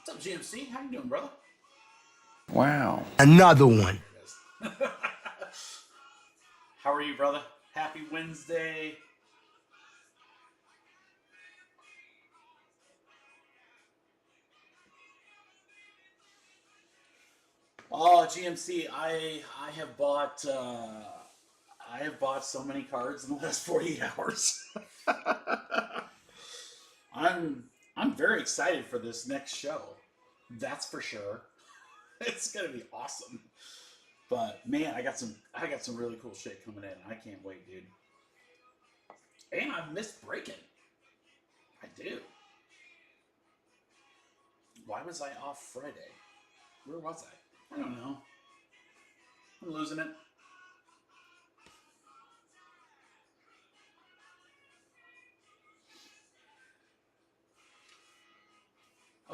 What's up, GMC? How you doing, brother? Wow. Another one. How are you, brother? Happy Wednesday. Oh, GMC, I have bought so many cards in the last 48 hours. I'm very excited for this next show. That's for sure. It's gonna be awesome. But man, I got some really cool shit coming in. I can't wait, dude. And I've missed breaking. I do. Why was I off Friday? Where was I? I don't know. I'm losing it.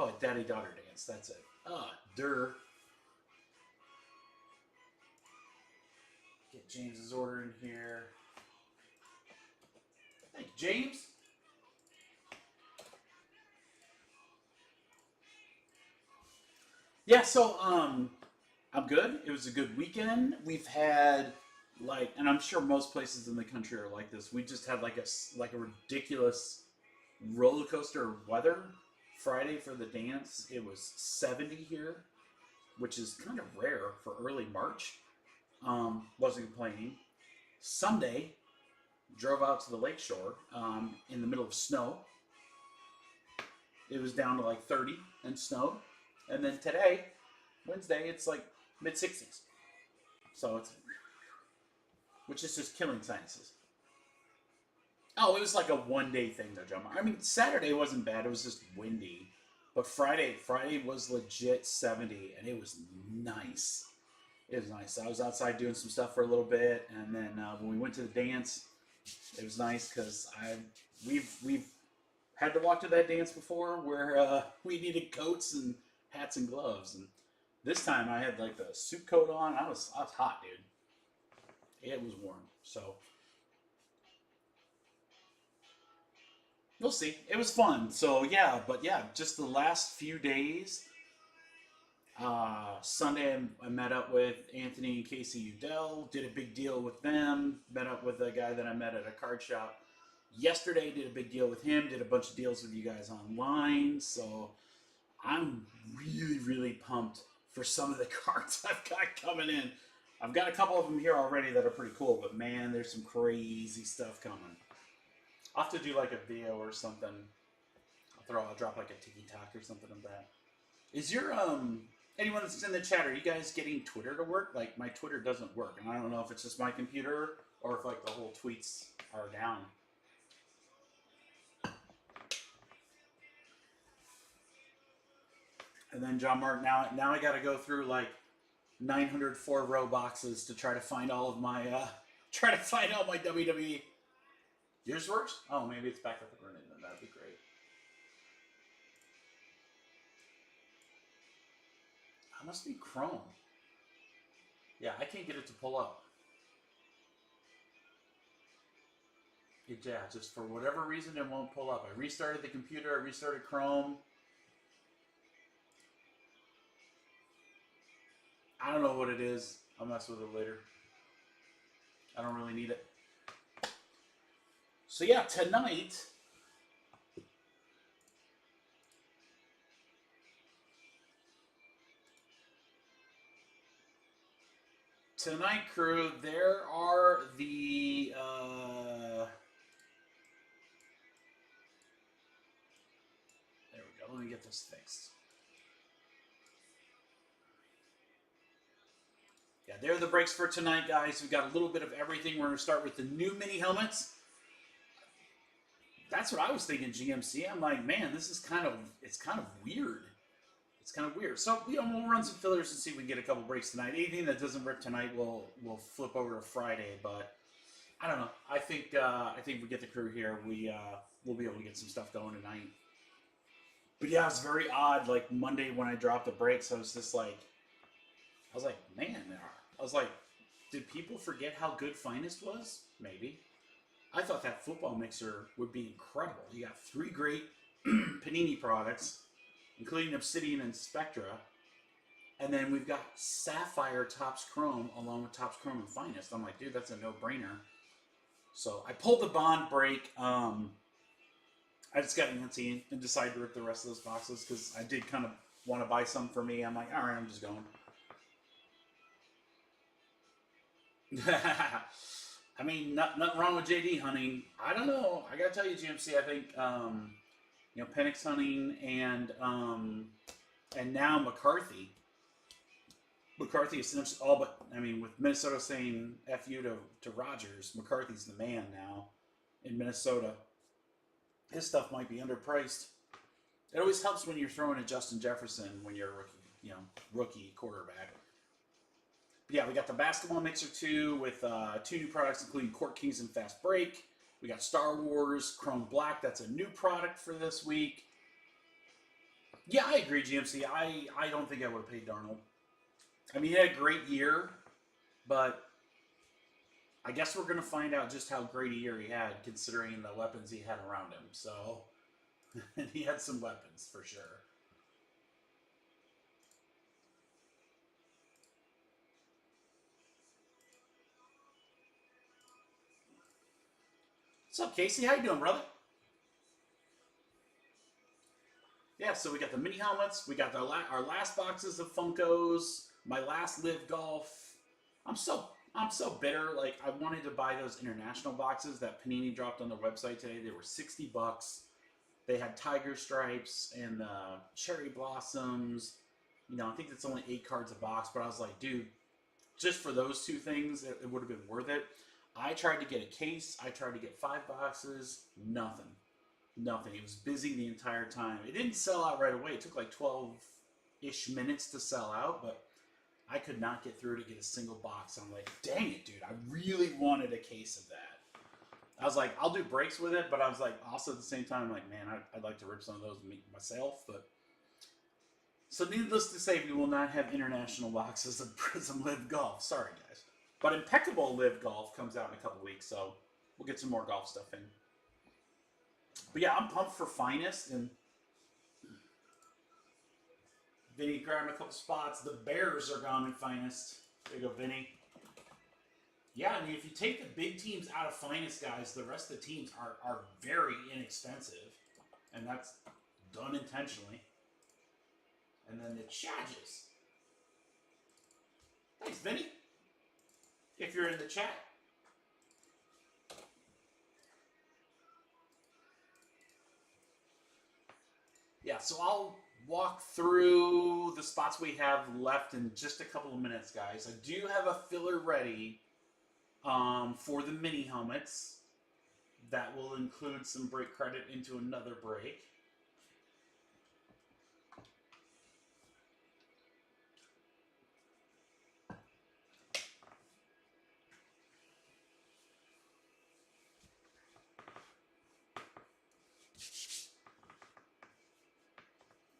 Oh, daddy-daughter dance. That's it. Durr. Get James's order in here. Thank you, James. Yeah, so I'm good. It was a good weekend. We've had and I'm sure most places in the country are like this. We just had like a ridiculous roller coaster weather. Friday for the dance, it was 70 here, which is kind of rare for early March. Wasn't complaining. Sunday, drove out to the lakeshore in the middle of snow. It was down to like 30 and snowed. And then today, Wednesday, it's like mid 60s. So it's, which is just killing sinuses. Oh, it was like a one-day thing though, John. I mean, Saturday wasn't bad. It was just windy. But Friday was legit 70, and it was nice. It was nice. I was outside doing some stuff for a little bit, and then when we went to the dance, it was nice because we've had to walk to that dance before where we needed coats and hats and gloves, and this time I had like the suit coat on. I was hot, dude. It was warm, so. We'll see. It was fun. So yeah, but yeah, just the last few days. Sunday I met up with Anthony and Casey Udell. Did a big deal with them. Met up with a guy that I met at a card shop yesterday. Did a big deal with him. Did a bunch of deals with you guys online. So I'm really, really pumped for some of the cards I've got coming in. I've got a couple of them here already that are pretty cool. But man, there's some crazy stuff coming. I'll have to do like a video or something. I'll drop like a TikTok or something of that. Is your anyone that's in the chat, are you guys getting Twitter to work? Like my Twitter doesn't work, and I don't know if it's just my computer or if like the whole tweets are down. And then John Mark, now I got to go through like 904 row boxes to try to find all of my WWE. Yours works? Oh, maybe it's back up and running then. That'd be great. That must be Chrome. Yeah, I can't get it to pull up. Yeah, just for whatever reason it won't pull up. I restarted the computer, I restarted Chrome. I don't know what it is. I'll mess with it later. I don't really need it. So yeah, tonight, crew, there are the there we go. Let me get this fixed. Yeah, there are the breaks for tonight, guys. We've got a little bit of everything. We're going to start with the new mini helmets. That's what I was thinking, GMC. I'm like, man, this is kind of weird. It's kind of weird. So, we'll run some fillers and see if we can get a couple breaks tonight. Anything that doesn't rip tonight, we'll flip over to Friday. But I don't know. I think if we get the crew here, we'll be able to get some stuff going tonight. But yeah, it's very odd. Like Monday when I dropped the brakes, I was like, man, I was like, did people forget how good Finest was? Maybe. I thought that football mixer would be incredible. You got 3 great Panini products, including Obsidian and Spectra. And then we've got Sapphire Topps Chrome along with Topps Chrome and Finest. I'm like, dude, that's a no-brainer. So I pulled the bond break. I just got antsy and decided to rip the rest of those boxes because I did kind of want to buy some for me. I'm like, all right, I'm just going. I mean, nothing wrong with JD hunting. I don't know. I gotta tell you, GMC. I think Penix hunting and now McCarthy. McCarthy is all but. I mean, with Minnesota saying "F you" to Rogers, McCarthy's the man now in Minnesota. His stuff might be underpriced. It always helps when you're throwing a Justin Jefferson when you're a rookie quarterback. But yeah, we got the basketball mixer 2 with 2 new products, including Court Kings and Fast Break. We got Star Wars Chrome Black. That's a new product for this week. Yeah, I agree, GMC. I don't think I would have paid Darnold. I mean, he had a great year, but I guess we're going to find out just how great a year he had, considering the weapons he had around him. So, and he had some weapons, for sure. What's up, Casey? How you doing, brother? Yeah, so we got the mini helmets. We got our last boxes of Funkos. My last Live Golf. I'm so bitter. Like, I wanted to buy those international boxes that Panini dropped on their website today. They were $60. They had tiger stripes and cherry blossoms. I think it's only 8 cards a box, but I was like, dude, just for those 2 things, it would have been worth it. I tried to get a case. I tried to get 5 boxes. Nothing. It was busy the entire time. It didn't sell out right away. It took like 12-ish minutes to sell out, but I could not get through to get a single box. I'm like, dang it, dude. I really wanted a case of that. I was like, I'll do breaks with it, but I was like, also at the same time, like, man, I'd like to rip some of those myself. But so needless to say, we will not have international boxes of Prism Live Golf. Sorry, guys. But Impeccable Live Golf comes out in a couple weeks, so we'll get some more golf stuff in. But yeah, I'm pumped for Finest, and Vinny grabbing a couple spots. The Bears are gone in Finest. There you go, Vinny. Yeah, I mean, if you take the big teams out of Finest, guys, the rest of the teams are very inexpensive. And that's done intentionally. And then the Charges. Thanks, Vinny. If you're in the chat. Yeah, so I'll walk through the spots we have left in just a couple of minutes, guys. I do have a filler ready for the mini helmets. That will include some break credit into another break.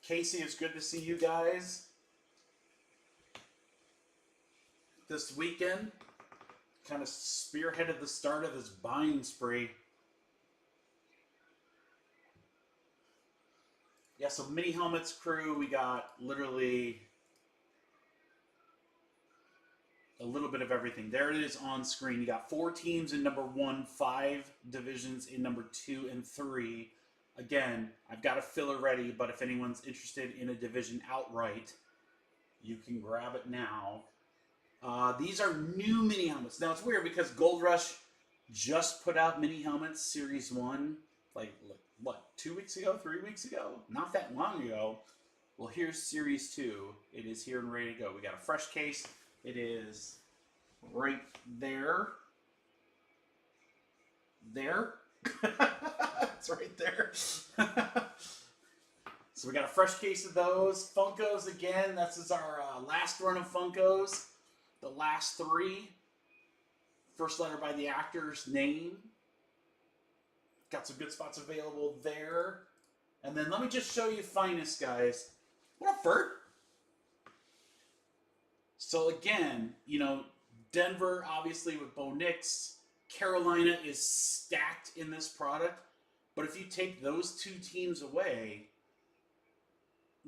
Casey, it's good to see you guys this weekend. Kind of spearheaded the start of this buying spree. Yeah, so mini helmets crew, we got literally a little bit of everything. There it is on screen. You got 4 teams in number 1, 5 divisions in number 2 and 3. Again, I've got a filler ready, but if anyone's interested in a division outright, you can grab it now. These are new mini helmets. Now, it's weird because Gold Rush just put out mini helmets Series 1, like what, 2 weeks ago, 3 weeks ago? Not that long ago. Well, here's Series 2. It is here and ready to go. We got a fresh case. It is right there. There. It's right there. So we got a fresh case of those. Funkos again. This is our last run of Funkos. The last 3. First letter by the actor's name. Got some good spots available there. And then let me just show you Finest, guys. What up, Bert? So again, Denver, obviously, with Bo Nix. Carolina is stacked in this product. But if you take those 2 teams away,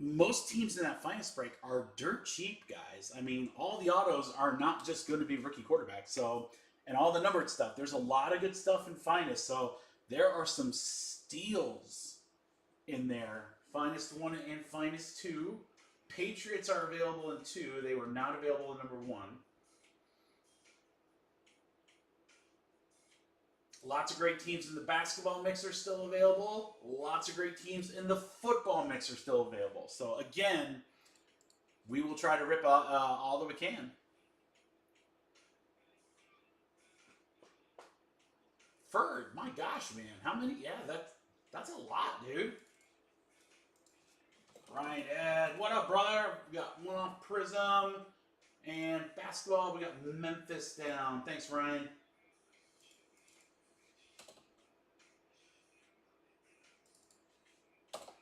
most teams in that finest break are dirt cheap, guys. I mean, all the autos are not just going to be rookie quarterbacks. So, and all the numbered stuff. There's a lot of good stuff in finest. So there are some steals in there. Finest 1 and finest 2. Patriots are available in 2. They were not available in number 1. Lots of great teams in the basketball mix are still available. Lots of great teams in the football mix are still available. So again, we will try to rip out all that we can. Ferd, my gosh, man. How many? Yeah, that's a lot, dude. Ryan Ed, what up, brother? We got one off Prism. And basketball, we got Memphis down. Thanks, Ryan.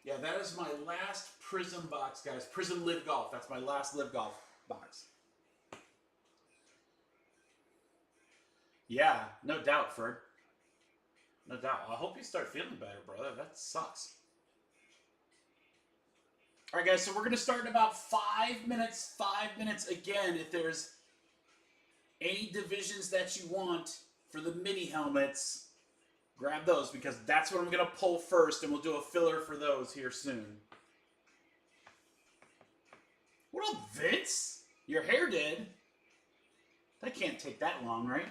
Yeah, that is my last Prism box, guys. Prism Live Golf. That's my last Live Golf box. Yeah, no doubt, Ferd. No doubt. I hope you start feeling better, brother. That sucks. All right, guys, so we're going to start in about 5 minutes. 5 minutes again. If there's any divisions that you want for the mini helmets, grab those because that's what I'm going to pull first, and we'll do a filler for those here soon. What up, Vince? Your hair did. That can't take that long, right?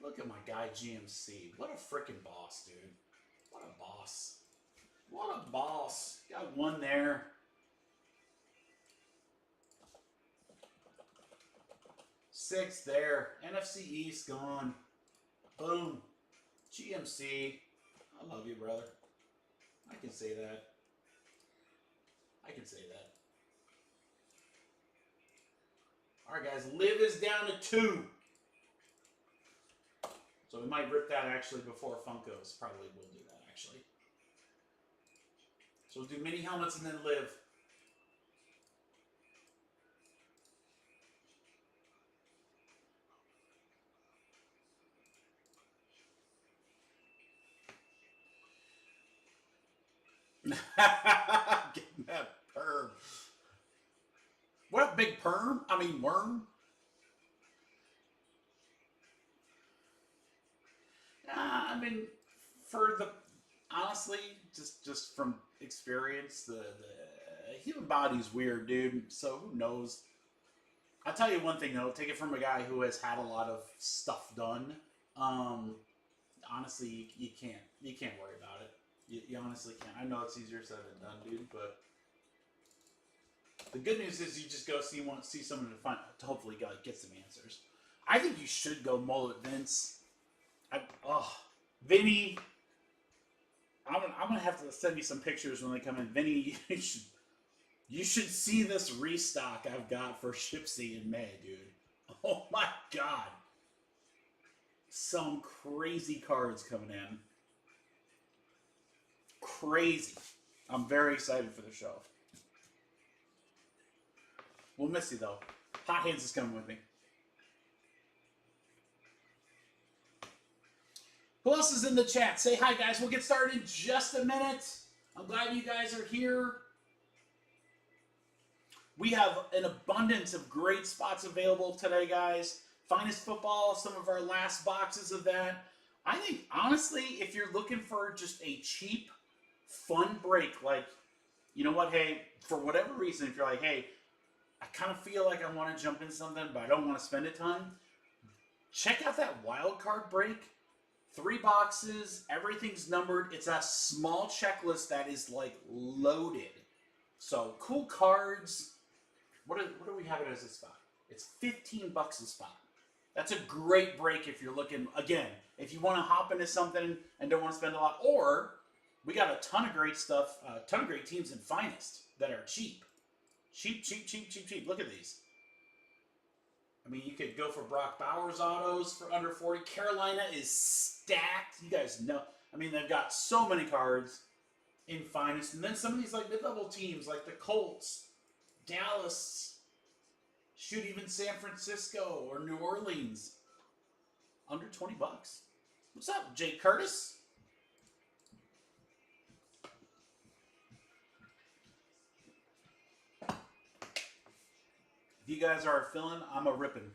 Look at my guy, GMC. What a freaking boss, dude. What a boss. What a boss. Got one there. Six there. NFC East gone. Boom. GMC. I love you, brother. I can say that. I can say that. Alright, guys. Liv is down to 2. So we might rip that actually before Funko's. Probably will do that, actually. So we'll do mini helmets and then Liv. Getting that perm. What a big perm? I mean worm. I mean, for the honestly, just from experience, the human body's weird, dude. So who knows? I'll tell you one thing though. Take it from a guy who has had a lot of stuff done. Honestly, you can't worry about it. You honestly can't. I know it's easier said than done, dude. But the good news is you just go see someone to hopefully get some answers. I think you should go mullet, Vince. Vinny, I'm gonna have to send you some pictures when they come in. Vinny, you should see this restock I've got for Shipsy in May, dude. Oh my god, some crazy cards coming in. Crazy. I'm very excited for the show. We'll miss you though. Hot Hands is coming with me. Who else is in the chat? Say hi, guys. We'll get started in just a minute. I'm glad you guys are here. We have an abundance of great spots available today, guys. Finest Football, some of our last boxes of that. I think, honestly, if you're looking for just a cheap, fun break, like, you know what, hey, for whatever reason, if you're like, hey, I kind of feel like I want to jump in something, but I don't want to spend a ton, check out that wild card break. 3 boxes, everything's numbered. It's a small checklist that is like loaded. So cool cards. What do we have it as a spot? It's $15 a spot. That's a great break if you're looking, again, if you want to hop into something and don't want to spend a lot. Or we got a ton of great stuff, a ton of great teams in Finest that are cheap. Cheap, cheap, cheap, cheap, cheap. Look at these. I mean, you could go for Brock Bowers autos for under 40. Carolina is stacked. You guys know. I mean, they've got so many cards in Finest. And then some of these like mid-level teams like the Colts, Dallas, shoot, even San Francisco or New Orleans. Under $20. What's up, Jay Curtis? you guys are filling, I'm a ripping.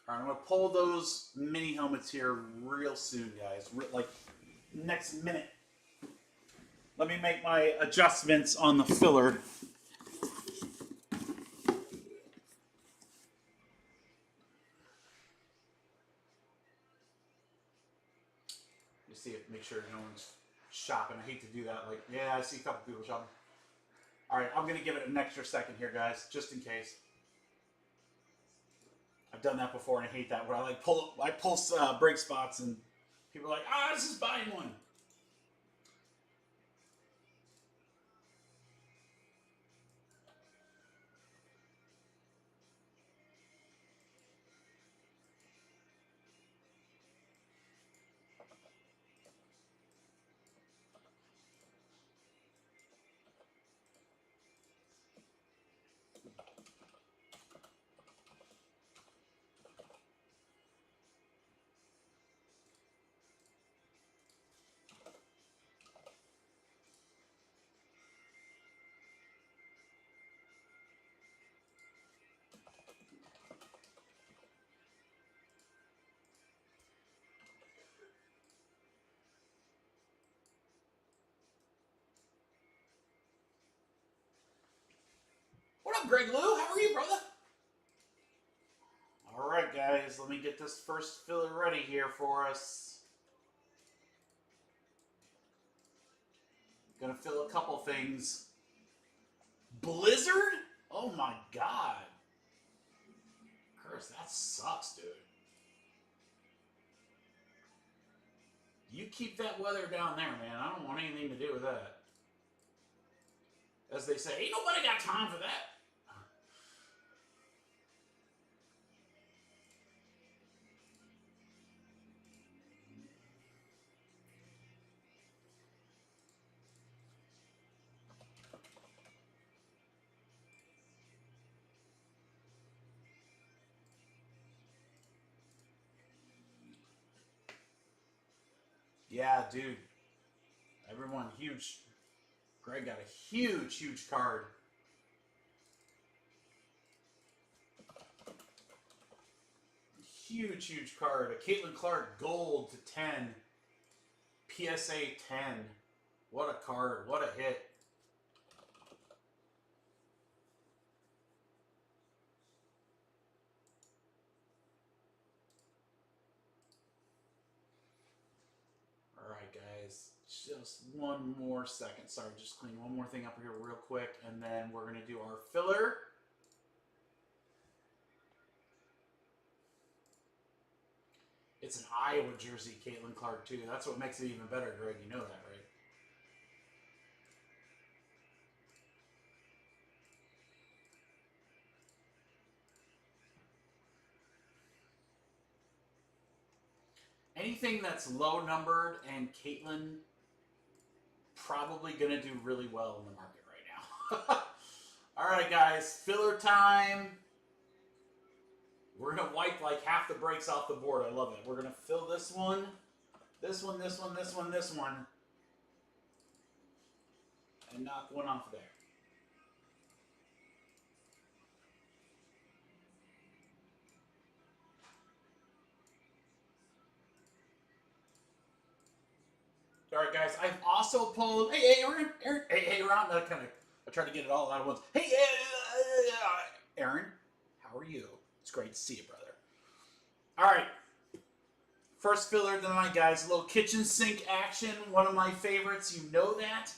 All right, I'm gonna pull those mini helmets here real soon, guys. Like next minute. Let me make my adjustments on the filler. You see it, make sure no one's shopping. I hate to do that. Like, yeah, I see a couple people shopping. All right, I'm gonna give it an extra second here, guys, just in case. I've done that before and I hate that. Where I pull brake spots and people are like, "Ah, this is buying one." What up, Greg Lou? How are you, brother? All right, guys, let me get this first filler ready here for us. Gonna fill a couple things. Blizzard? Oh my god. Curse, that sucks, dude. You keep that weather down there, man. I don't want anything to do with that. As they say, ain't nobody got time for that. Yeah, dude. Everyone, huge. Greg got a huge, huge card. Huge, huge card. A Caitlin Clark gold to 10. PSA 10. What a card. What a hit. All right, guys. Just one more second. Sorry, just clean one more thing up here real quick, and then we're going to do our filler. It's an Iowa jersey, Caitlin Clark, too. That's what makes it even better, Greg. You know that, right? Anything that's low numbered and Caitlin probably going to do really well in the market right now. All right, guys. Filler time. We're going to wipe like half the breaks off the board. I love it. We're going to fill this one, this one, this one, this one, this one, and knock one off there. All right, guys. I've also pulled. Hey, Aaron. Hey, Ron. I tried to get it all out at once. Hey, Aaron. How are you? It's great to see you, brother. All right. First filler of the night, guys. A little kitchen sink action. One of my favorites. You know that.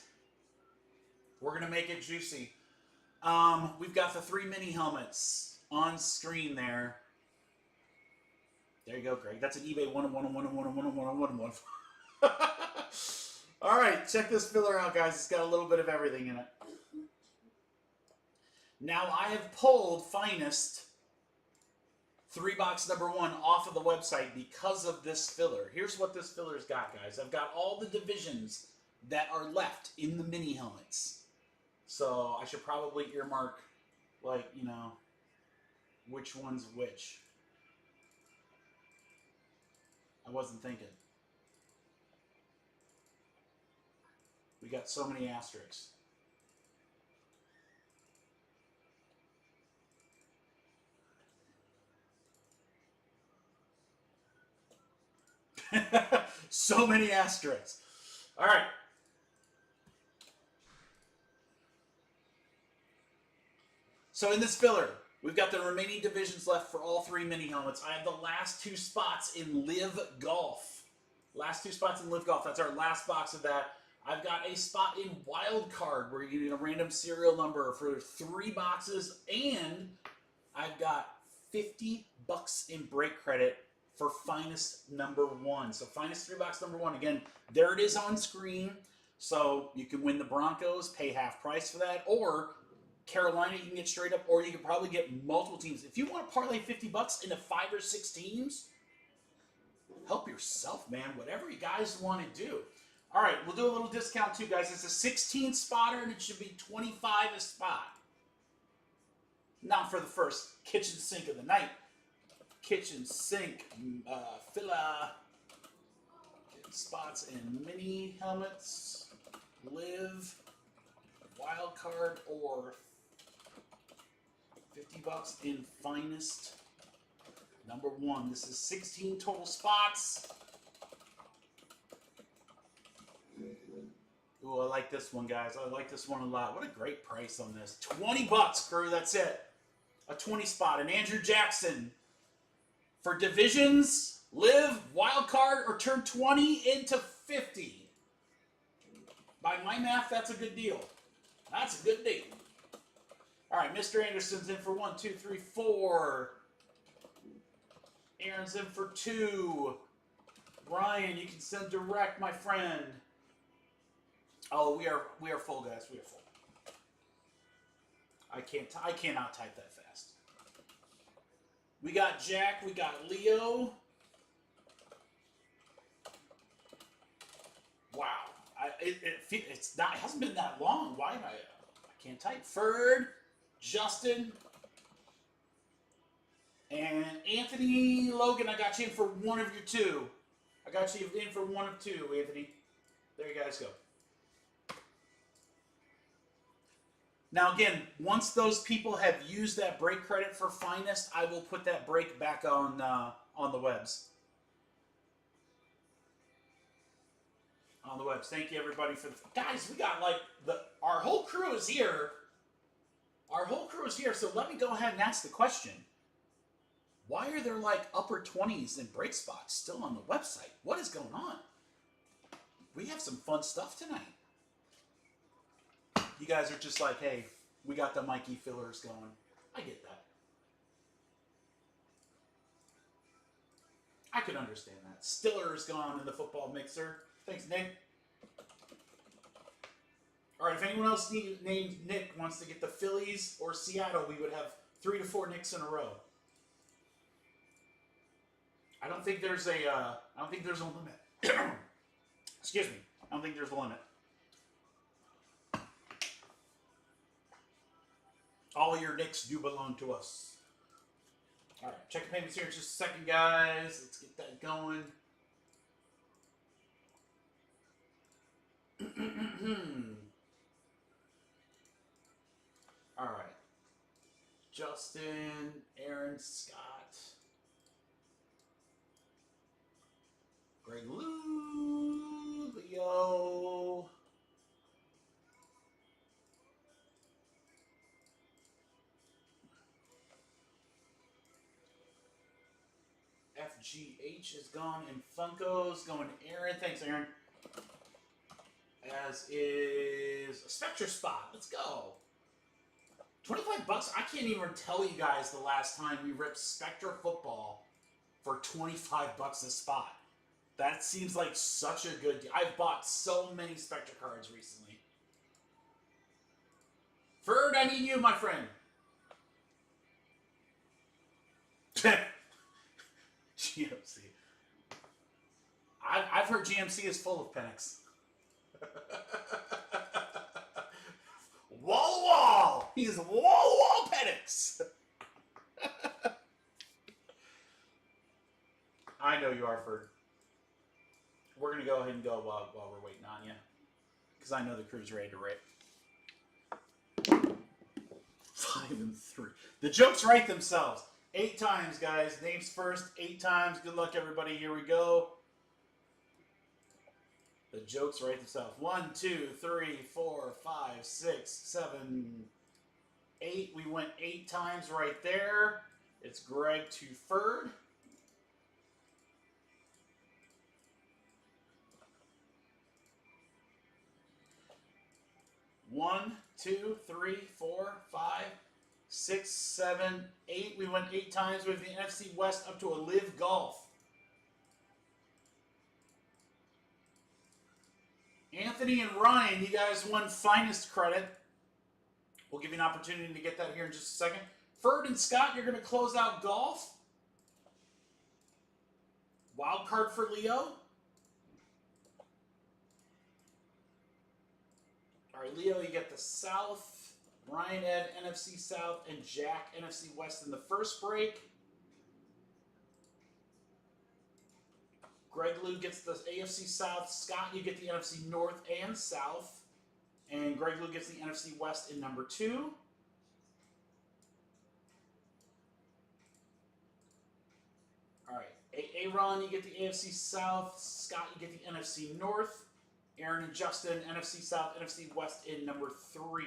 We're gonna make it juicy. We've got the 3 mini helmets on screen there. There you go, Greg. That's an eBay 1. All right, check this filler out, guys. It's got a little bit of everything in it. Now, I have pulled Finest 3-box number 1 off of the website because of this filler. Here's what this filler's got, guys. I've got all the divisions that are left in the mini helmets. So I should probably earmark, like, you know, which one's which. I wasn't thinking. We got so many asterisks. So many asterisks. All right. So in this filler, we've got the remaining divisions left for all 3 mini helmets. I have the last 2 spots in Live Golf. Last 2 spots in Live Golf. That's our last box of that. I've got a spot in Wild Card where you get a random serial number for 3 boxes, and I've got $50 in break credit for Finest number 1. So Finest 3-box number 1. Again, there it is on screen. So you can win the Broncos, pay half price for that, or Carolina you can get straight up, or you can probably get multiple teams. If you want to parlay $50 into 5 or 6 teams, help yourself, man. Whatever you guys want to do. All right, we'll do a little discount too, guys. It's a 16 spotter, and it should be $25 a spot. Not for the first kitchen sink of the night. Kitchen sink filler. Getting spots in mini helmets, Live, Wild Card, or $50 in Finest number 1. This is 16 total spots. Ooh, I like this one, guys. I like this one a lot. What a great price on this. $20, crew. That's it. A 20 spot. And Andrew Jackson for divisions, Live, Wild Card, or turn 20 into 50. By my math, that's a good deal. That's a good deal. All right, Mr. Anderson's in for 1, 2, 3, 4. Aaron's in for 2. Ryan, you can send direct, my friend. Oh, we are full, guys. We are full. I cannot type that fast. We got Jack. We got Leo. Wow. It hasn't been that long. Why am I can't type. Ferd, Justin, and Anthony Logan. I got you in for 1 of your 2. I got you in for 1 of 2, Anthony. There you guys go. Now again, once those people have used that break credit for Finest, I will put that break back on the webs. On the webs. Thank you everybody for the guys. We got like our whole crew is here. Our whole crew is here. So let me go ahead and ask the question: why are there like upper 20s and break spots still on the website? What is going on? We have some fun stuff tonight. You guys are just like, hey, we got the Mikey fillers going. I get that. I could understand that. Stiller's gone in the football mixer. Thanks, Nick. All right, if anyone else named Nick wants to get the Phillies or Seattle, we would have 3 to 4 Nicks in a row. I don't think there's a limit. Excuse me. I don't think there's a limit. All your Knicks do belong to us. All right, check the payments here in just a second, guys. Let's get that going. All right. Justin, Aaron, Scott, Greg Lou, Leo. FGH is gone, and Funko's going to Aaron. Thanks, Aaron. As is a Spectre spot. Let's go. $25. I can't even tell you guys the last time we ripped Spectre football for $25 a spot. That seems like such a good deal. I've bought so many Spectre cards recently. Ferd, I need you, my friend. GMC. I've heard GMC is full of Penix. Wall to wall. He's wall to wall Penix. I know you are, Ferd. We're gonna go ahead and go while we're waiting on you, because I know the crew's ready to rip. 5 and 3. The jokes write themselves. 8 times, guys. Names first. 8 times. Good luck, everybody. Here we go. The jokes write themselves. 1, 2, 3, 4, 5, 6, 7, 8. We went 8 times right there. It's Greg to Ferd. One, 2, 3, 4, 5, 6, 7, 8. We went 8 times with the NFC West up to a Live Golf. Anthony and Ryan, you guys won finest credit. We'll give you an opportunity to get that here in just a second. Ferd and Scott, you're going to close out golf. Wild card for Leo. All right, Leo, you get the South. Ryan, Ed, NFC South, and Jack, NFC West in the first break. Greg Lou gets the AFC South. Scott, you get the NFC North and South. And Greg Lou gets the NFC West in number 2. All right, Aaron, you get the AFC South. Scott, you get the NFC North. Aaron and Justin, NFC South, NFC West in number 3.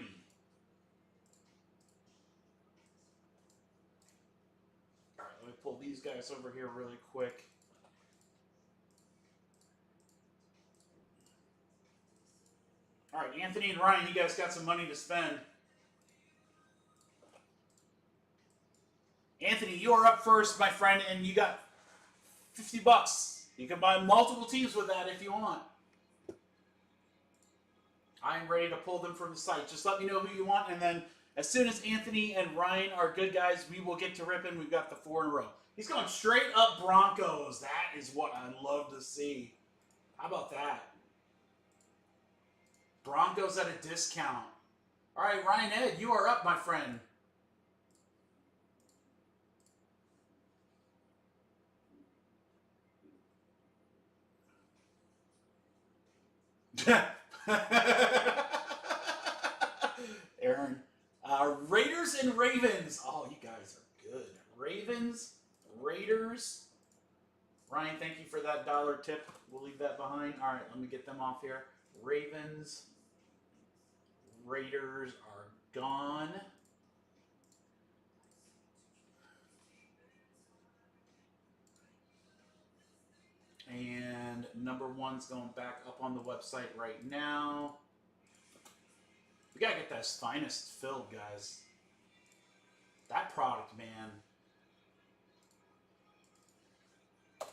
All right, let me pull these guys over here really quick. All right, Anthony and Ryan, you guys got some money to spend. Anthony, you are up first, my friend, and you got $50. You can buy multiple teams with that if you want. I'm ready to pull them from the site. Just let me know who you want, and then as soon as Anthony and Ryan are good guys, we will get to ripping. We've got the 4 in a row. He's going straight up Broncos. That is what I love to see. How about that? Broncos at a discount. All right, Ryan Ed, you are up, my friend. Aaron. Raiders and Ravens. Oh, you guys are good. Ravens, Raiders. Ryan, thank you for that $1 tip. We'll leave that behind. All right, let me get them off here. Ravens, Raiders are gone. And number 1's going back up on the website right now. We gotta get this finest filled, guys. That product, man.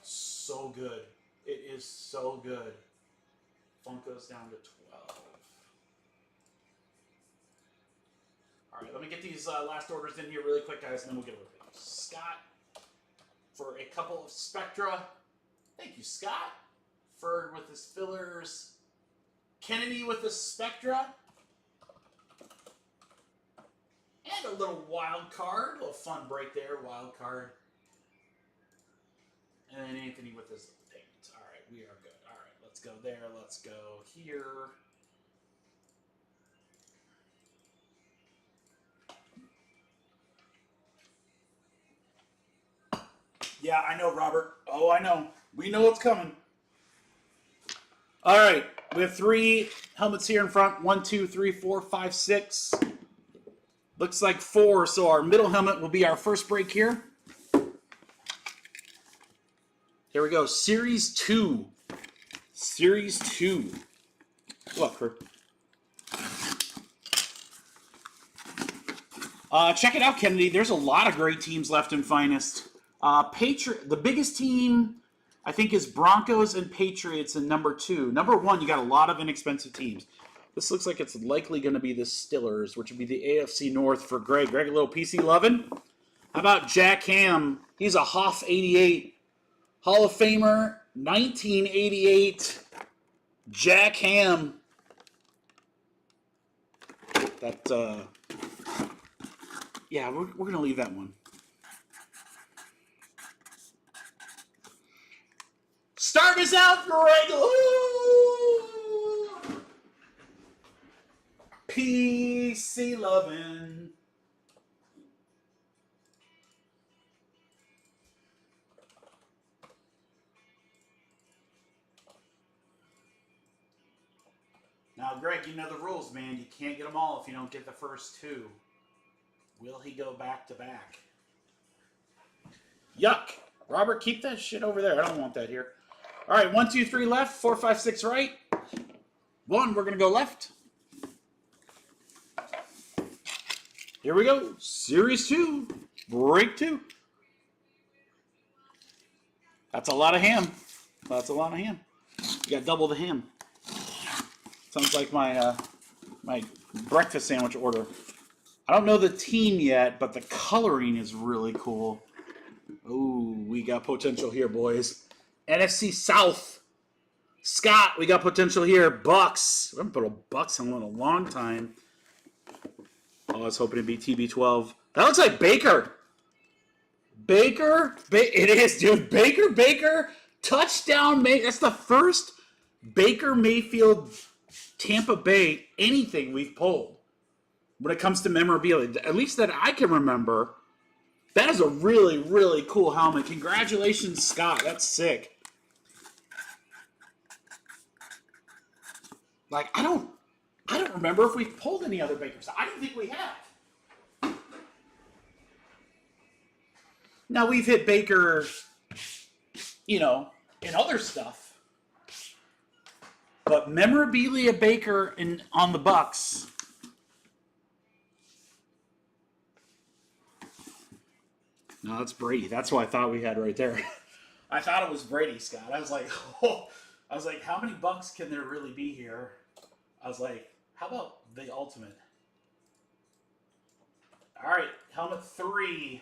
So good. It is so good. Funko's down to 12. All right, let me get these last orders in here really quick, guys, and then we'll get over to Scott for a couple of Spectra. Thank you, Scott. Ferd with his fillers. Kennedy with the Spectra. And a little wild card. A little fun break there, wild card. And then Anthony with his payments. All right, we are good. All right, let's go there. Let's go here. Yeah, I know, Robert. Oh, I know. We know what's coming. All right, we have 3 helmets here in front. 1, 2, 3, 4, 5, 6. Looks like 4, so our middle helmet will be our first break here. Here we go. Series 2. Series 2. Look, crew. Check it out, Kennedy. There's a lot of great teams left in Finest. The biggest team, I think, is Broncos and Patriots in number 2. Number 1, you got a lot of inexpensive teams. This looks like it's likely going to be the Stillers, which would be the AFC North for Greg. Greg, a little PC loving. How about Jack Ham? He's a Hoff 88. Hall of Famer, 1988. Jack Ham. That, yeah, we're going to leave that one. Start us out, Greg. Ooh. BC lovin'. Now, Greg, you know the rules, man. You can't get them all if you don't get the first two. Will he go back to back? Yuck. Robert, keep that shit over there. I don't want that here. All right, 1, 2, 3 left. 4, 5, 6 right. 1, we're going to go left. Here we go. Series 2. Break 2. That's a lot of ham. That's a lot of ham. You got double the ham. Sounds like my my breakfast sandwich order. I don't know the team yet, but the coloring is really cool. Ooh, we got potential here, boys. NFC South. Scott, we got potential here. Bucks. We haven't put a Bucks helmet in a long time. Oh, I was hoping it'd be TB12. That looks like Baker. Baker. It is, dude. Baker. Touchdown. That's the first Baker Mayfield Tampa Bay anything we've pulled when it comes to memorabilia. At least that I can remember. That is a really, really cool helmet. Congratulations, Scott. That's sick. Like, I don't remember if we've pulled any other Bakers. I don't think we have. Now, we've hit Baker, in other stuff. But memorabilia Baker on the Bucks. No, that's Brady. That's what I thought we had right there. I thought it was Brady, Scott. I was like, how many Bucks can there really be here? I was like, how about the ultimate? All right, helmet 3.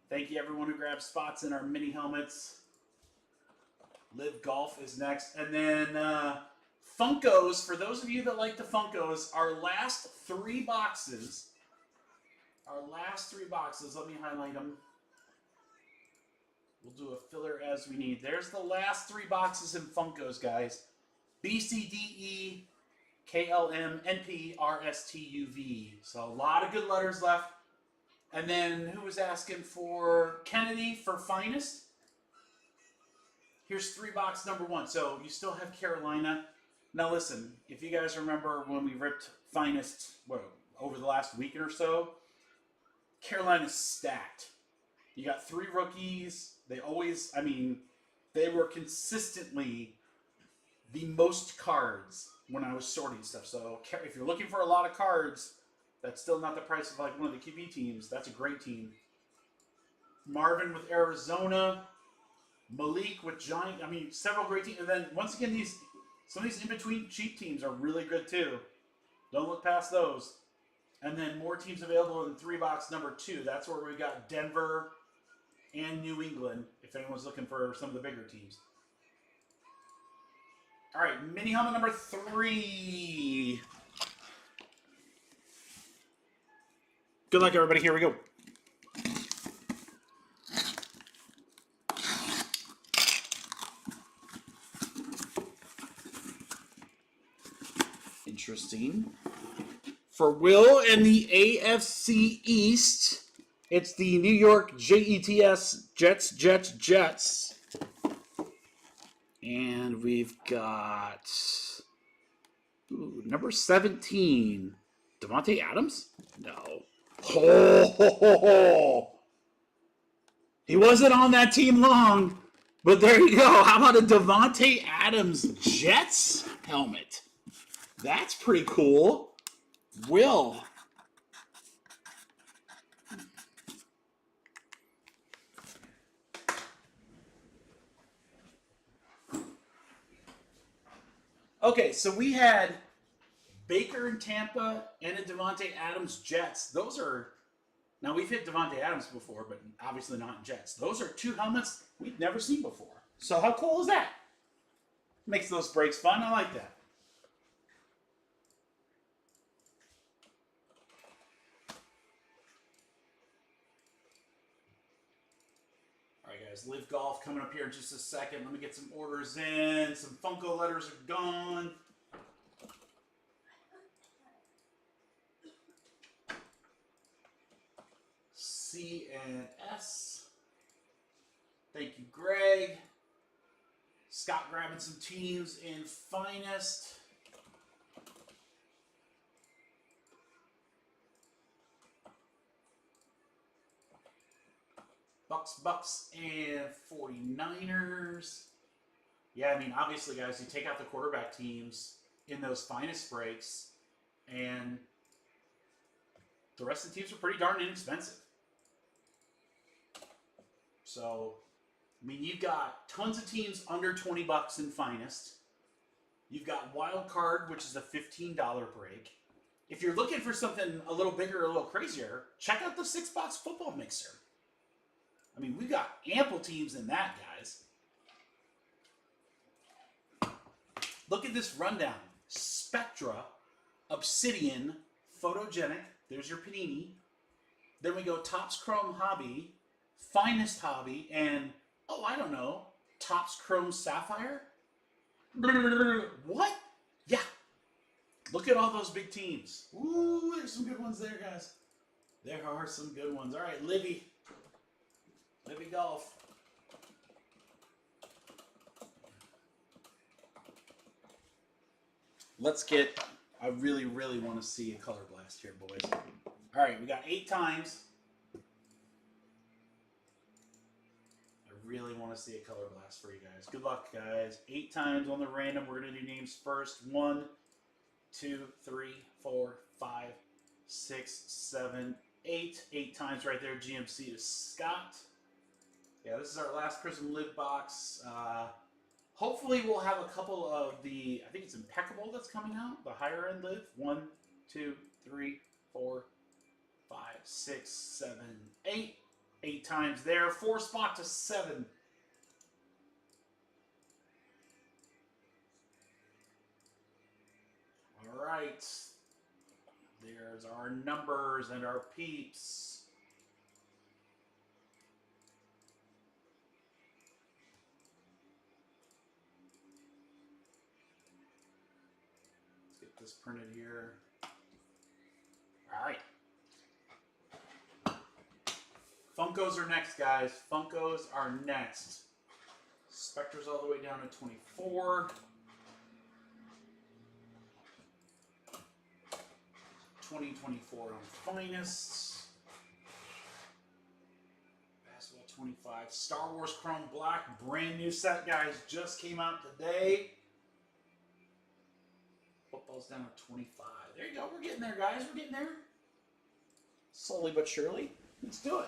Thank you, everyone who grabbed spots in our mini helmets. Live Golf is next. And then Funkos, for those of you that like the Funkos, our last 3 boxes. Let me highlight them. We'll do a filler as we need. There's the last 3 boxes in Funkos, guys. BCDE, KLM, NP, RSTUV. So a lot of good letters left. And then who was asking for Kennedy for Finest? Here's 3 box number 1. So you still have Carolina. Now listen, if you guys remember when we ripped Finest over the last week or so, Carolina's stacked. You got 3 rookies. They were consistently the most cards when I was sorting stuff. So if you're looking for a lot of cards, that's still not the price of like one of the QB teams. That's a great team. Marvin with Arizona. Malik with Giant. Several great teams. And then once again, some of these in-between cheap teams are really good too. Don't look past those. And then more teams available in 3 box number 2. That's where we got Denver and New England, if anyone's looking for some of the bigger teams. All right, mini helmet number 3. Good luck, everybody. Here we go. Interesting. For Will in the AFC East, it's the New York Jets, Jets. And we've got number 17, Davante Adams? No. He wasn't on that team long, but there you go. How about a Davante Adams Jets helmet? That's pretty cool. Will. Okay, so we had Baker in Tampa and a Davante Adams Jets. Those are, now we've hit Davante Adams before, but obviously not in Jets. Those are 2 helmets we've never seen before. So how cool is that? Makes those breaks fun. I like that. All right, guys, Live Golf coming up here in just a second. Let me get some orders in. Some Funko letters are gone. and S. Thank you, Greg. Scott grabbing some teams in Finest. Bucks, and 49ers. Yeah, I mean, obviously, guys, you take out the quarterback teams in those Finest breaks, and the rest of the teams are pretty darn inexpensive. So, I mean, you've got tons of teams under 20 bucks in Finest. You've got Wild Card, which is a $15 break. If you're looking for something a little bigger, a little crazier, check out the 6-box football mixer. I mean, we've got ample teams in that, guys. Look at this rundown. Spectra, Obsidian, Photogenic. There's your Panini. Then we go Topps Chrome Hobby, Finest Hobby, and, oh, I don't know, Topps Chrome Sapphire? What? Yeah. Look at all those big teams. Ooh, there's some good ones there, guys. There are some good ones. All right, Libby Golf. Let's get, I really, really want to see a color blast here, boys. All right, we got 8 times. I really want to see a color blast for you guys. Good luck, guys. 8 times on the random. We're going to do names first. 1, 2, 3, 4, 5, 6, 7, 8. 8 times right there. GMC to Scott. Yeah, this is our last Prism Live box. Hopefully we'll have a couple of the, I think it's Impeccable that's coming out, the higher end Live. 1, 2, 3, 4, 5, 6, 7, 8. 8 times there. 4 spot to 7. All right. There's our numbers and our peeps. This printed here. All right. Funkos are next, guys. Funkos are next. Spectre's all the way down to 24. 2024 on Finest. Basketball 25. Star Wars Chrome Black. Brand new set, guys. Just came out today. Football's down to 25. There you go. We're getting there, guys. We're getting there. Slowly but surely. Let's do it.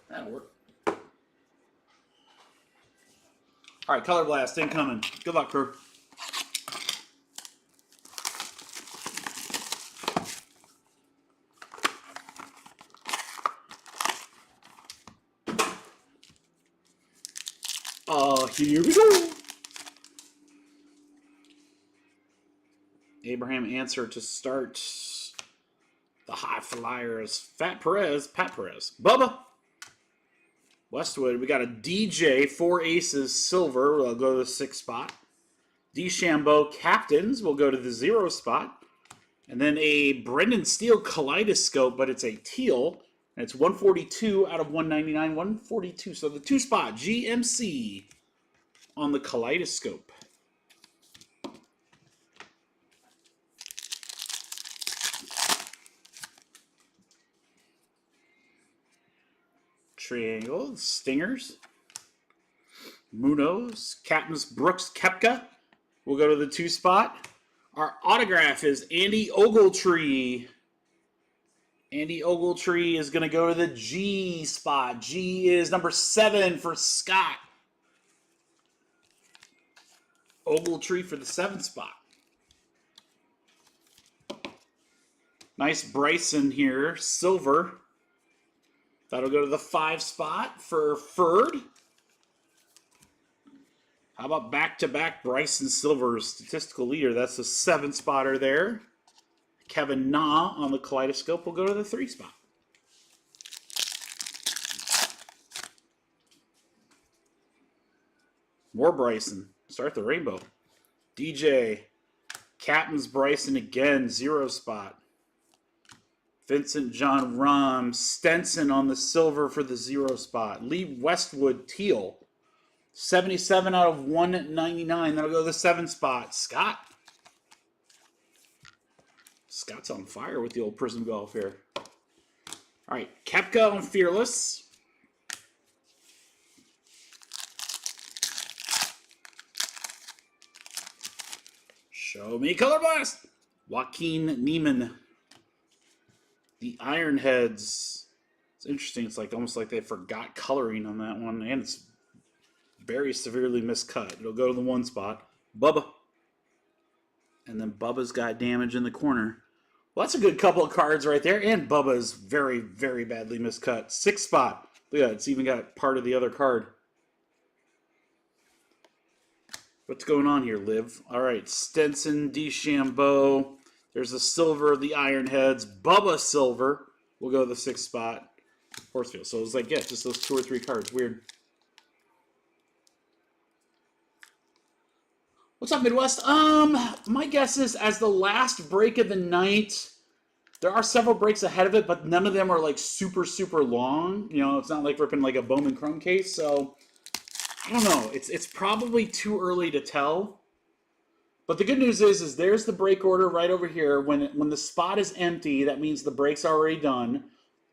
That'll work. All right, color blast incoming. Good luck, crew. Here we go. Abraham Answer to start. The high flyers. Pat Perez. Bubba. Westwood. We got a DJ. 4 aces. Silver. We'll go to the 6 spot. DeChambeau. Captains. We'll go to the 0 spot. And then a Brendan Steele Kaleidoscope, but it's a teal. And it's 142 out of 199. 142. So the 2 spot. GMC on the Kaleidoscope. Triangle, Stingers, Munoz, Captain's Brooks Koepka. We'll go to the 2 spot. Our autograph is Andy Ogletree. Andy Ogletree is going to go to the G spot. G is number 7 for Scott. Ogletree for the 7th spot. Nice Bryson here, silver. That'll go to the 5 spot for Ferd. How about back-to-back Bryson Silver statistical leader? That's the 7 spotter there. Kevin Na on the Kaleidoscope will go to the 3 spot. More Bryson. Start the rainbow. DJ. Captain's Bryson again, 0 spot. Vincent John Rahm. Stenson on the silver for the 0 spot. Lee Westwood teal. 77 out of 199. That'll go to the 7 spot. Scott. Scott's on fire with the old Prism Golf here. All right, Koepka on Fearless. Show me Color Blast. Joaquin Neiman. The Ironheads. It's interesting. It's like almost like they forgot coloring on that one, and it's very severely miscut. It'll go to the 1 spot. Bubba. And then Bubba's got damage in the corner. Well, that's a good couple of cards right there. And Bubba's very, very badly miscut. 6 spot. Look at that. It's even got part of the other card. What's going on here, Liv? All right. Stenson, DeChambeau. There's the silver of the Ironheads. Bubba silver will go to the 6th spot. Horsfield. So it was like, yeah, just those 2 or 3 cards. Weird. What's up, Midwest? My guess is as the last break of the night, there are several breaks ahead of it, but none of them are like super, super long. You know, it's not like ripping like a Bowman Chrome case. So I don't know. It's probably too early to tell. But the good news is there's the break order right over here. When the spot is empty, that means the break's already done.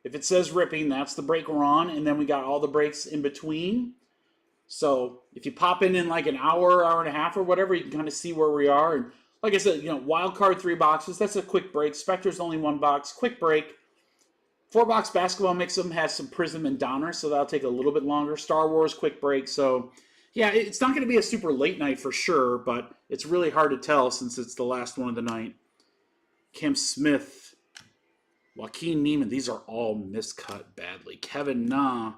If it says ripping, that's the break we're on, and then we got all the breaks in between. So if you pop in like an hour, hour and a half or whatever, you can kind of see where we are. And like I said, you know, wild card 3 boxes, that's a quick break. Spectre's only 1 box, quick break. 4-box basketball mix-em has some Prism and Donner, so that'll take a little bit longer. Star Wars, quick break. So yeah, it's not going to be a super late night for sure, but it's really hard to tell since it's the last one of the night. Cam Smith, Joaquin Neiman, these are all miscut badly. Kevin Na.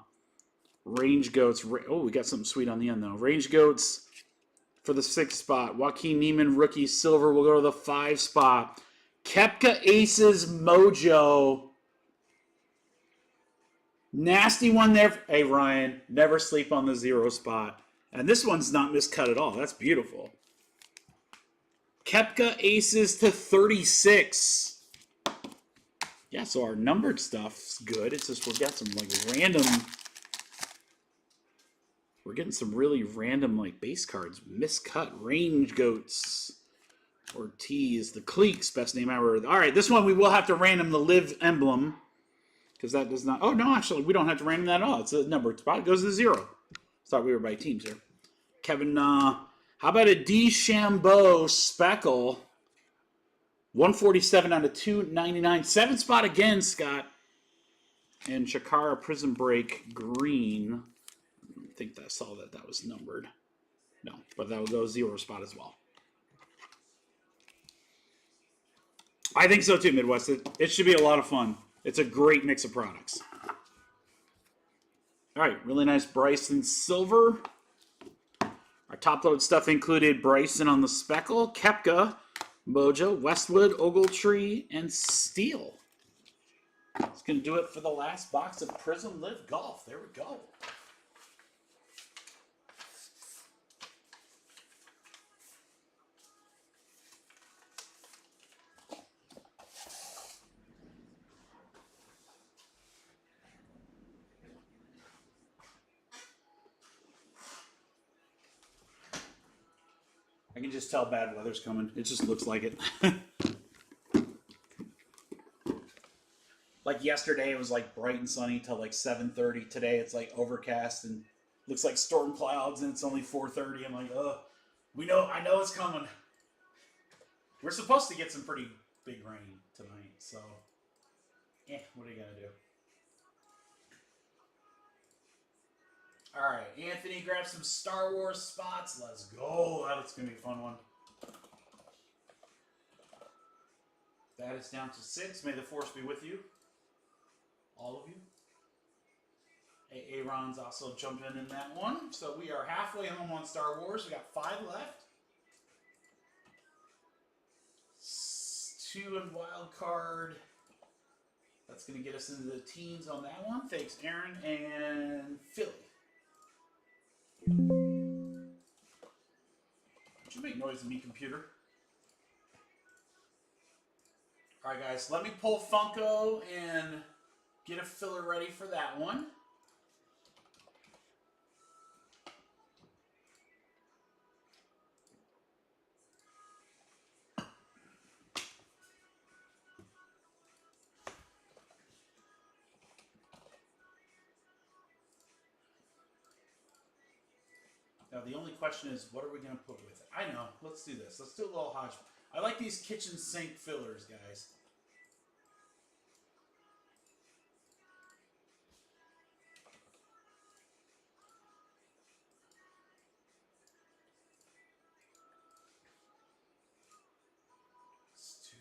Range Goats. Oh, we got something sweet on the end, though. Range Goats for the 6th spot. Joaquin Neiman, rookie silver, will go to the 5 spot. Koepka Aces Mojo. Nasty one there. Hey, Ryan, never sleep on the 0 spot. And this one's not miscut at all. That's beautiful. Koepka Aces to 36. Yeah, so our numbered stuff's good. It's just we've got some like random... We're getting some really random like base cards. Miscut. Range Goats. Ortiz. The Cleeks. Best name ever. All right, this one we will have to random the Live emblem. Because that does not... Oh, no, actually, we don't have to random that at all. It's a numbered spot. It goes to 0. Thought we were by teams here. Kevin, how about a DeChambeau Speckle? 147 out of 299. 7 spot again, Scott. And Shakara Prism Break Green. I think I saw that was numbered. No, but that will go 0 spot as well. I think so too, Midwest. It should be a lot of fun. It's a great mix of products. All right, really nice Bryson Silver. Our top load stuff included Bryson on the Speckle, Koepka, Mojo, Westwood, Ogletree, and Steel. It's going to do it for the last box of Prism Live Golf. There we go. I can just tell bad weather's coming. It just looks like it. Like yesterday, it was like bright and sunny till like 7:30. Today, it's like overcast and looks like storm clouds, and it's only 4:30. I'm like, ugh. I know it's coming. We're supposed to get some pretty big rain tonight, so what are you gonna do? All right, Anthony, grab some Star Wars spots. Let's go. That's going to be a fun one. That is down to 6. May the force be with you. All of you. Aaron's also jumped in that one. So we are halfway home on Star Wars. We got 5 left. 2 in wild card. That's going to get us into the teens on that one. Thanks, Aaron and Philly. Did you make noise in me, computer? All right, guys, let me pull Funko and get a filler ready for that one. Now, the only question is, what are we going to put with it? I know. Let's do this. Let's do a little hodge. I like these kitchen sink fillers, guys. Let's do...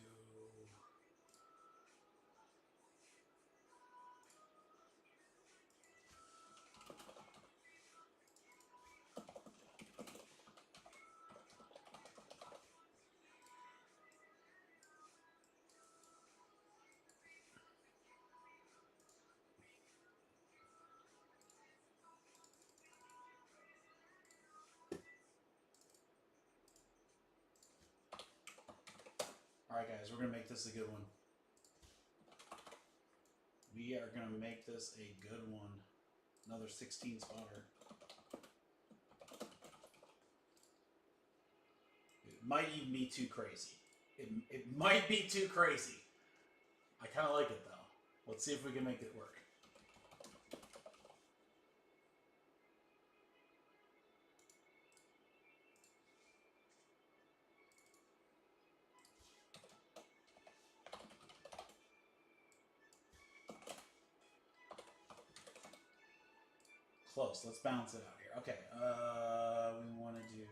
All right, guys, we're going to make this a good one. We are going to make this a good one. Another 16 spotter. It might even be too crazy. It might be too crazy. I kind of like it, though. Let's see if we can make it work. Close. Let's balance it out here. Okay. We want to do...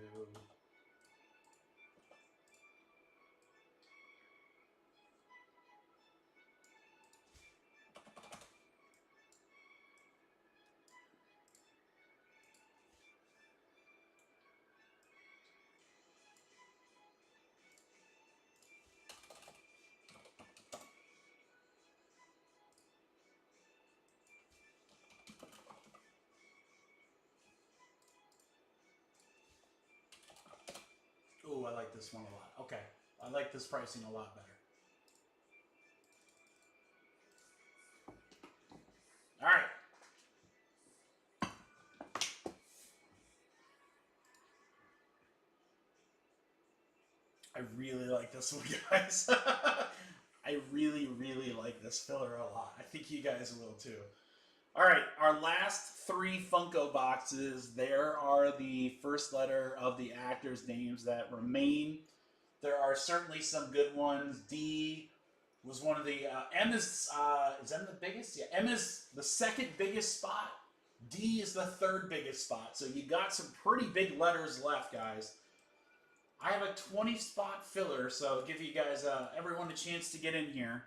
Ooh, I like this one a lot. Okay. I like this pricing a lot better. All right. I really like this one, guys. I really, really like this filler a lot. I think you guys will too. All right, our last 3 Funko boxes. There are the first letter of the actors' names that remain. There are certainly some good ones. D was one of the... M is M the biggest? Yeah, M is the second biggest spot. D is the third biggest spot. So you got some pretty big letters left, guys. I have a 20-spot filler, so give you guys, everyone a chance to get in here.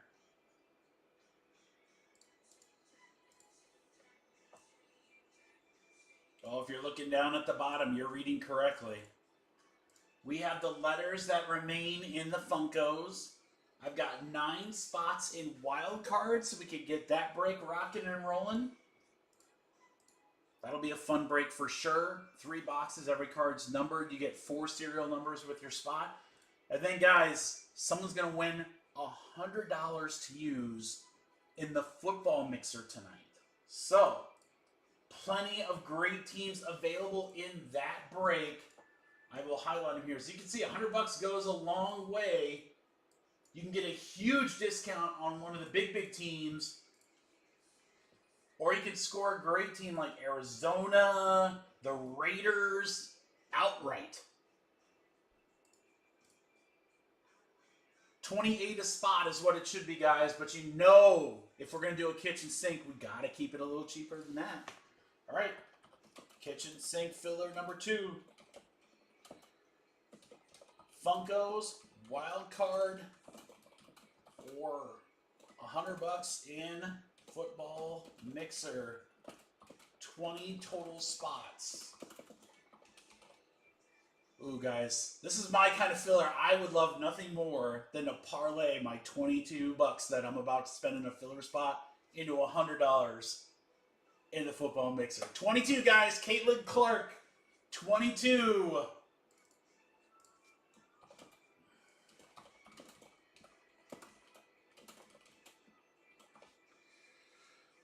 Oh, if you're looking down at the bottom, you're reading correctly. We have the letters that remain in the Funkos. I've got 9 spots in wild cards, so we can get that break rocking and rolling. That'll be a fun break for sure. 3 boxes, every card's numbered. You get 4 serial numbers with your spot. And then, guys, someone's going to win $100 to use in the football mixer tonight. So, plenty of great teams available in that break. I will highlight them here. As you can see, $100 goes a long way. You can get a huge discount on one of the big teams. Or you can score a great team like Arizona, the Raiders, outright. 28 a spot is what it should be, guys. But you know, if we're going to do a kitchen sink, we got to keep it a little cheaper than that. All right. Kitchen sink filler number 2. Funkos, wild card, for $100 in football mixer. 20 total spots. Ooh, guys, this is my kind of filler. I would love nothing more than to parlay my $22 that I'm about to spend in a filler spot into $100 in the football mixer. 22, guys. Caitlin Clark, 22.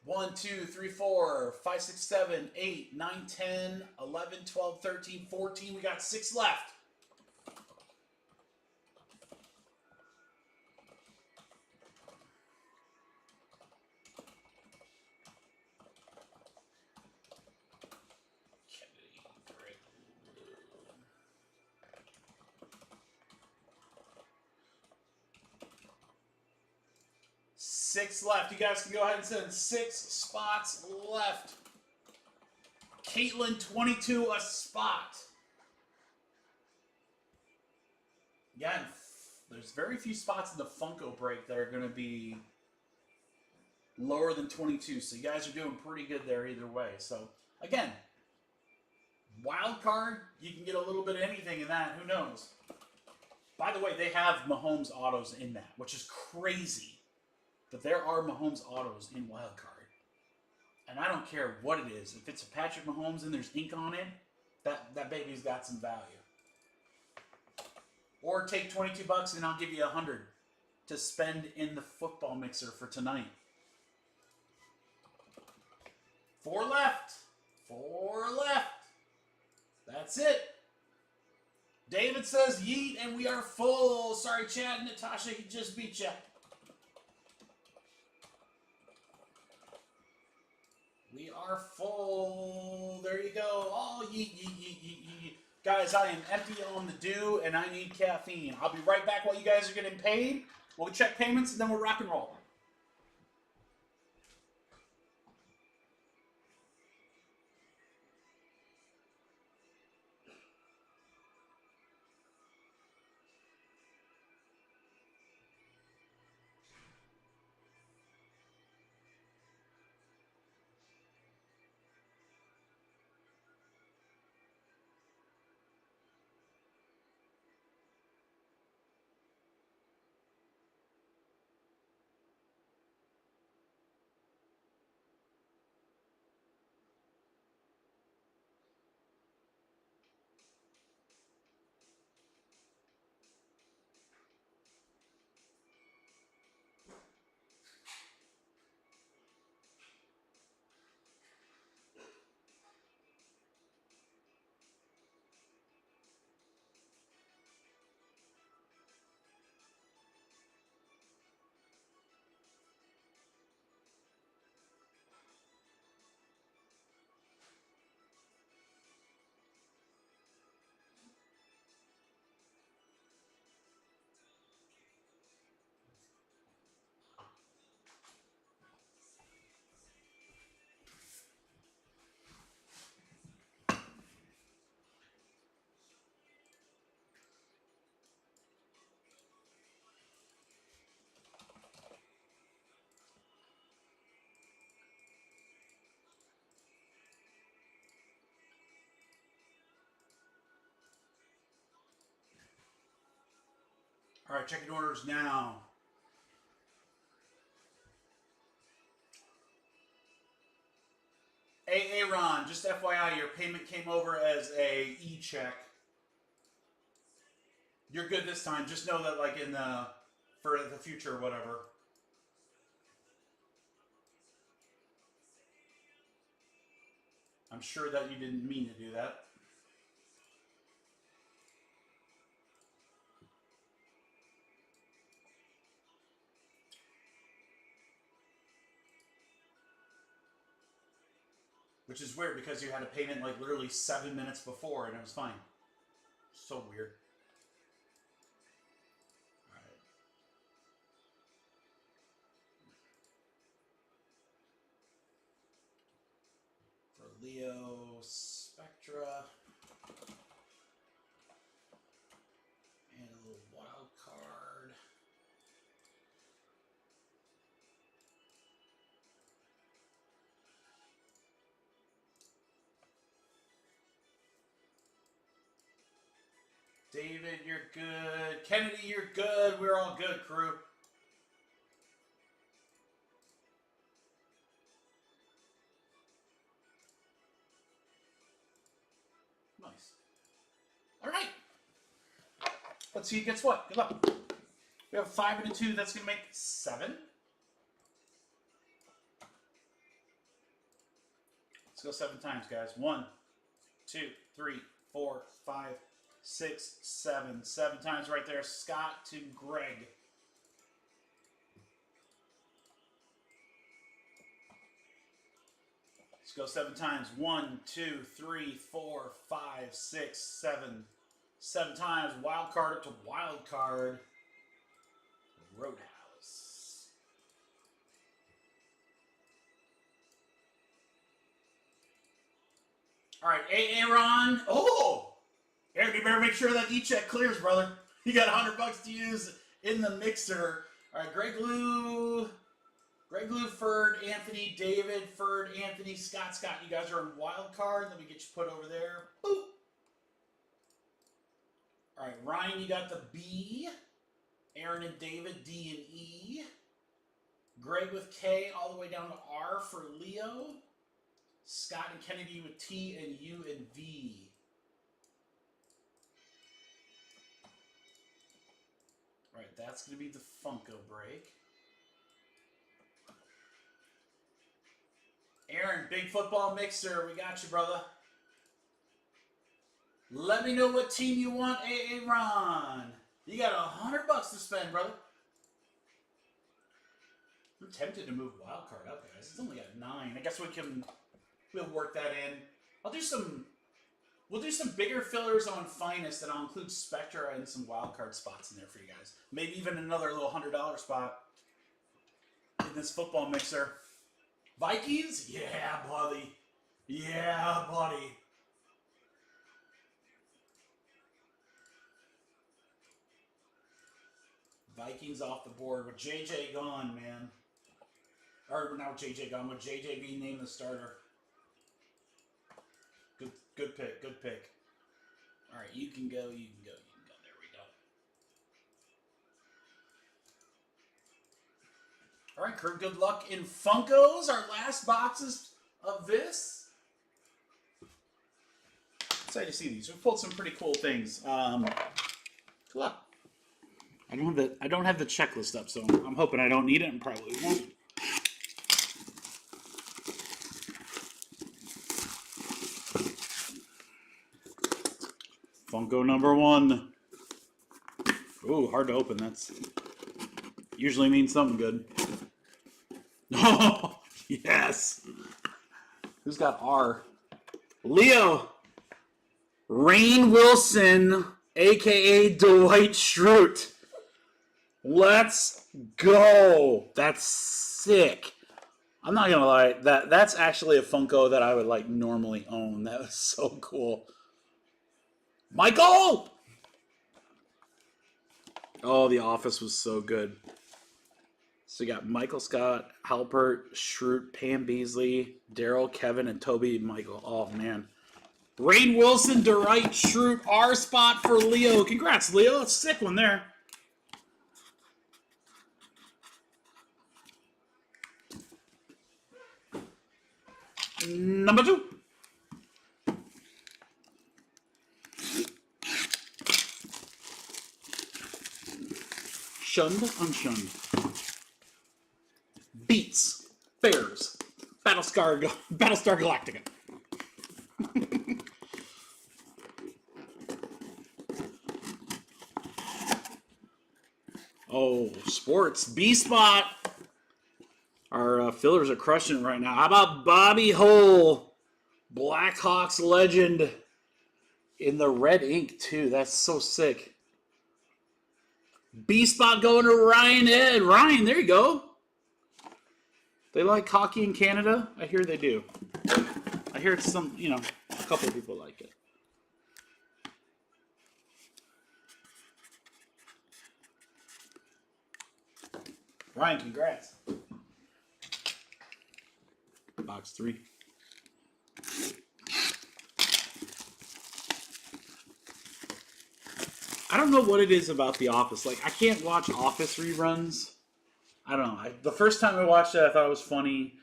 1, 2, 3, 4, 5, 6, 7, 8, 9, 10, 11, 12, 13, 14. We got 6 left. Six left. You guys can go ahead and send 6 spots left. Caitlin, 22 a spot. Yeah, there's very few spots in the Funko break that are going to be lower than 22. So you guys are doing pretty good there either way. So, again, wild card, you can get a little bit of anything in that. Who knows? By the way, they have Mahomes autos in that, which is crazy. But there are Mahomes autos in wild card. And I don't care what it is. If it's a Patrick Mahomes and there's ink on it, that baby's got some value. Or take $22 and I'll give you $100 to spend in the football mixer for tonight. 4 left. 4 left. That's it. David says yeet, and we are full. Sorry, Chad. Natasha, he just beat you. We are full. There you go. Oh, yeet, yeet, yeet, yeet, yeet. Guys, I am empty on the dew, and I need caffeine. I'll be right back while you guys are getting paid. We'll check payments, and then we'll rock and roll. All right, checking orders now. Hey, Ron, just FYI, your payment came over as a e-check. You're good this time. Just know that, like, for the future or whatever. I'm sure that you didn't mean to do that. Which is weird because you had a payment like literally 7 minutes before and it was fine. So weird. All right. For Leo, Spectra. And a little wild card. David, you're good. Kennedy, you're good. We're all good, crew. Nice. All right. Let's see who gets what. Good luck. We have a 5 and a 2. That's going to make 7. Let's go 7 times, guys. 1, 2, 3, 4, 5, 6, 7. 7 times right there. Scott to Greg. Let's go 7 times. 1, 2, 3, 4, 5, 6, 7. 7 times. Wild card up to wild card. Roadhouse. All right, Aaron. Oh! Aaron, you better make sure that e-check clears, brother. You got $100 to use in the mixer. All right, Greg Lou, Ferd, Anthony, David, Ferd, Anthony, Scott. You guys are in wild card. Let me get you put over there. Boop. All right, Ryan, you got the B. Aaron and David, D and E. Greg with K all the way down to R for Leo. Scott and Kennedy with T and U and V. All right, that's going to be the Funko break. Aaron, big football mixer. We got you, brother. Let me know what team you want, Aaron. You got $100 to spend, brother. I'm tempted to move wild card up, guys. It's only at 9. I guess we'll work that in. We'll do some bigger fillers on Finest, and I'll include Spectra and some wild card spots in there for you guys. Maybe even another little $100 spot in this football mixer. Vikings? Yeah, buddy. Yeah, buddy. Vikings off the board with JJ gone, man. Or not JJ gone, with JJ being named the starter. Good pick, good pick. All right, you can go. There we go. All right, Kurt, good luck in Funkos. Our last boxes of this. Excited to see these. We've pulled some pretty cool things. Good luck. I don't have the checklist up, so I'm hoping I don't need it and probably won't. Funko number 1. Ooh, hard to open. That's usually means something good. Oh, yes. Who's got R? Leo. Rainn Wilson, a.k.a. Dwight Schrute. Let's go. That's sick. I'm not going to lie. That's actually a Funko that I would like normally own. That was so cool. Michael! Oh, The Office was so good. So you got Michael Scott, Halpert, Schrute, Pam Beasley, Daryl, Kevin, and Toby Michael. Oh, man. Rainn Wilson, Dwight Schrute, R spot for Leo. Congrats, Leo. That's a sick one there. Number 2. Shunned, unshunned. Beats, Bears, Battlestar Galactica. Oh, sports. B-spot. Our fillers are crushing it right now. How about Bobby Hull? Blackhawks legend in the red ink, too. That's so sick. B-spot going to Ryan Ed. Ryan, there you go. They like hockey in Canada? I hear they do. I hear it's some, a couple people like it. Ryan, congrats. Box 3. I don't know what it is about The Office. Like, I can't watch Office reruns. I don't know. The first time I watched it, I thought it was funny.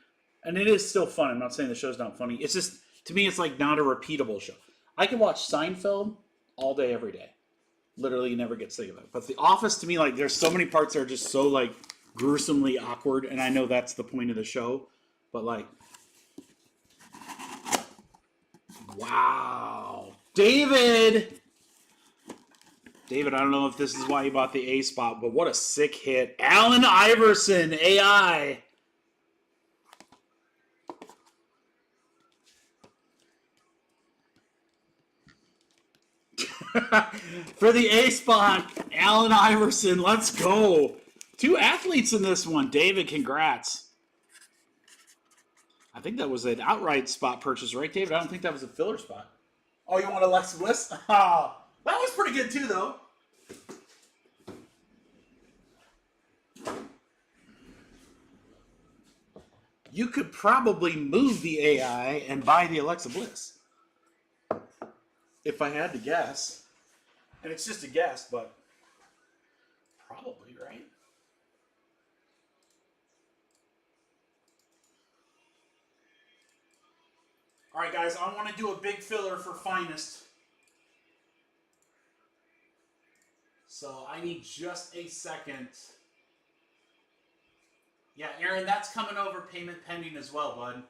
And it is still fun. I'm not saying the show's not funny. It's just, to me, it's like not a repeatable show. I can watch Seinfeld all day, every day. Literally never get sick of it. But The Office, to me, like, there's so many parts that are just so, like, gruesomely awkward. And I know that's the point of the show. But, like, Wow. David! David, I don't know if this is why you bought the A spot, but what a sick hit. Allen Iverson, AI. For the A spot, Allen Iverson, let's go. 2 athletes in this one. David, congrats. I think that was an outright spot purchase, right, David? I don't think that was a filler spot. Oh, you want Alexa Bliss? Oh, that was pretty good too, though. You could probably move the AI and buy the Alexa Bliss. If I had to guess. And it's just a guess, but probably, right? All right, guys, I want to do a big filler for Finest. So I need just a second. Yeah, Aaron, that's coming over payment pending as well, bud.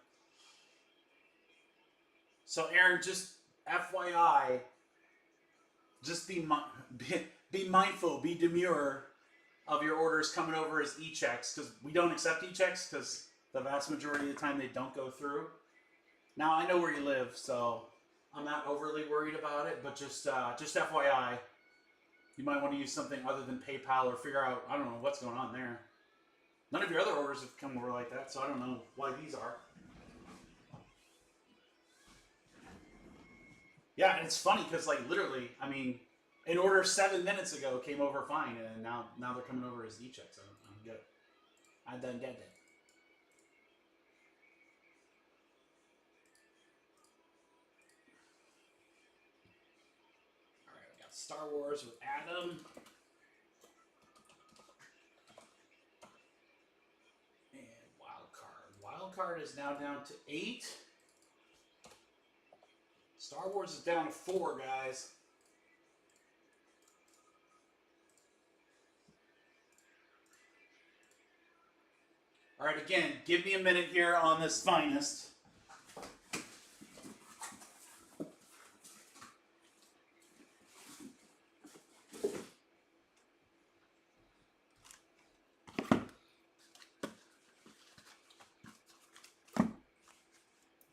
So, Aaron, just FYI, just be mindful, be demure of your orders coming over as e-checks, because we don't accept e-checks because the vast majority of the time they don't go through. Now, I know where you live, so I'm not overly worried about it, but just FYI, you might want to use something other than PayPal or figure out, I don't know, what's going on there. None of your other orders have come over like that, so I don't know why these are. Yeah, and it's funny because, like, literally, I mean, an order 7 minutes ago came over fine, and now they're coming over as e-checks. I'm good. I done get it. All right, we got Star Wars with Adam. And Wild Card. Wild Card is now down to 8. Star Wars is down to 4, guys. All right, again, give me a minute here on this Finest.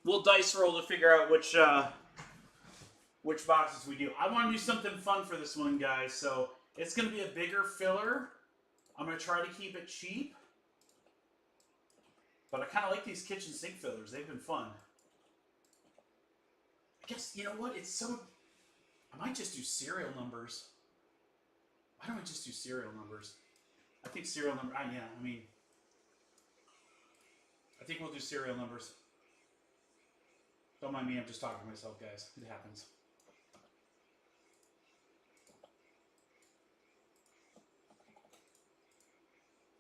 We'll dice roll to figure out which boxes we do. I want to do something fun for this one, guys. So it's going to be a bigger filler. I'm going to try to keep it cheap. But I kind of like these kitchen sink fillers. They've been fun. I guess, you know what? It's so... I might just do serial numbers. Why don't I just do serial numbers? I think serial number... yeah, I mean... I think we'll do serial numbers. Don't mind me, I'm just talking to myself, guys. It happens.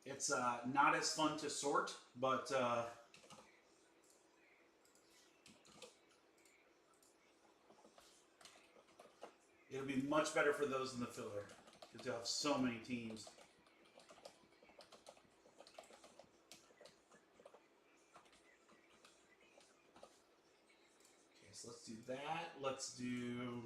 It's not as fun to sort, but it'll be much better for those in the filler because you'll have so many teams. Okay, so let's do that. Let's do...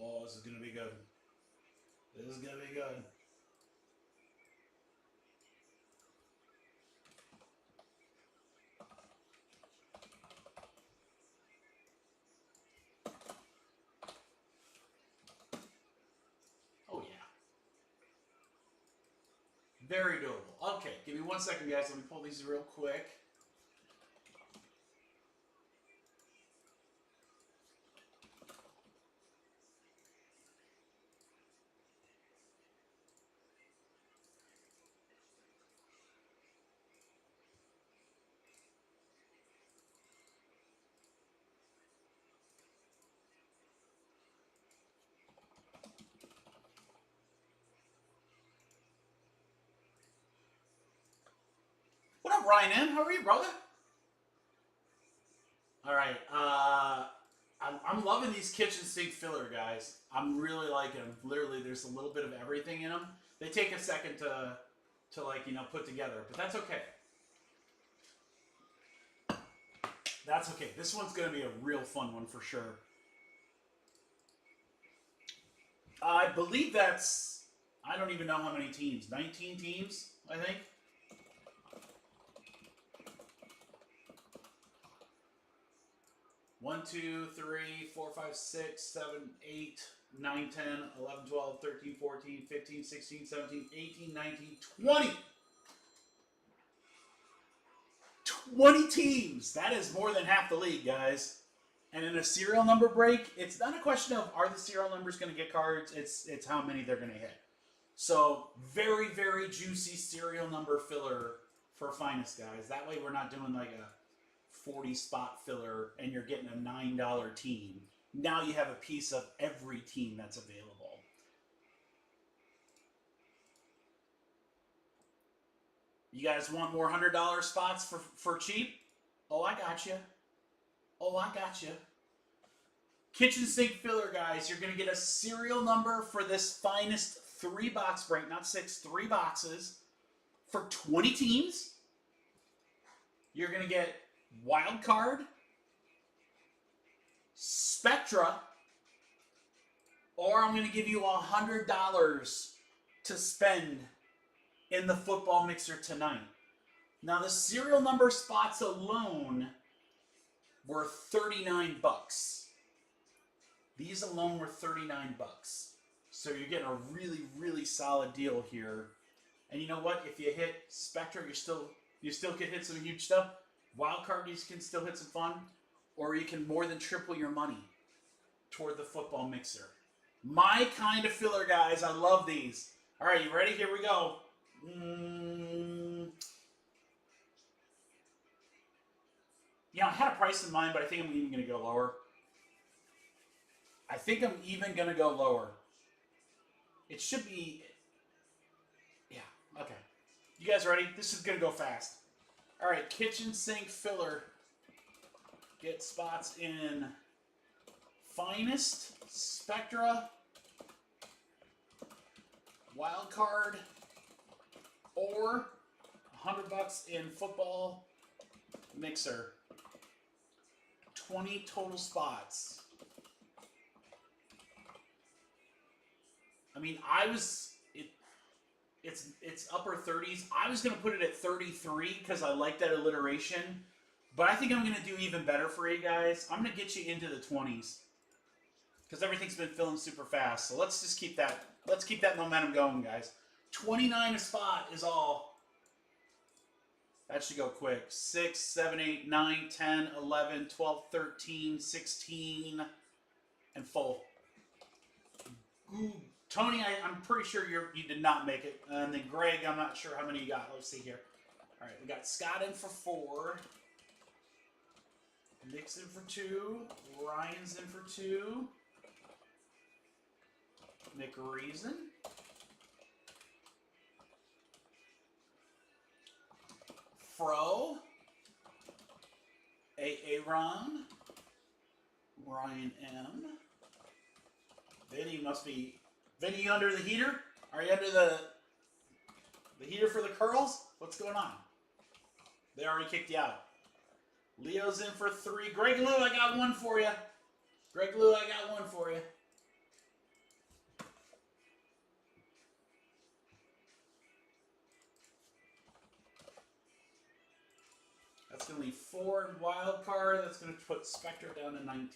Oh, this is going to be good. This is going to be good. Oh, yeah. Very doable. Okay, give me 1 second, guys. Let me pull these real quick. Ryan M. How are you, brother? All right. I'm loving these kitchen sink filler, guys. I'm really liking them. Literally, there's a little bit of everything in them. They take a second to like, you know, put together, but that's okay. That's okay. This one's going to be a real fun one for sure. I believe that's, I don't even know how many teams. 19 teams, I think. One, 2, 3, 4, 5, 6, 7, 8, 9, 10, 11, 12, 13, 14, 15, 16, 17, 18, 19, 20. 20 teams. That is more than half the league, guys. And in a serial number break, it's not a question of are the serial numbers going to get cards. It's how many they're going to hit. So very, very juicy serial number filler for Finest, guys. That way we're not doing like a 40 spot filler and you're getting a $9 team. Now you have a piece of every team that's available. You guys want more $100 spots for cheap? Oh, I got you. Oh, I got you. Kitchen sink filler, guys. You're going to get a serial number for this Finest 3-box break, not 6, 3 boxes for 20 teams. You're going to get Wild Card, Spectra, or I'm going to give you $100 to spend in the football mixer tonight. Now, the serial number spots alone were 39 bucks. These alone were 39 bucks. So you're getting a really, really solid deal here. And you know what? If you hit Spectra, you still can hit some huge stuff. Wild card, you can still hit some fun. Or you can more than triple your money toward the football mixer. My kind of filler, guys. I love these. All right, you ready? Here we go. Yeah, I had a price in mind, but I think I'm even going to go lower. I think I'm even going to go lower. It should be... Yeah, okay. You guys ready? This is going to go fast. All right, kitchen sink filler. Get spots in Finest, Spectra, Wild Card, or $100 in football mixer. 20 total spots. I mean, it's upper 30s. I was going to put it at 33 because I like that alliteration. But I think I'm going to do even better for you guys. I'm going to get you into the 20s. Because everything's been filling super fast. So let's just keep that momentum going, guys. 29 a spot is all. That should go quick. 6, 7, 8, 9, 10, 11, 12, 13, 16, and full. Ooh, Tony, I'm pretty sure you did not make it. And then Greg, I'm not sure how many you got. Let's see here. All right, we got Scott in for 4. Nick's in for 2. Ryan's in for 2. Nick Reason. Fro. Ron. Ryan M. Vinny must be... Vinny, you under the heater? Are you under the heater for the curls? What's going on? They already kicked you out. Leo's in for 3. Greg Lou, I got 1 for you. Greg Lou, I got 1 for you. That's going to leave 4 in wild card. That's going to put Spectre down to 19.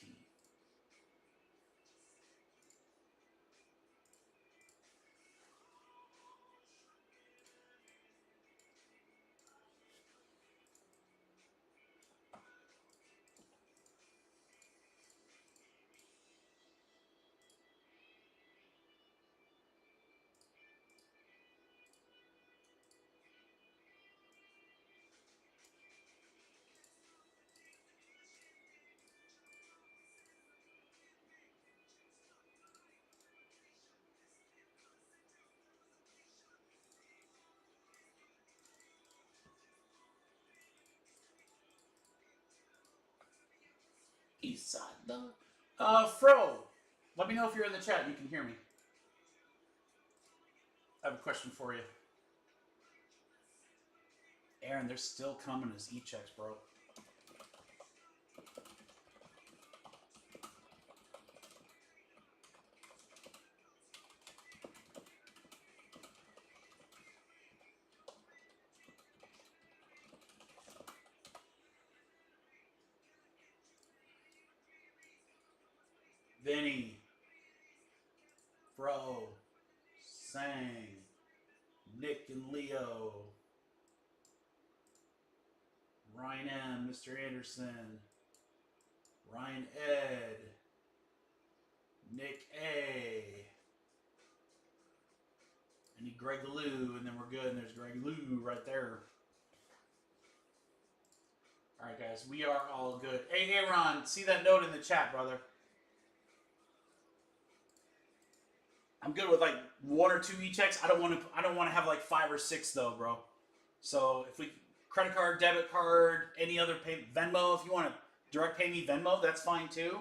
East side dog. Fro, let me know if you're in the chat. You can hear me. I have a question for you. Aaron, they're still coming as e-checks, bro. Vinny, Fro, Sang, Nick and Leo, Ryan M, Mr. Anderson, Ryan Ed, Nick A, I need Greg Lou, and then we're good, and there's Greg Lou right there. All right, guys, we are all good. Hey, Aaron, see that note in the chat, brother. I'm good with like 1 or 2 e-checks. I don't want to have like 5 or 6 though, bro. So if we credit card, debit card, any other Venmo, if you want to direct pay me Venmo, that's fine too.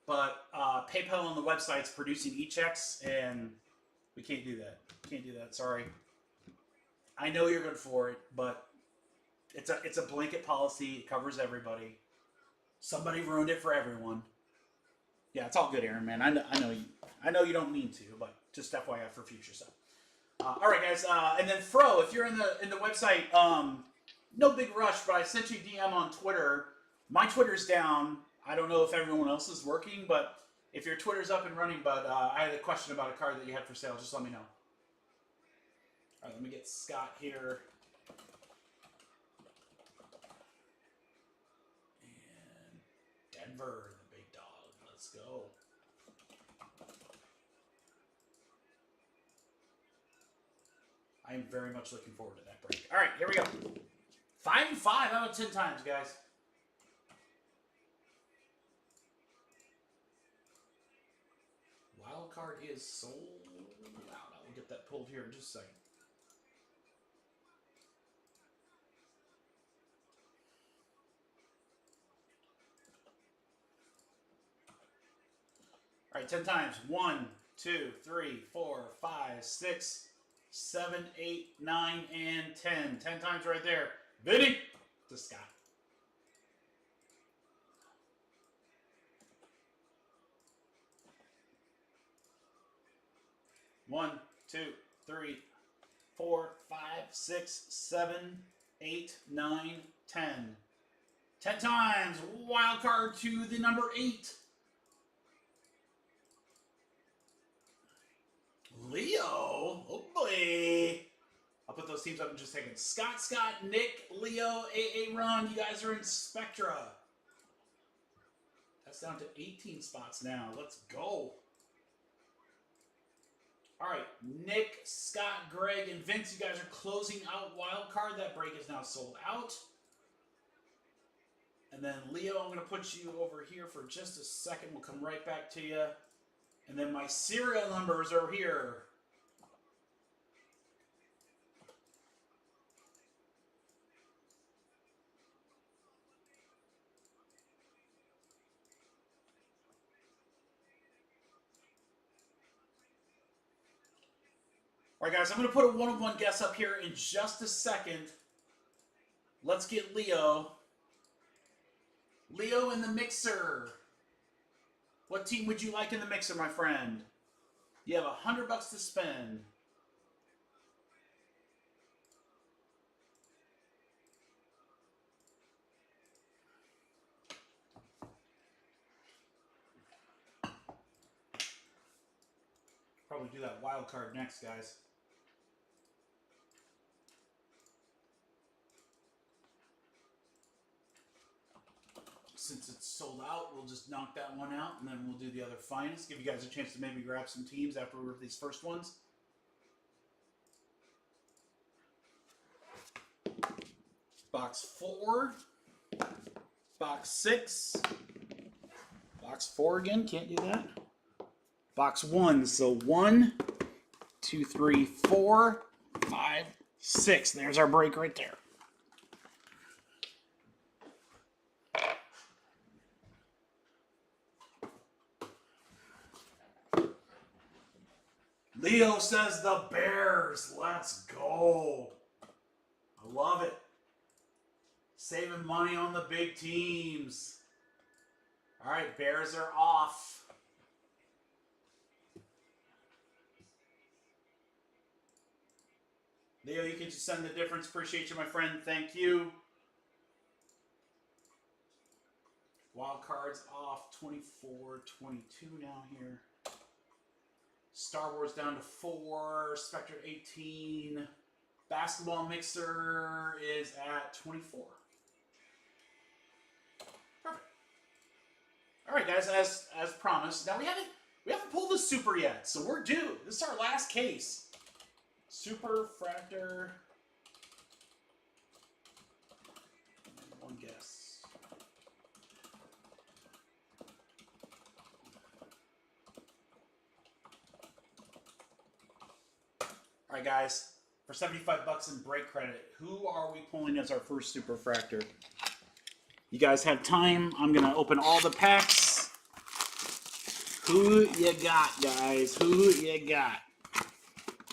But PayPal on the website's producing e-checks, and we can't do that. Can't do that. Sorry. I know you're good for it, but it's a blanket policy. It covers everybody. Somebody ruined it for everyone. Yeah, it's all good, Aaron, man. I know you don't mean to, but just FYI for future stuff. All right, guys, and then Fro, if you're in the website, no big rush, but I sent you a DM on Twitter. My Twitter's down. I don't know if everyone else is working, but if your Twitter's up and running, but I had a question about a card that you had for sale. Just let me know. All right, let me get Scott here. And Denver, the big dog. Let's go. I am very much looking forward to that break. All right, here we go. 5 and 5 out of 10 times, guys. Wild card is sold out. I will get that pulled here in just a second. All right, 10 times. 1, 2, 3, 4, 5, 6, 7, 8, 9, and 10. 10 times right there. Vinny to Scott. One, 2, 3, 4, 5, 6, 7, 8, 9, 10. 10 times. Wild card to the number 8. Leo. Oh boy. I'll put those teams up in just a second. Scott, Nick, Leo, AA Ron. You guys are in Spectra. That's down to 18 spots now. Let's go. All right, Nick, Scott, Greg, and Vince, you guys are closing out wild card. That break is now sold out. And then Leo, I'm going to put you over here for just a second. We'll come right back to you. And then my serial numbers are here. All right, guys, I'm going to put a one-on-one guess up here in just a second. Let's get Leo. Leo in the mixer. What team would you like in the mixer, my friend? You have $100 to spend. Probably do that wild card next, guys. Since it's sold out, we'll just knock that one out, and then we'll do the other finest. Give you guys a chance to maybe grab some teams after we rip these first ones. Box 4. Box 6. Box 4 again, can't do that. Box 1, so 1, 2, 3, 4, 5, 6. There's our break right there. Leo says the Bears. Let's go. I love it. Saving money on the big teams. All right, Bears are off. Leo, you can just send the difference. Appreciate you, my friend. Thank you. Wild cards off. 24, 22 now here. Star Wars down to 4. Spectre 18. Basketball Mixer is at 24. Perfect. All right, guys. As promised. Now we haven't pulled the super yet, so we're due. This is our last case. Super Fractor. One guess. All right, guys. For 75 bucks in break credit, who are we pulling as our first Super Fractor? You guys have time. I'm going to open all the packs. Who you got, guys? Who you got?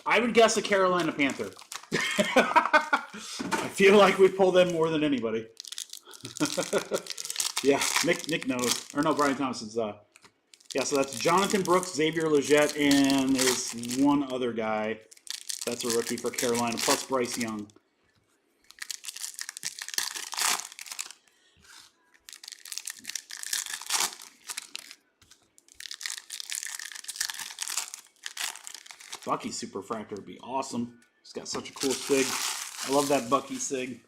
I would guess a Carolina Panther. I feel like we pull them more than anybody. Yeah, Nick knows. Or no, Brian Thompson's. Yeah, so that's Jonathan Brooks, Xavier Legette, and there's one other guy. That's a rookie for Carolina, plus Bryce Young. Bucky Super Fractor would be awesome. He's got such a cool sig. I love that Bucky sig.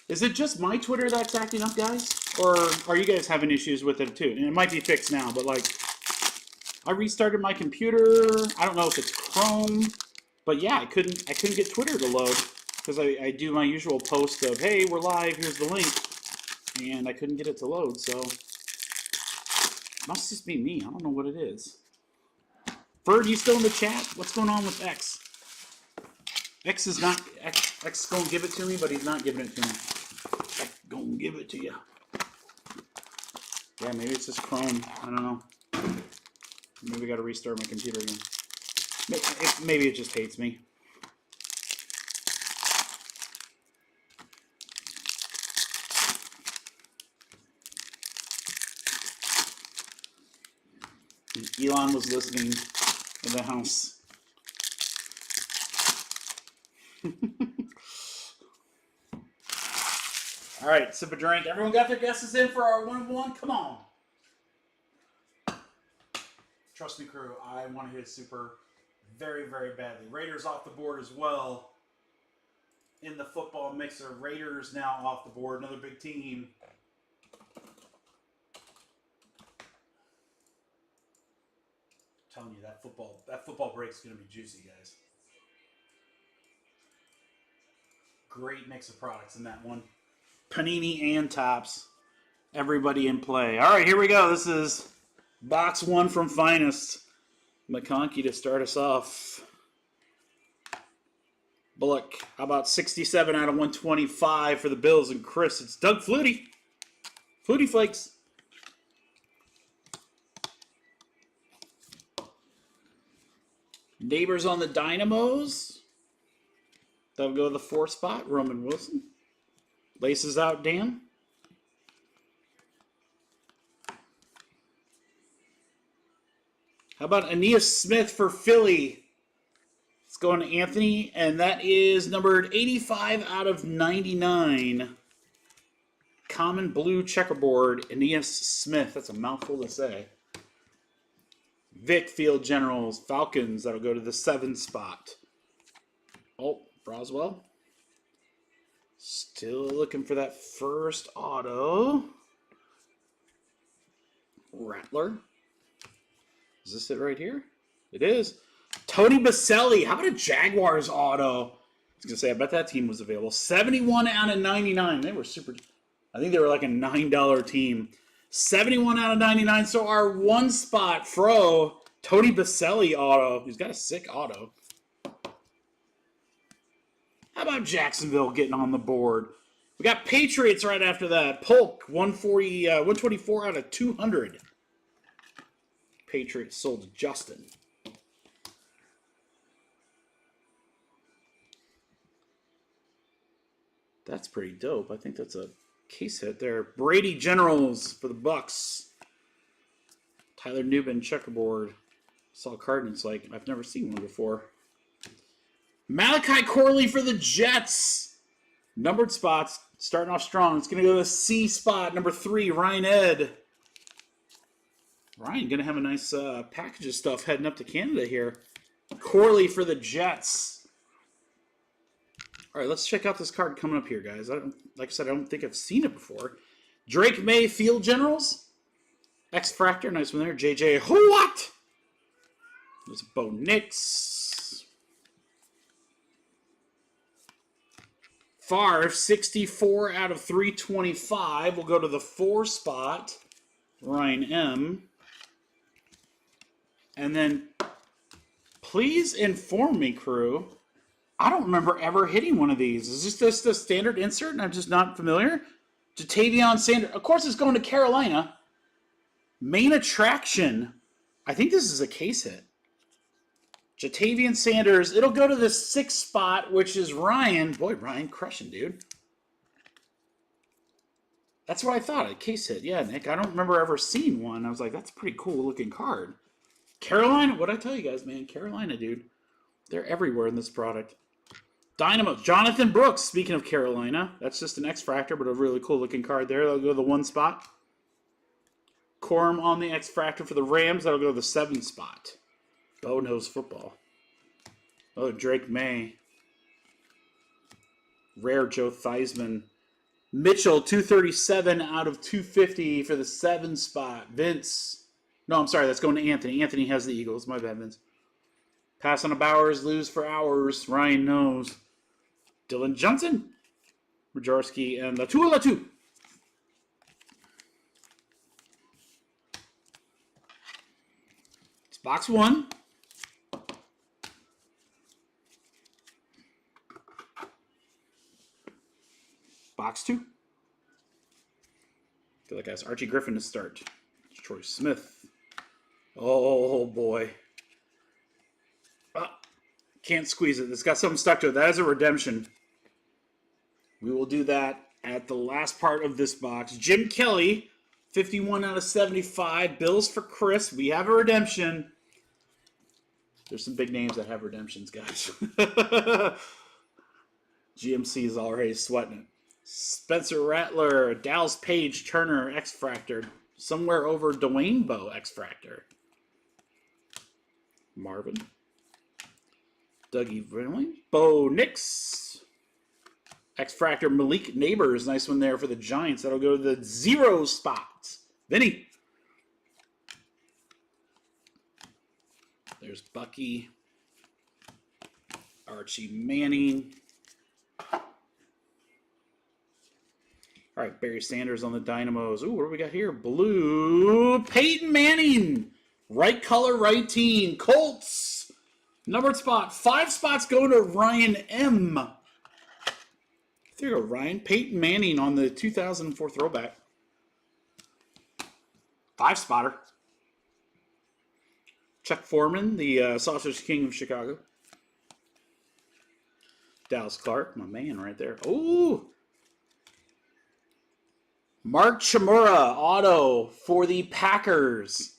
Is it just my Twitter that's acting up, guys? Or are you guys having issues with it too? And it might be fixed now, but like, I restarted my computer. I don't know if it's Chrome, but yeah, I couldn't get Twitter to load because I do my usual post of, hey, we're live, here's the link, and I couldn't get it to load, so it must just be me. I don't know what it is. Bird, you still in the chat? What's going on with X? X is not X gonna give it to me, but he's not giving it to me. X gonna give it to you. Yeah, maybe it's just Chrome. I don't know. Maybe I got to restart my computer again. Maybe it just hates me. Elon was listening in the house. All right, sip a drink. Everyone got their guesses in for our 1-1? Come on. Trust me, crew, I want to hit super very, very badly. Raiders off the board as well in the football mixer. Raiders now off the board. Another big team. I'm telling you, that football break is going to be juicy, guys. Great mix of products in that one. Panini and Topps. Everybody in play. All right, here we go. This is box 1 from Finest. McConkey to start us off. Bullock, how about 67 out of 125 for the Bills? And Chris, it's Doug Flutie. Flutie Flakes. Neighbors on the Dynamos. That'll go to the 4 spot. Roman Wilson. Laces out, Dan. How about Aeneas Smith for Philly? It's going to Anthony, and that is numbered 85 out of 99. Common blue checkerboard, Aeneas Smith. That's a mouthful to say. Vic Field Generals, Falcons. That'll go to the 7 spot. Oh, Broswell. Still looking for that first auto. Rattler. Is this it right here? It is. Tony Baselli. How about a Jaguars auto? I was going to say, I bet that team was available. 71 out of 99. They were super. I think they were like a $9 team. 71 out of 99. So our 1 spot Fro, Tony Baselli auto. He's got a sick auto. How about Jacksonville getting on the board? We got Patriots right after that. Polk, 124 out of 200. Patriots sold to Justin. That's pretty dope. I think that's a case hit there. Brady Generals for the Bucks. Tyler Newman checkerboard. Saw Cardinals like I've never seen one before. Malachi Corley for the Jets. Numbered spots. Starting off strong. It's going to go to the C spot. Number 3, Ryan Ed. Ryan going to have a nice package of stuff heading up to Canada here. Corley for the Jets. All right, let's check out this card coming up here, guys. Like I said, I don't think I've seen it before. Drake May Field Generals. X-Fractor, nice one there. JJ What? There's a Bo Nix. Favre, 64 out of 325. We'll go to the 4 spot. Ryan M. And then, please inform me, crew. I don't remember ever hitting one of these. Is this just a standard insert and I'm just not familiar? Jatavion Sanders. Of course, it's going to Carolina. Main attraction. I think this is a case hit. Jatavion Sanders. It'll go to the 6th spot, which is Ryan. Boy, Ryan crushing, dude. That's what I thought. A case hit. Yeah, Nick. I don't remember ever seeing one. I was like, that's a pretty cool looking card. Carolina. What'd I tell you guys, man? Carolina, dude. They're everywhere in this product. Dynamo. Jonathan Brooks. Speaking of Carolina. That's just an X-Fractor, but a really cool looking card there. That'll go to the 1 spot. Corum on the X-Fractor for the Rams. That'll go to the 7th spot. Bo knows football. Oh, Drake May. Rare Joe Theismann. Mitchell, 237 out of 250 for the 7th spot. Vince. No, I'm sorry. That's going to Anthony. Anthony has the Eagles. My bad, Vince. Pass on to Bowers. Lose for hours. Ryan knows. Dylan Johnson. Majarski and Latu. It's box 1. Box 2. I feel like I asked Archie Griffin to start. Troy Smith. Oh, boy. Can't squeeze it. It's got something stuck to it. That is a redemption. We will do that at the last part of this box. Jim Kelly, 51 out of 75. Bills for Chris. We have a redemption. There's some big names that have redemptions, guys. GMC is already sweating it. Spencer Rattler, Dallas Page, Turner, X-Fractor. Somewhere over Dwayne Bowe, X-Fractor. Marvin. Dougie Vreeling. Bo Nix. X-Fractor Malik Neighbors. Nice one there for the Giants. That'll go to the 0 spot. Vinny. There's Bucky. Archie Manning. All right, Barry Sanders on the Dynamos. Ooh, what do we got here? Blue. Peyton Manning. Right color, right team. Colts. Numbered spot. 5 spots going to Ryan M. There you go, Ryan. Peyton Manning on the 2004 throwback. 5-spotter. Chuck Foreman, the Sausage King of Chicago. Dallas Clark, my man right there. Ooh. Mark Chmura, auto for the Packers.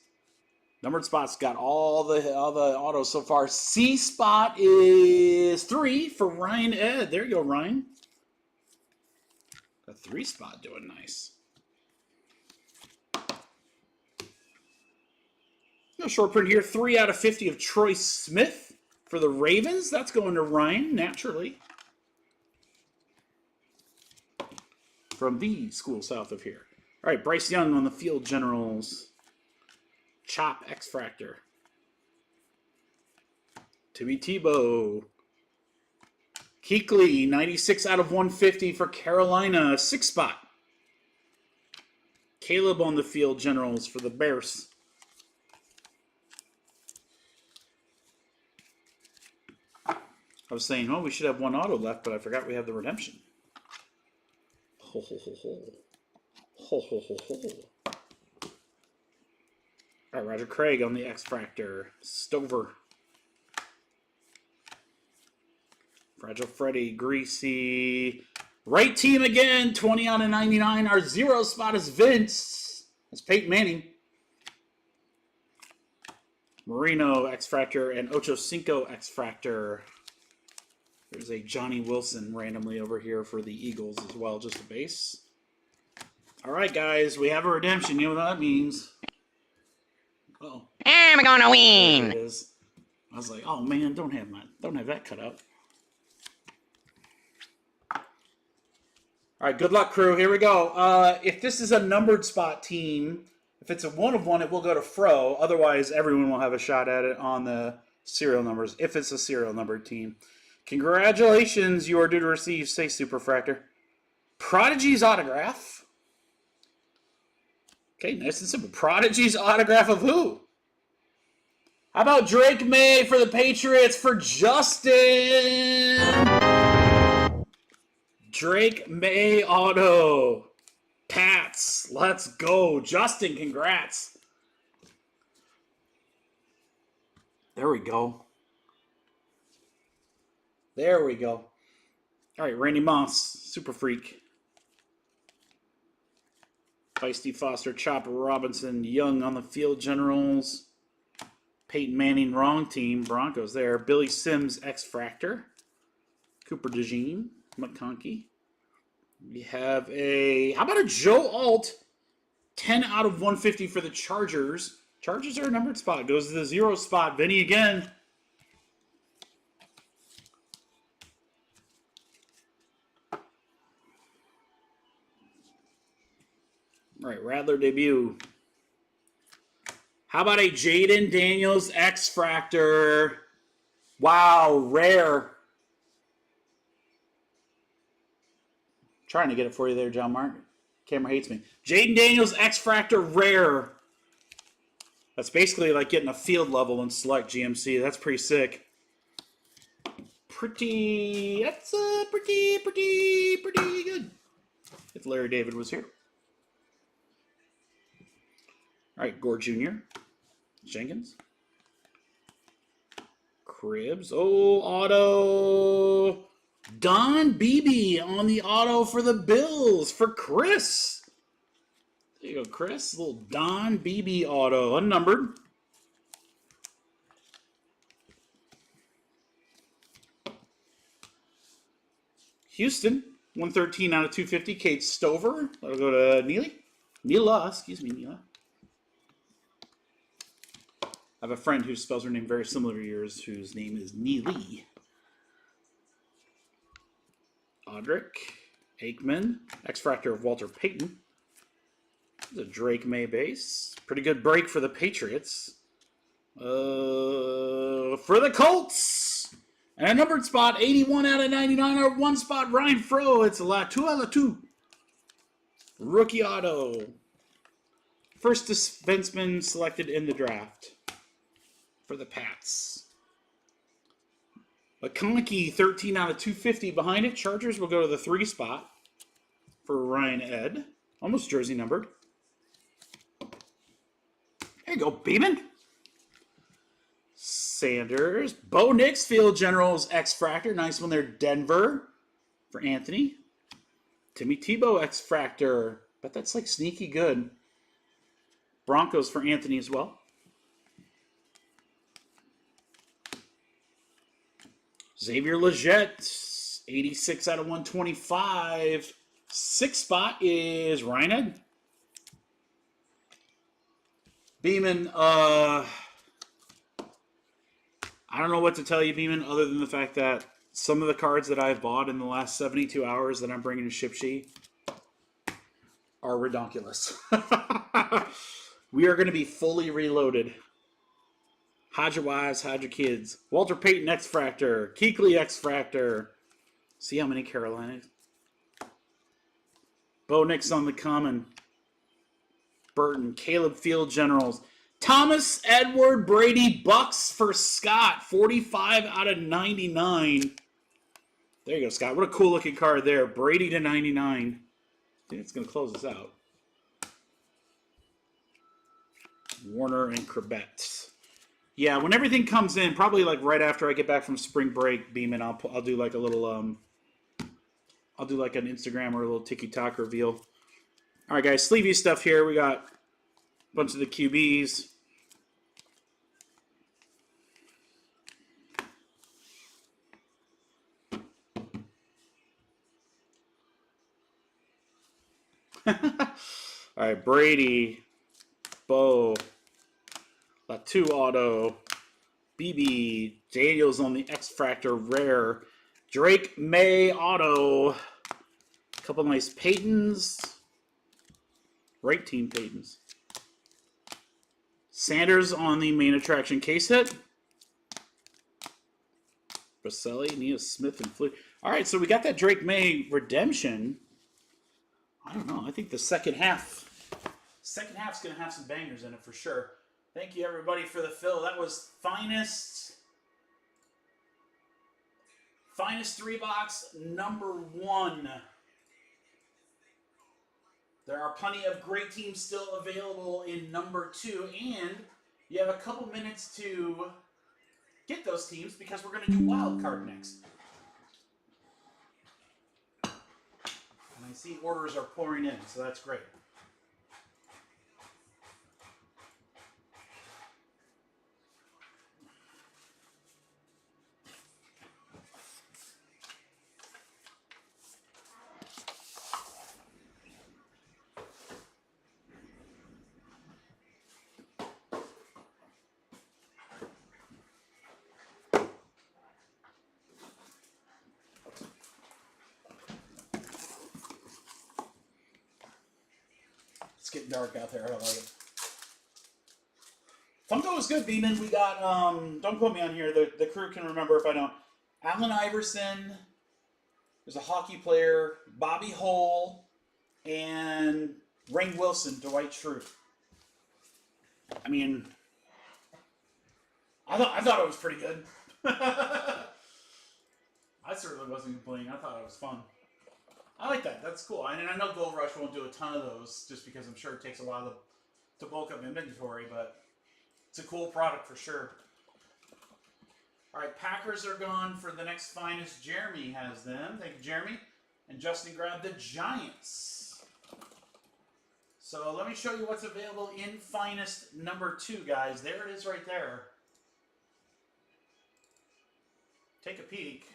Numbered spots got all the autos so far. C spot is 3 for Ryan Ed. There you go, Ryan. A 3 spot doing nice. No short print here. 3 out of 50 of Troy Smith for the Ravens. That's going to Ryan, naturally. From the school south of here. All right, Bryce Young on the Field Generals. Chop X-Fractor. Timmy Tebow. Kuechly, 96 out of 150 for Carolina. 6 spot. Caleb on the Field Generals for the Bears. I was saying, oh, we should have one auto left, but I forgot we have the redemption. Ho, ho, ho, ho. Ho, ho, ho, ho. All right, Roger Craig on the X-Fractor. Stover. Fragile Freddy. Greasy. Right team again. 20 out of 99. Our 0 spot is Vince. That's Peyton Manning. Marino X-Fractor and Ocho Cinco X-Fractor. There's a Johnny Wilson randomly over here for the Eagles as well, just a base. All right, guys, we have a redemption. You know what that means? Uh-oh. I'm gonna win. There it is. I was like, oh man, don't have that cut out. All right, good luck, crew. Here we go. If this is a numbered spot team, if it's a 1 of 1, it will go to Fro. Otherwise, everyone will have a shot at it on the serial numbers. If it's a serial numbered team. Congratulations, you are due to receive, say Superfractor. Prodigy's autograph. Okay, nice and simple. Prodigy's autograph of who? How about Drake May for the Patriots for Justin? Drake May auto. Pats, let's go. Justin, congrats. There we go. There we go. All right, Randy Moss, Super Freak. Feisty Foster, Chopper Robinson, Young on the field generals. Peyton Manning, wrong team. Broncos there. Billy Sims, X-Fractor. Cooper DeJean, McConkey. We have a, how about a Joe Alt? 10 out of 150 for the Chargers. Chargers are a numbered spot. Goes to the 0 spot. Vinny again. All right, Rattler debut. How about a Jaden Daniels X-Fractor? Wow, rare. Trying to get it for you there, John Martin. Camera hates me. Jaden Daniels X-Fractor rare. That's basically like getting a field level in select GMC. That's pretty sick. That's pretty good. If Larry David was here. All right, Gore Jr. Jenkins. Cribs. Oh, auto. Don Beebe on the auto for the Bills for Chris. There you go, Chris. Little Don Beebe auto. Unnumbered. Houston. 113 out of 250. Kate Stover. That'll go to Neely. Neela. Excuse me, Neela. I have a friend who spells her name very similar to yours, whose name is Neely. Audric, Aikman, X-Fractor of Walter Payton. This is a Drake May base. Pretty good break for the Patriots. For the Colts. And a numbered spot, 81 out of 99, or 1 spot, Ryan Fro. It's a lot, 2 out of 2. Rookie auto. First defenseman selected in the draft. For the Pats. McConkey, 13 out of 250 behind it. Chargers will go to the 3 spot for Ryan Ed. Almost jersey numbered. There you go, Beeman. Sanders. Bo Nix, Field Generals, X-Fractor. Nice one there, Denver for Anthony. Timmy Tebow, X-Fractor. Bet that's like sneaky good. Broncos for Anthony as well. Xavier Legette, 86 out of 125. 6th spot is Ryan Ed. Beeman, I don't know what to tell you, Beeman, other than the fact that some of the cards that I've bought in the last 72 hours that I'm bringing to Shipshe are redonkulous. We are going to be fully reloaded. Hide your wives, hide your kids. Walter Payton X-Fractor. Kuechly X-Fractor. See how many Carolinas? Bo Nix on the common. Burton. Caleb Field Generals. Thomas Edward Brady Bucks for Scott. 45 out of 99. There you go, Scott. What a cool looking card there. Brady to 99. I think it's going to close us out. Warner and Krebet. Yeah, when everything comes in, probably like right after I get back from spring break, Beeman, I'll do like a little I'll do like an Instagram or a little TikTok reveal. All right, guys, sleevey stuff here. We got a bunch of the QBs. All right, Brady, Bo, Latu Auto, BB, Daniels on the X Factor Rare, Drake May Auto, a couple nice Peytons, great team Peytons. Sanders on the main attraction case hit. Baselli, Nia Smith, and Fleet. All right, so we got that Drake May redemption. I don't know. I think the second half's going to have some bangers in it for sure. Thank you, everybody, for the fill. That was Finest 3-box number 1. There are plenty of great teams still available in number 2, and you have a couple minutes to get those teams because we're going to do wild card next. And I see orders are pouring in, so that's great. It's getting dark out there. I don't like it. Funko is good, Beeman. We got, don't quote me on here. The crew can remember if I don't. Allen Iverson. There's a hockey player. Bobby Hull. And Rainn Wilson, Dwight Schrute. I mean, I thought it was pretty good. I certainly wasn't complaining. I thought it was fun. I like that. That's cool. And I know Gold Rush won't do a ton of those just because I'm sure it takes a while to bulk up inventory, but it's a cool product for sure. All right, Packers are gone for the next Finest. Jeremy has them. Thank you, Jeremy. And Justin grabbed the Giants. So let me show you what's available in Finest number 2, guys. There it is right there. Take a peek.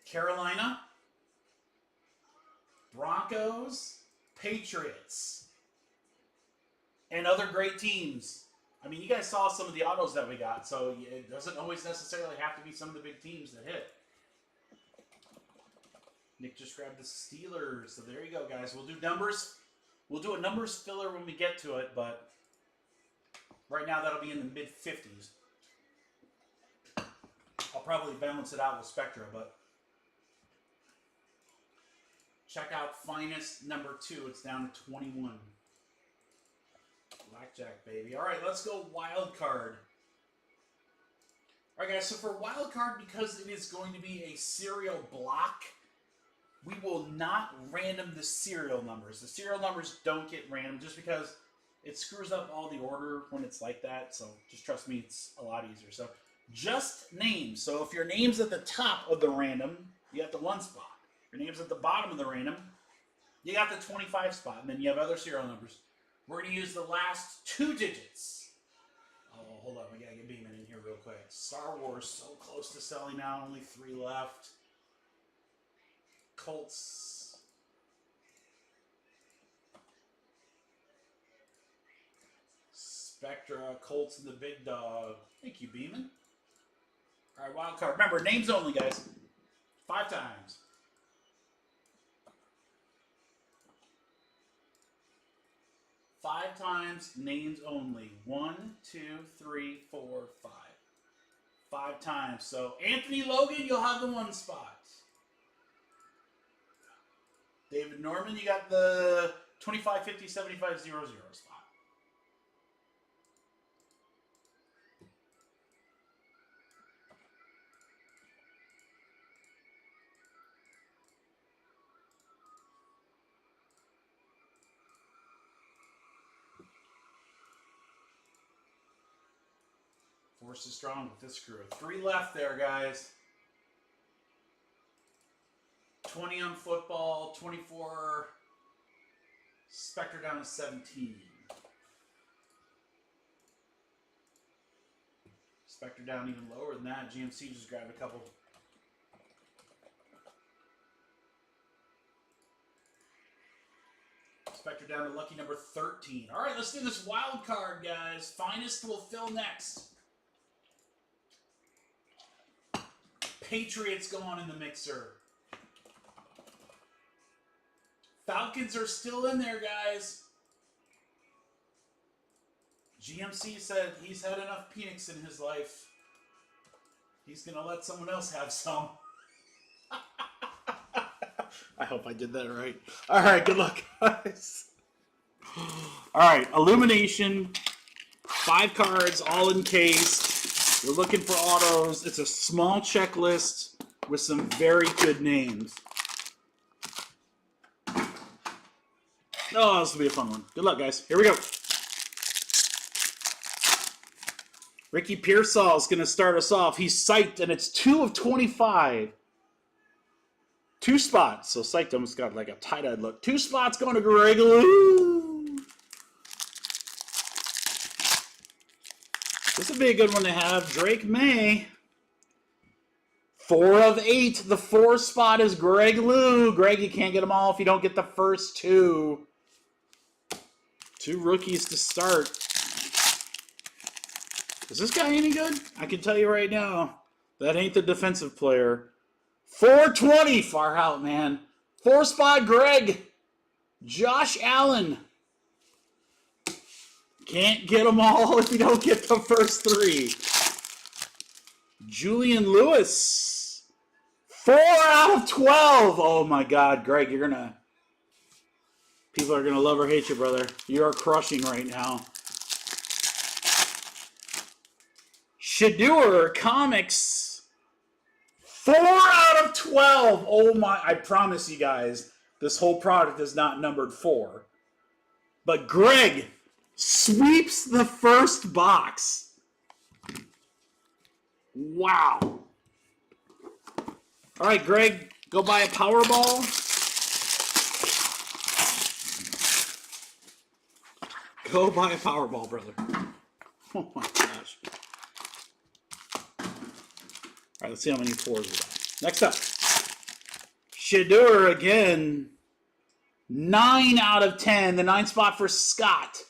Carolina, Broncos, Patriots, and other great teams. I mean, you guys saw some of the autos that we got, so it doesn't always necessarily have to be some of the big teams that hit. Nick just grabbed the Steelers, so there you go, guys. We'll do numbers. We'll do a numbers filler when we get to it, but right now that'll be in the mid-50s. I'll probably balance it out with Spectra, but check out Finest number 2. It's down to 21. Blackjack, baby. All right, let's go wild card. All right, guys, so for wild card, because it is going to be a serial block, we will not random the serial numbers. The serial numbers don't get random just because it screws up all the order when it's like that. So just trust me, it's a lot easier. So just names. So if your name's at the top of the random, you have the 1 spot. Your name's at the bottom of the random, you got the 25 spot, and then you have other serial numbers. We're going to use the last 2 digits. Oh, hold on. We got to get Beeman in here real quick. Star Wars, so close to selling out. Only 3 left. Colts. Spectra, Colts, and the big dog. Thank you, Beeman. All right, wild card. Remember, names only, guys. 5 times. 5 times, names only. 1, 2, 3, 4, 5. 5 times. So, Anthony Logan, you'll have the 1 spot. David Norman, you got the 25, 50, 75, 00 spot. Force is strong with this crew. 3 left there, guys. 20 on football, 24. Spectre down to 17. Spectre down even lower than that. GMC just grabbed a couple. Spectre down to lucky number 13. All right, let's do this wild card, guys. Finest will fill next. Patriots go on in the mixer. Falcons are still in there, guys. GMC said he's had enough Phoenix in his life. He's going to let someone else have some. I hope I did that right. All right, good luck, guys. All right, Illumination. 5 cards, all encased. We're looking for autos. It's a small checklist with some very good names. Oh, this will be a fun one. Good luck, guys. Here we go. Ricky Pearsall is going to start us off. He's psyched, and it's 2 of 25. 2 spots. So psyched almost got like a tie-dyed look. 2 spots going to Greg Lou. This would be a good one to have. Drake May. 4 of 8. The 4 spot is Greg Lou. Greg, you can't get them all if you don't get the first 2. 2 rookies to start. Is this guy any good? I can tell you right now, that ain't the defensive player. 420, far out, man. 4 spot Greg. Josh Allen. Can't get them all if you don't get the first 3. Julian Lewis. 4 out of 12. Oh my God, Greg, you're gonna... People are gonna love or hate you, brother. You are crushing right now. Shadeur Comics. 4 out of 12. Oh my, I promise you guys, this whole product is not numbered 4. But Greg sweeps the first box. Wow. All right, Greg, go buy a Powerball. Go buy a Powerball, brother. Oh my gosh. All right, let's see how many 4s we got. Next up, Shadeur again. 9 out of 10. The 9 spot for Scott.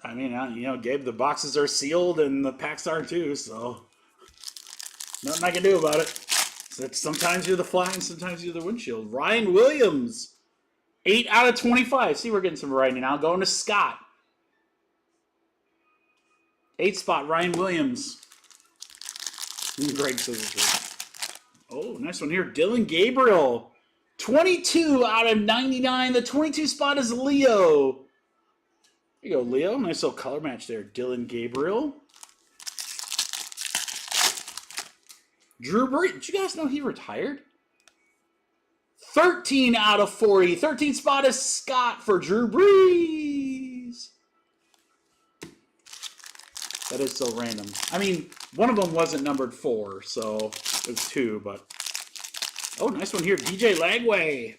I mean, you know, Gabe, the boxes are sealed and the packs are too, so nothing I can do about it. Sometimes you're the fly and sometimes you're the windshield. Ryan Williams. 8 out of 25. See, we're getting some variety now. Going to Scott. 8 spot, Ryan Williams. Greg says it's good. Oh, nice one here. Dylan Gabriel. 22 out of 99. The 22 spot is Leo. There you go, Leo. Nice little color match there. Dylan Gabriel. Drew Brees. Did you guys know he retired? 13 out of 40. 13 spot is Scott for Drew Brees. That is so random. I mean, one of them wasn't numbered 4, so it was 2, but... Oh, nice one here. DJ Lagway.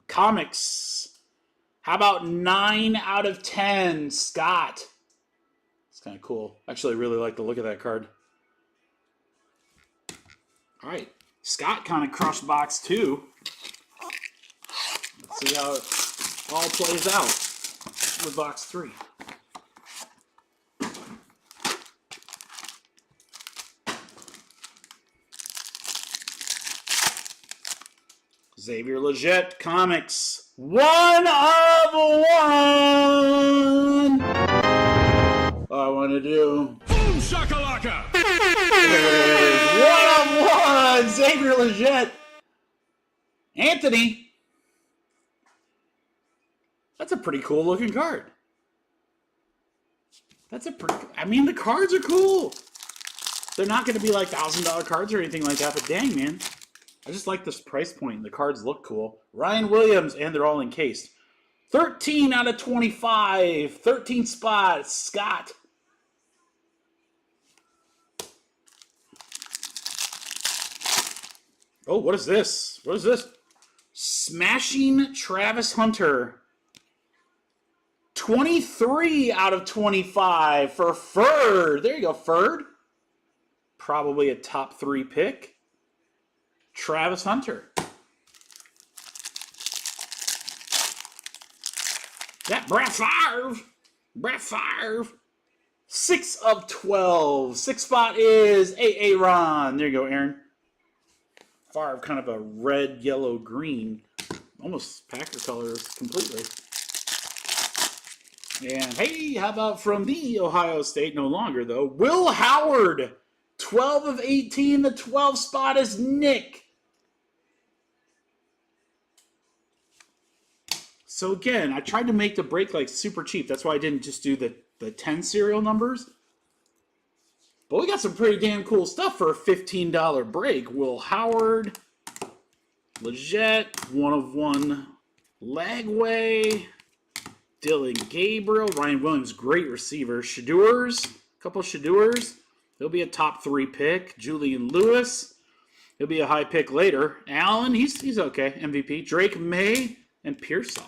Comics. How about 9 out of 10? Scott. It's kind of cool. Actually, I really like the look of that card. All right. Scott kind of crushed box 2. Let's see how it all plays out with box 3. Xavier Legette Comics. 1 of 1. All I want to do. Boom shakalaka. 1 of 1. Xavier Legette. Anthony. That's a pretty cool looking card. That's a pretty. I mean, the cards are cool. They're not going to be like $1,000 cards or anything like that, but dang, man. I just like this price point. The cards look cool. Ryan Williams, and they're all encased. 13 out of 25. 13 spots. Scott. Oh, what is this? What is this? Smashing Travis Hunter. 23 out of 25 for Ferd. There you go, Ferd. Probably a top 3 pick. Travis Hunter. That Brett Favre. Brett Favre. 6 of 12. 6th spot is Aaron. There you go, Aaron. Favre, kind of a red, yellow, green. Almost Packer colors completely. And hey, how about from the Ohio State? No longer, though. Will Howard. 12 of 18. The 12th spot is Nick. So again, I tried to make the break like super cheap. That's why I didn't just do the 10 serial numbers. But we got some pretty damn cool stuff for a $15 break. Will Howard, Leggett, 1 of 1 Lagway, Dylan Gabriel, Ryan Williams, great receiver. Shadurs, a couple of Shadurs. He'll be a top 3 pick. Julian Lewis, he'll be a high pick later. Allen, he's okay, MVP. Drake May and Pearsall.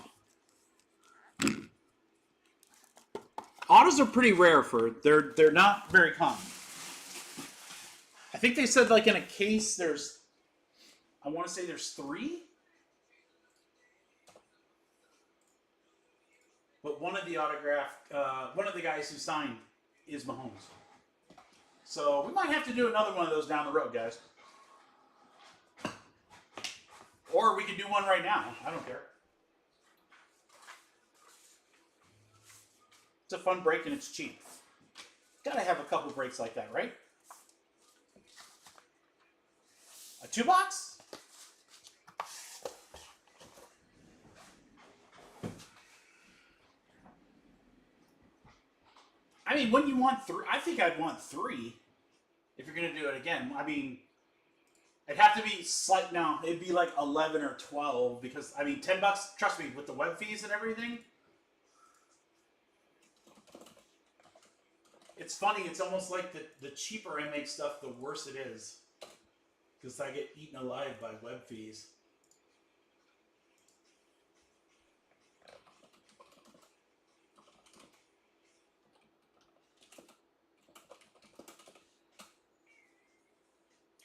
Autos are pretty rare for they're not very common. I think they said like in a case there's, I want to say there's 3. But one of the one of the guys who signed is Mahomes. So we might have to do another one of those down the road, guys. Or we could do one right now. I don't care. It's a fun break and it's cheap. Gotta have a couple breaks like that, right? A 2-box? I mean, when you want 3, I think I'd want 3 if you're going to do it again. I mean, it'd have to be slight now. It'd be like 11 or 12 because, I mean, $10, trust me, with the web fees and everything. It's funny, it's almost like the cheaper I make stuff, the worse it is. Because I get eaten alive by web fees.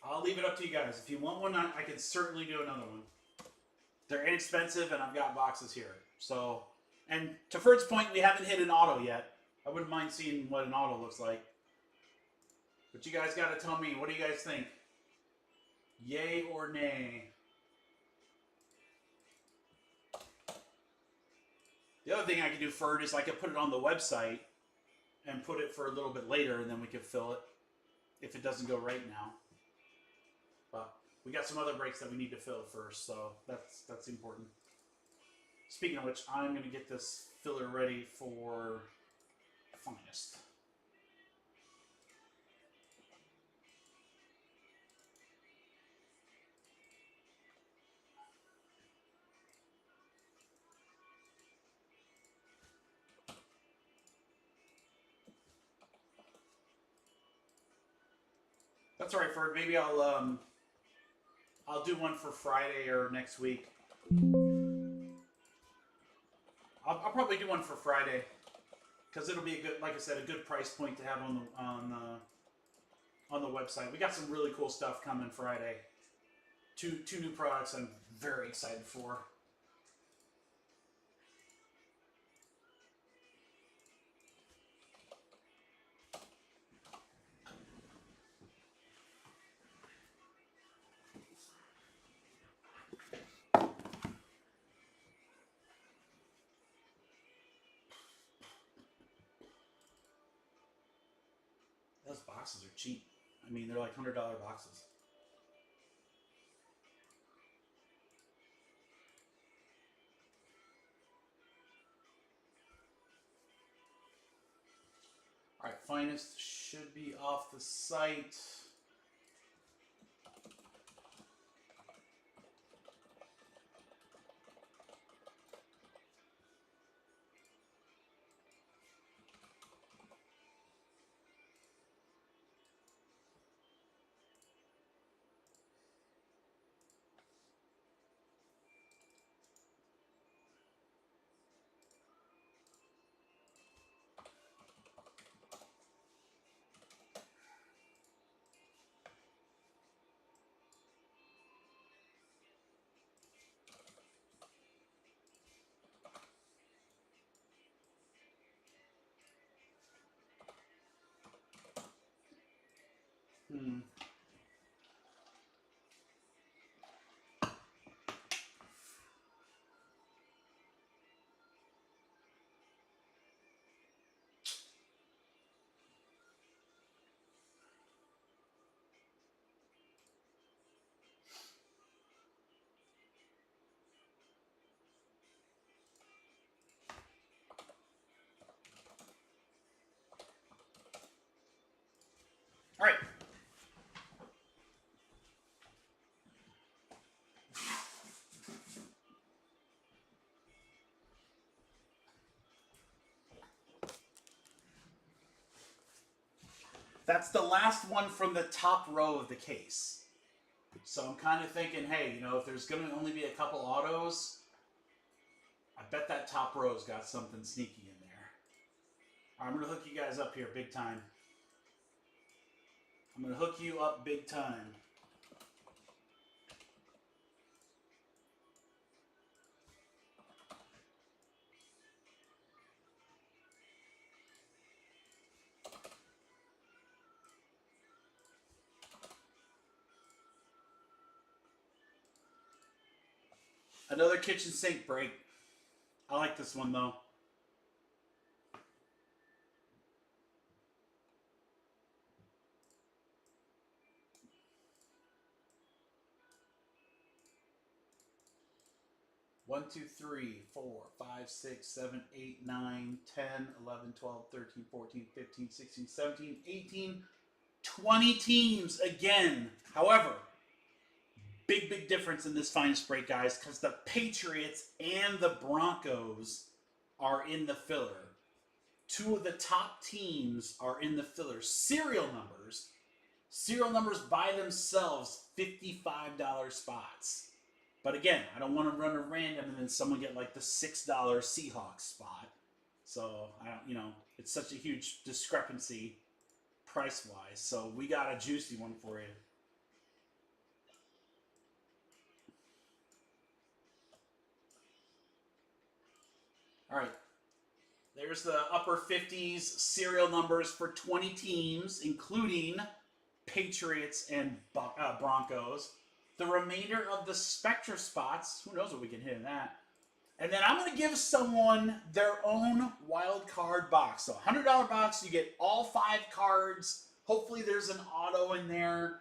I'll leave it up to you guys. If you want one, I can certainly do another one. They're inexpensive, and I've got boxes here. So, and to Ferd's point, we haven't hit an auto yet. I wouldn't mind seeing what an auto looks like. But you guys got to tell me, what do you guys think? Yay or nay? The other thing I could do, Ferd, is I could put it on the website and put it for a little bit later, and then we could fill it if it doesn't go right now. But we got some other breaks that we need to fill first, so that's important. Speaking of which, I'm going to get this filler ready for Finest. That's all right, Ferd. Maybe I'll do one for Friday or next week. I'll probably do one for Friday because it'll be a good, like I said, a good price point to have on the website. We got some really cool stuff coming Friday. Two new products I'm very excited for. Those boxes are cheap. I mean, they're like $100 boxes. All right, Finest should be off the site. All right. That's the last one from the top row of the case. So I'm kind of thinking, hey, you know, if there's going to only be a couple autos, I bet that top row's got something sneaky in there. All right, I'm going to hook you guys up here big time. I'm going to hook you up big time. Another kitchen sink break. I like this one though. One, 2, 3, 4, 5, 6, 7, 8, 9, 10, 11, 12, 13, 14, 15, 16, 17, 18, 20 teams again. However, big difference in this finest break, guys, because the Patriots and the Broncos are in the filler. Two of the top teams are in the filler. Serial numbers by themselves, $55 spots. But again, I don't want to run a random and then someone get like the $6 Seahawks spot. So I don't, you know, it's such a huge discrepancy price wise. So we got a juicy one for you. All right. There's the upper 50s serial numbers for 20 teams, including Patriots and Broncos. The remainder of the Spectra spots, who knows what we can hit in that. And then I'm going to give someone their own wild card box. So $100 box, you get all 5 cards. Hopefully there's an auto in there.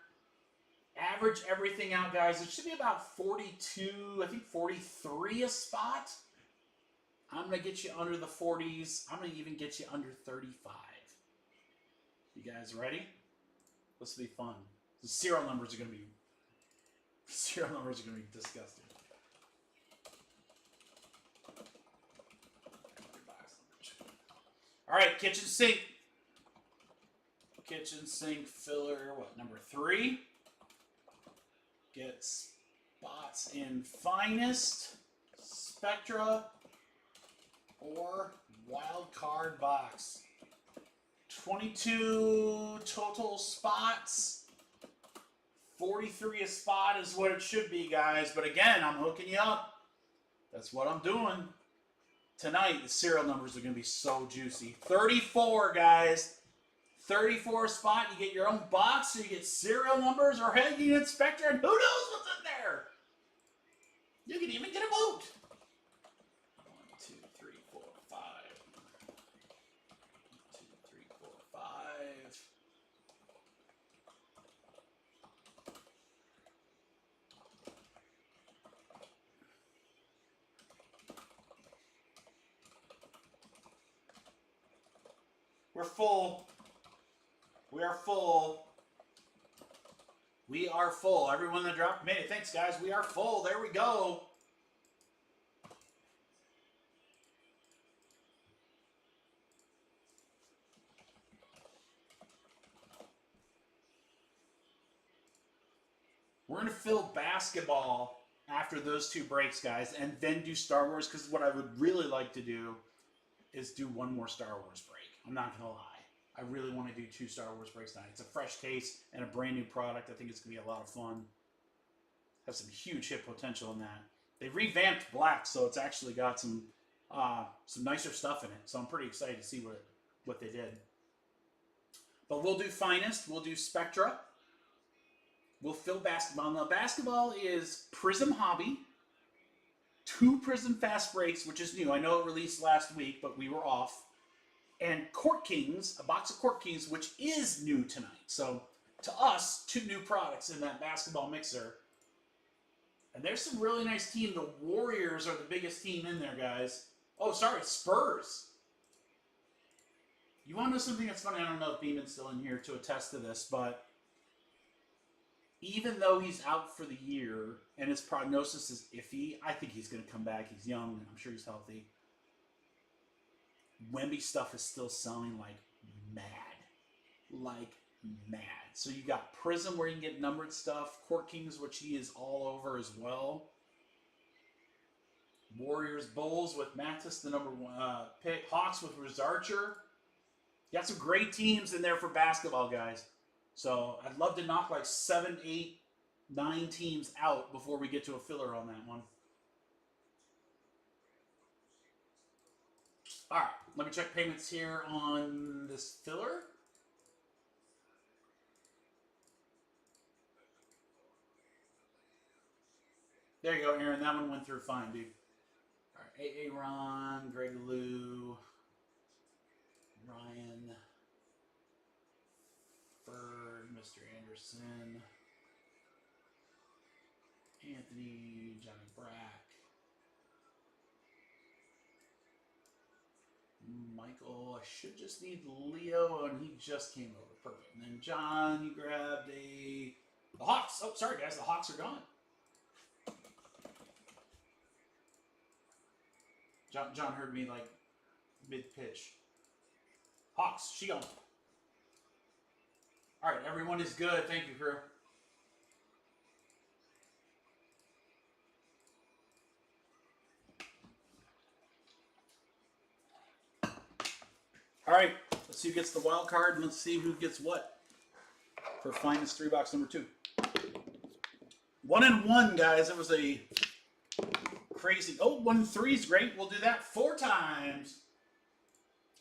Average everything out, guys. It should be about 42, I think 43 a spot. I'm going to get you under the 40s. I'm going to even get you under 35. You guys ready? This will be fun. The serial numbers are going to be disgusting. All right, kitchen sink. Kitchen sink filler, what, number 3? Get spots in finest, Spectra, or wild card box. 22 total spots. 43 a spot is what it should be, guys. But again, I'm hooking you up. That's what I'm doing. Tonight, the serial numbers are going to be so juicy. 34, guys. 34 spot. You get your own box, or you get serial numbers, or hey, you get Spectra, and who knows what's in there? You can even get a vote. 1, 2, 3, 4, 5. 1, 2, 3, 4, 5. We're full. We are full. We are full. Everyone that dropped made it. Thanks, guys. We are full. There we go. We're going to fill basketball after those two breaks, guys, and then do Star Wars, because what I would really like to do is do one more Star Wars break. I'm not going to lie. I really want to do 2 Star Wars breaks tonight. It's a fresh case and a brand new product. I think it's going to be a lot of fun. Has some huge hit potential in that. They revamped Black, so it's actually got some nicer stuff in it. So I'm pretty excited to see what they did. But we'll do Finest. We'll do Spectra. We'll fill basketball. Now, basketball is Prism Hobby. 2 Prism Fast Breaks, which is new. I know it released last week, but we were off. And Court Kings, a box of Court Kings, which is new tonight. So, to us, 2 new products in that basketball mixer. And there's some really nice team. The Warriors are the biggest team in there, guys. Oh, sorry, Spurs. You want to know something that's funny? I don't know if Beeman's still in here to attest to this, but even though he's out for the year and his prognosis is iffy, I think he's going to come back. He's young, and I'm sure he's healthy. Wemby stuff is still selling like mad. Like mad. So you got Prism where you can get numbered stuff. Court Kings, which he is all over as well. Warriors, Bulls with Mattis, the number 1 pick. Hawks with Riz Archer. You got some great teams in there for basketball, guys. So I'd love to knock like 7, 8, 9 teams out before we get to a filler on that one. All right, let me check payments here on this filler. There you go, Aaron. That one went through fine, dude. All right, A.A. Ron, Greg Lou, Ryan, Ferd, Mr. Anderson, Anthony, Johnny Brack, Michael. I should just need Leo, and he just came over. Perfect. And then John, you grabbed the Hawks. Oh, sorry, guys. The Hawks are gone. John heard me like mid-pitch. Hawks, she gone. All right, everyone is good. Thank you, crew. All right, let's see who gets the wild card, and let's see who gets what for Finest 3 box number 2. 1 and 1, guys. It was a crazy. Oh, 1 and 3 is great. We'll do that 4 times.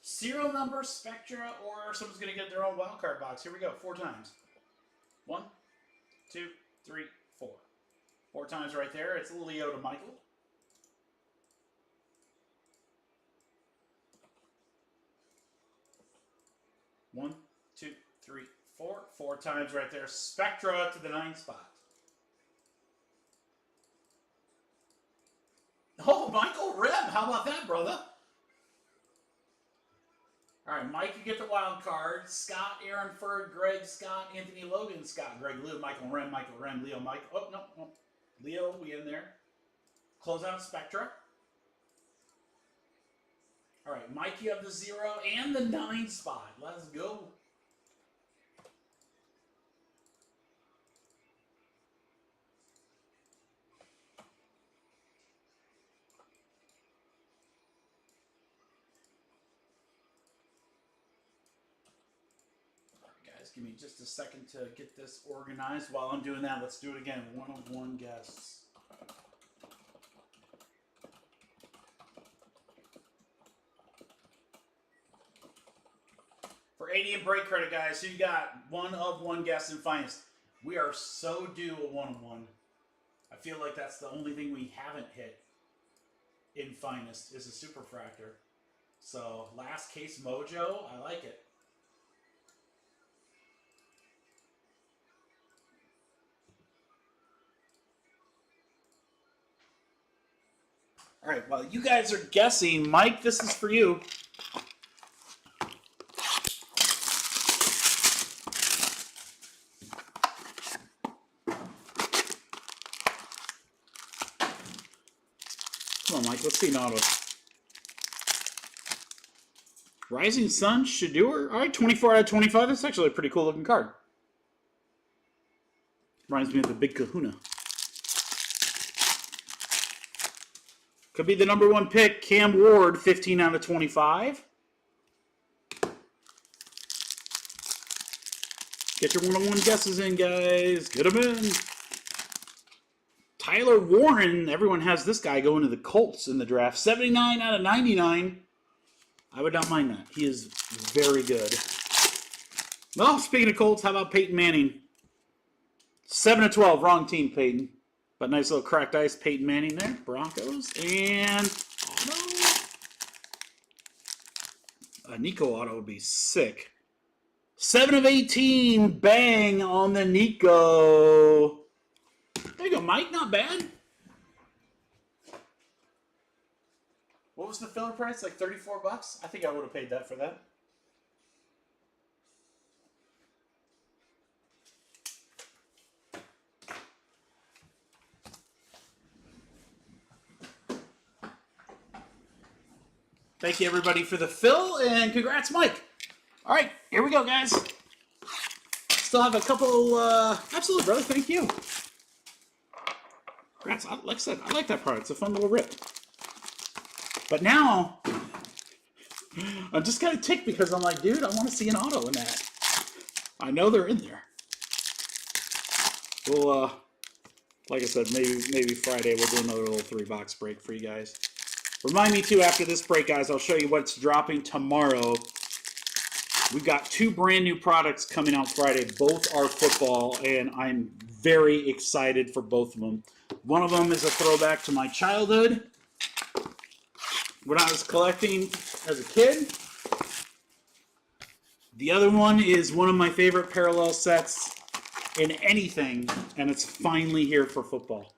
Serial number, Spectra, or someone's going to get their own wild card box. Here we go. 4 times. 1, 2, 3, 4. 4 times right there. It's Leo to Michael. One, 2, 3, 4. 4 times right there. Spectra to the 9 spot. Oh, Michael Reb. How about that, brother? All right, Mike, you get the wild card. Scott, Aaron Ferd, Greg, Scott, Anthony Logan, Scott, Greg Lou, Michael Rem, Leo, Mike. Oh, no. Leo, we in there. Close out Spectra. All right, Mike, you have the 0 and the 9 spot. Let's go. Give me just a second to get this organized. While I'm doing that, let's do it again. 1-on-1 guests. For 80 and break credit, guys, so you got 1-of-1 guests in Finest. We are so due a 1-on-1. I feel like that's the only thing we haven't hit in Finest is a Superfractor. So, last case mojo, I like it. All right, while you guys are guessing, Mike, this is for you. Come on, Mike. Let's see an auto. Rising Sun, Shador. All right, 24 out of 25. That's actually a pretty cool looking card. Reminds me of the Big Kahuna. Could be the #1 pick, Cam Ward, 15 out of 25. Get your one-on-one guesses in, guys. Get them in. Tyler Warren. Everyone has this guy going to the Colts in the draft. 79 out of 99. I would not mind that. He is very good. Well, speaking of Colts, how about Peyton Manning? 7 of 12. Wrong team, Peyton. But nice little cracked ice Peyton Manning there. Broncos. And auto. A Nico auto would be sick. 7 of 18. Bang on the Nico. There you go, Mike. Not bad. What was the filler price? Like $34? I think I would have paid that for that. Thank you, everybody, for the fill, and congrats, Mike. All right, here we go, guys. Still have a couple. Absolutely, brother. Thank you. Congrats. Like I said, I like that product. It's a fun little rip. But now, I'm just kind of ticked because I'm like, dude, I want to see an auto in that. I know they're in there. We'll, like I said, maybe Friday we'll do another little 3-box break for you guys. Remind me, too, after this break, guys, I'll show you what's dropping tomorrow. We've got 2 brand new products coming out Friday. Both are football, and I'm very excited for both of them. One of them is a throwback to my childhood when I was collecting as a kid. The other one is one of my favorite parallel sets in anything, and it's finally here for football.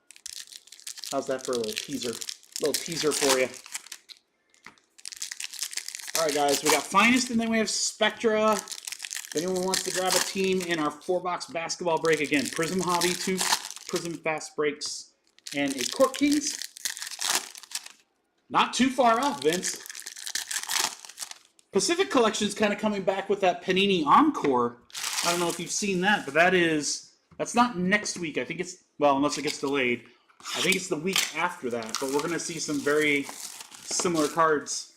How's that for a little teaser? Little teaser for you. All right, guys, we got Finest, and then we have Spectra. If anyone wants to grab a team in our 4-box basketball break, again, Prism Hobby, 2 Prism Fast Breaks, and a Court Kings. Not too far off, Vince. Pacific Collection's kind of coming back with that Panini Encore. I don't know if you've seen that, but that's not next week. I think it's, well, unless it gets delayed. I think it's the week after that, but we're going to see some very similar cards.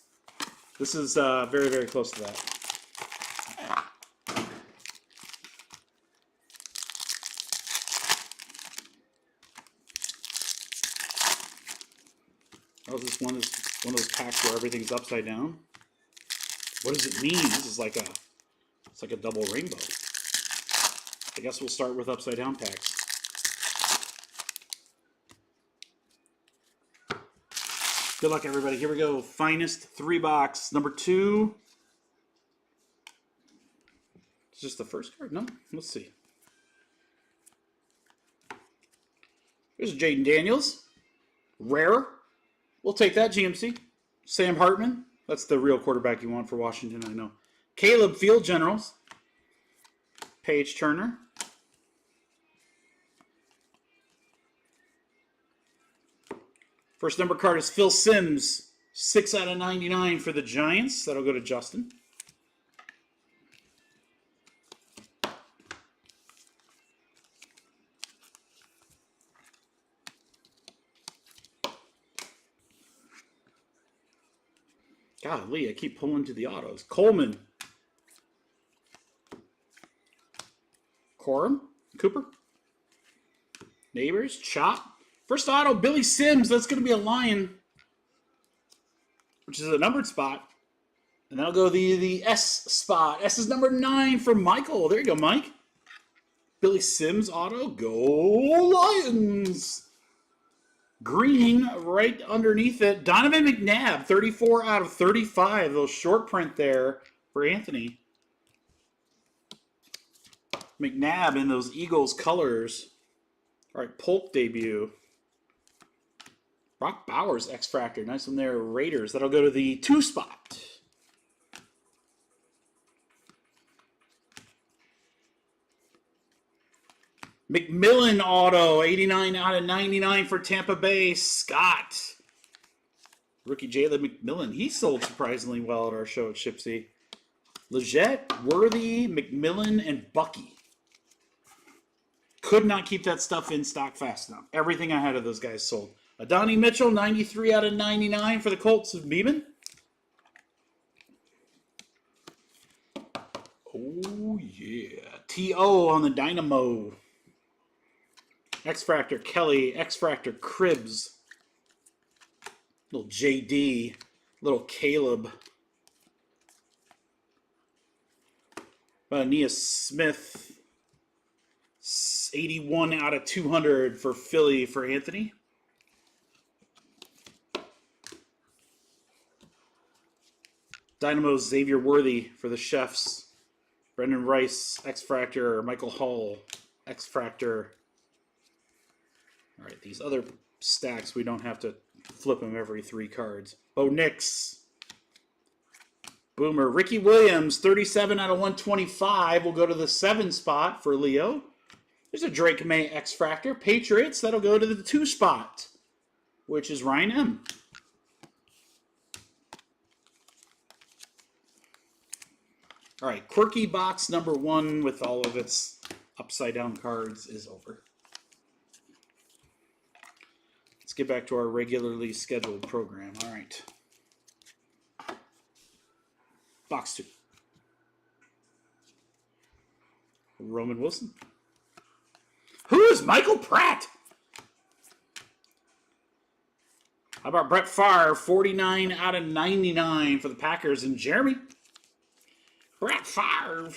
This is very, very close to that. Oh, this one is one of those packs where everything's upside down. What does it mean? This is like it's like a double rainbow. I guess we'll start with upside down packs. Good luck, everybody. Here we go. Finest 3-box. Number 2. It's just the first card? No? Let's see. Here's Jaden Daniels. Rare. We'll take that, GMC. Sam Hartman. That's the real quarterback you want for Washington, I know. Caleb Field Generals. Paige Turner. First number card is Phil Simms, 6 out of 99 for the Giants. That'll go to Justin. Golly, I keep pulling to the autos. Coleman. Corum. Cooper. Neighbors. Chop. First auto, Billy Sims. That's going to be a Lion, which is a numbered spot. And that'll go the S spot. S is number 9 for Michael. There you go, Mike. Billy Sims auto. Go Lions. Green right underneath it. Donovan McNabb, 34 out of 35. Little short print there for Anthony. McNabb in those Eagles colors. All right, Polk debut. Brock Bowers X-Fractor. Nice one there. Raiders. That'll go to the 2 spot. McMillan auto. 89 out of 99 for Tampa Bay. Scott. Rookie Jalen McMillan. He sold surprisingly well at our show at Shipsy. Leggett, Worthy, McMillan, and Bucky. Could not keep that stuff in stock fast enough. Everything I had of those guys sold. Adonai Mitchell, 93 out of 99 for the Colts of Beeman. Oh, yeah. T.O. on the Dynamo. X-Fractor Kelly. X-Fractor Cribs. Little J.D. Little Caleb. Nia Smith. 81 out of 200 for Philly for Anthony. Dynamo Xavier Worthy for the Chefs. Brendan Rice, X-Fractor. Michael Hall, X-Fractor. All right, these other stacks, we don't have to flip them every 3 cards. Bo Nix. Boomer. Ricky Williams, 37 out of 125. Will go to the 7 spot for Leo. There's a Drake May X-Fractor. Patriots, that'll go to the 2 spot, which is Ryan M. All right, Quirky Box number 1 with all of its upside-down cards is over. Let's get back to our regularly scheduled program. All right. Box 2. Roman Wilson. Who is Michael Pratt? How about Brett Favre, 49 out of 99 for the Packers, and Jeremy? Brett Favre.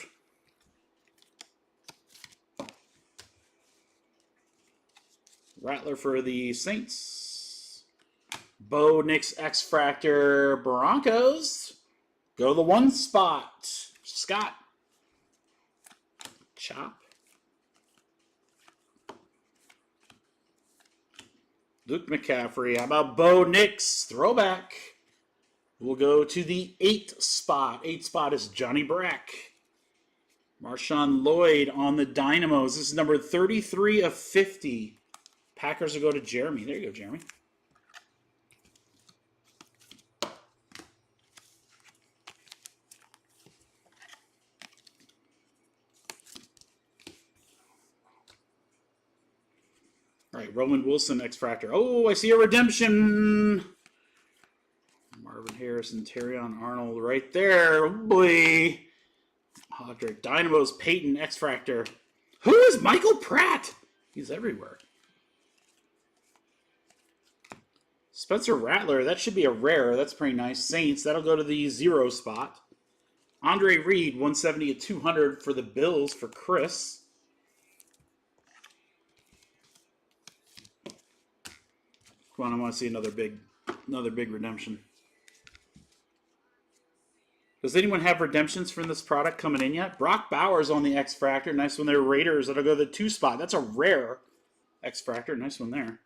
Rattler for the Saints. Bo Nix X-Fractor Broncos. Go to the 1 spot. Scott. Chop. Luke McCaffrey. How about Bo Nix? Throwback. We'll go to the 8 spot. 8 spot is Johnny Brack. Marshawn Lloyd on the Dynamos. This is number 33 of 50. Packers will go to Jeremy. There you go, Jeremy. All right, Roman Wilson, X-Fractor. Oh, I see a redemption. Marvin Harrison, Terrion Arnold right there. Oh boy. Hodrick, Dynamos, Peyton, X-Fractor. Who is Michael Pratt? He's everywhere. Spencer Rattler, that should be a rare. That's pretty nice. Saints, that'll go to the 0 spot. Andre Reed, 170 at 200 for the Bills for Chris. Come on, I want to see another big redemption. Does anyone have redemptions from this product coming in yet? Brock Bowers on the X-Fractor. Nice one there. Raiders, that'll go to the 2 spot. That's a rare X-Fractor. Nice one there.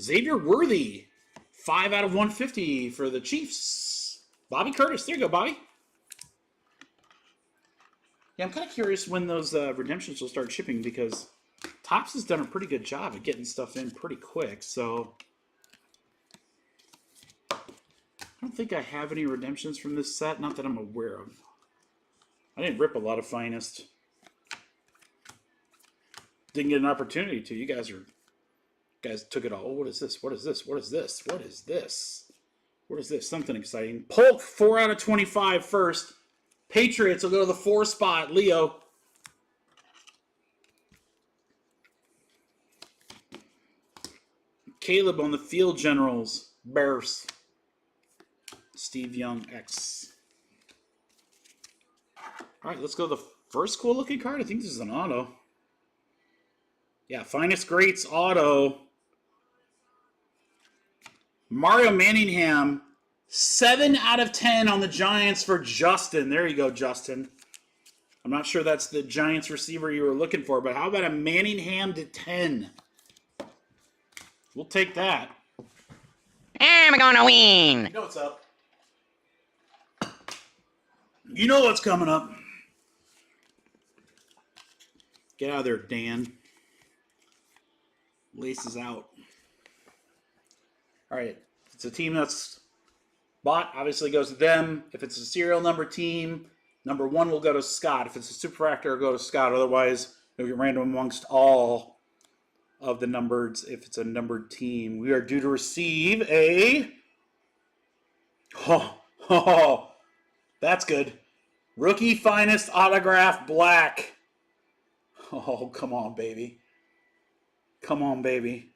Xavier Worthy, 5 out of 150 for the Chiefs. Bobby Curtis. There you go, Bobby. Yeah, I'm kind of curious when those redemptions will start shipping because Topps has done a pretty good job at getting stuff in pretty quick, so I don't think I have any redemptions from this set, not that I'm aware of. I didn't rip a lot of Finest. Didn't get an opportunity to. You guys took it all. Oh, what is this? What is this? What is this? What is this? What is this? Something exciting. Polk, 4 out of 25 first. Patriots will go to the 4 spot. Leo. Caleb on the Field Generals. Bears. Steve Young, X. All right, let's go to the first cool looking card. I think this is an auto. Yeah, Finest Greats auto. Mario Manningham, 7 out of 10 on the Giants for Justin. There you go, Justin. I'm not sure that's the Giants receiver you were looking for, but how about a Manningham to 10? We'll take that. I'm gonna win. You know what's up. You know what's coming up. Get out of there, Dan. Laces out. All right. If it's a team that's bought, obviously goes to them. If it's a serial number team, number 1 will go to Scott. If it's a superfractor, it'll go to Scott. Otherwise, it'll get random amongst all of the numbereds if it's a numbered team. We are due to receive a... Oh, that's good. Rookie Finest Autograph Black. Oh, come on, baby. Come on, baby.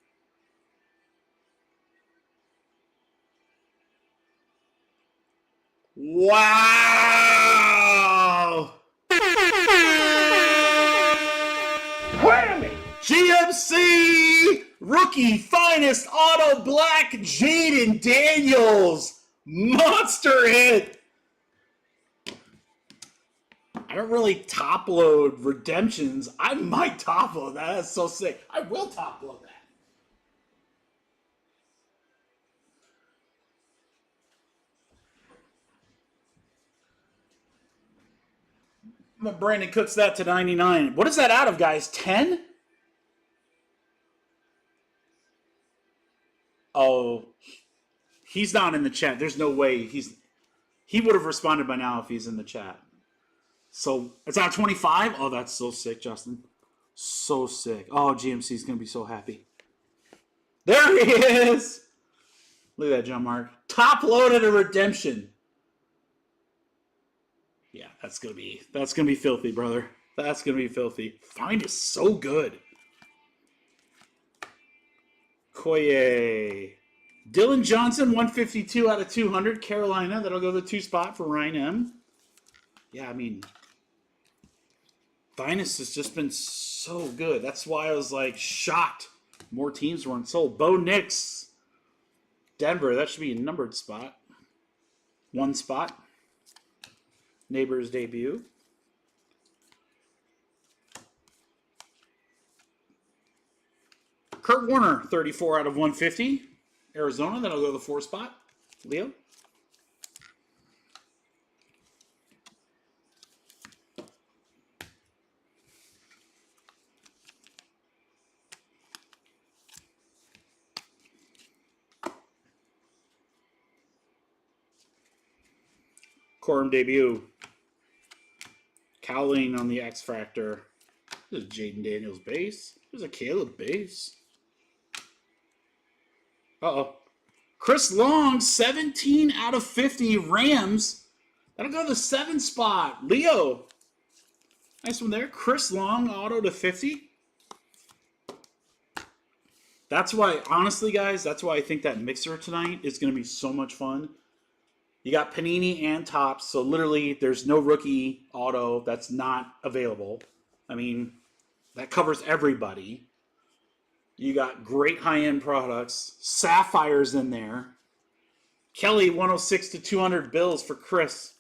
Wow! Whammy! GMC Rookie Finest Auto Black Jaden Daniels. Monster hit. I don't really top load redemptions. I might top load that. That's so sick. I will top load that. Brandon Cooks that to 99. What is that out of, guys? 10? Oh, he's not in the chat. There's no way he would have responded by now if he's in the chat. So it's out of 25. Oh, that's so sick, Justin. So sick. Oh, GMC's gonna be so happy. There he is. Look at that jump mark. Top loaded a redemption. Yeah, that's gonna be filthy, brother. That's gonna be filthy. Find is so good. Koye. Dylan Johnson, 152 out of 200. Carolina. That'll go to the 2 spot for Ryan M. Yeah, I mean, Finest has just been so good. That's why I was like shocked more teams weren't sold. Bo Nix, Denver. That should be a numbered spot. 1 spot. Neighbors debut. Kurt Warner, 34 out of 150. Arizona, that'll go to the 4 spot. Leo. Corum debut. Cowling on the X Factor. This is Jaden Daniels base. There's a Caleb base. Uh-oh. Chris Long, 17 out of 50. Rams. That'll go to the 7 spot. Leo. Nice one there. Chris Long, auto to 50. That's why, honestly, guys, that's why I think that mixer tonight is going to be so much fun. You got Panini and Topps, so literally there's no rookie auto that's not available. I mean, that covers everybody. You got great high-end products. Sapphire's in there. Kelly, 106 to 200 bills for Chris.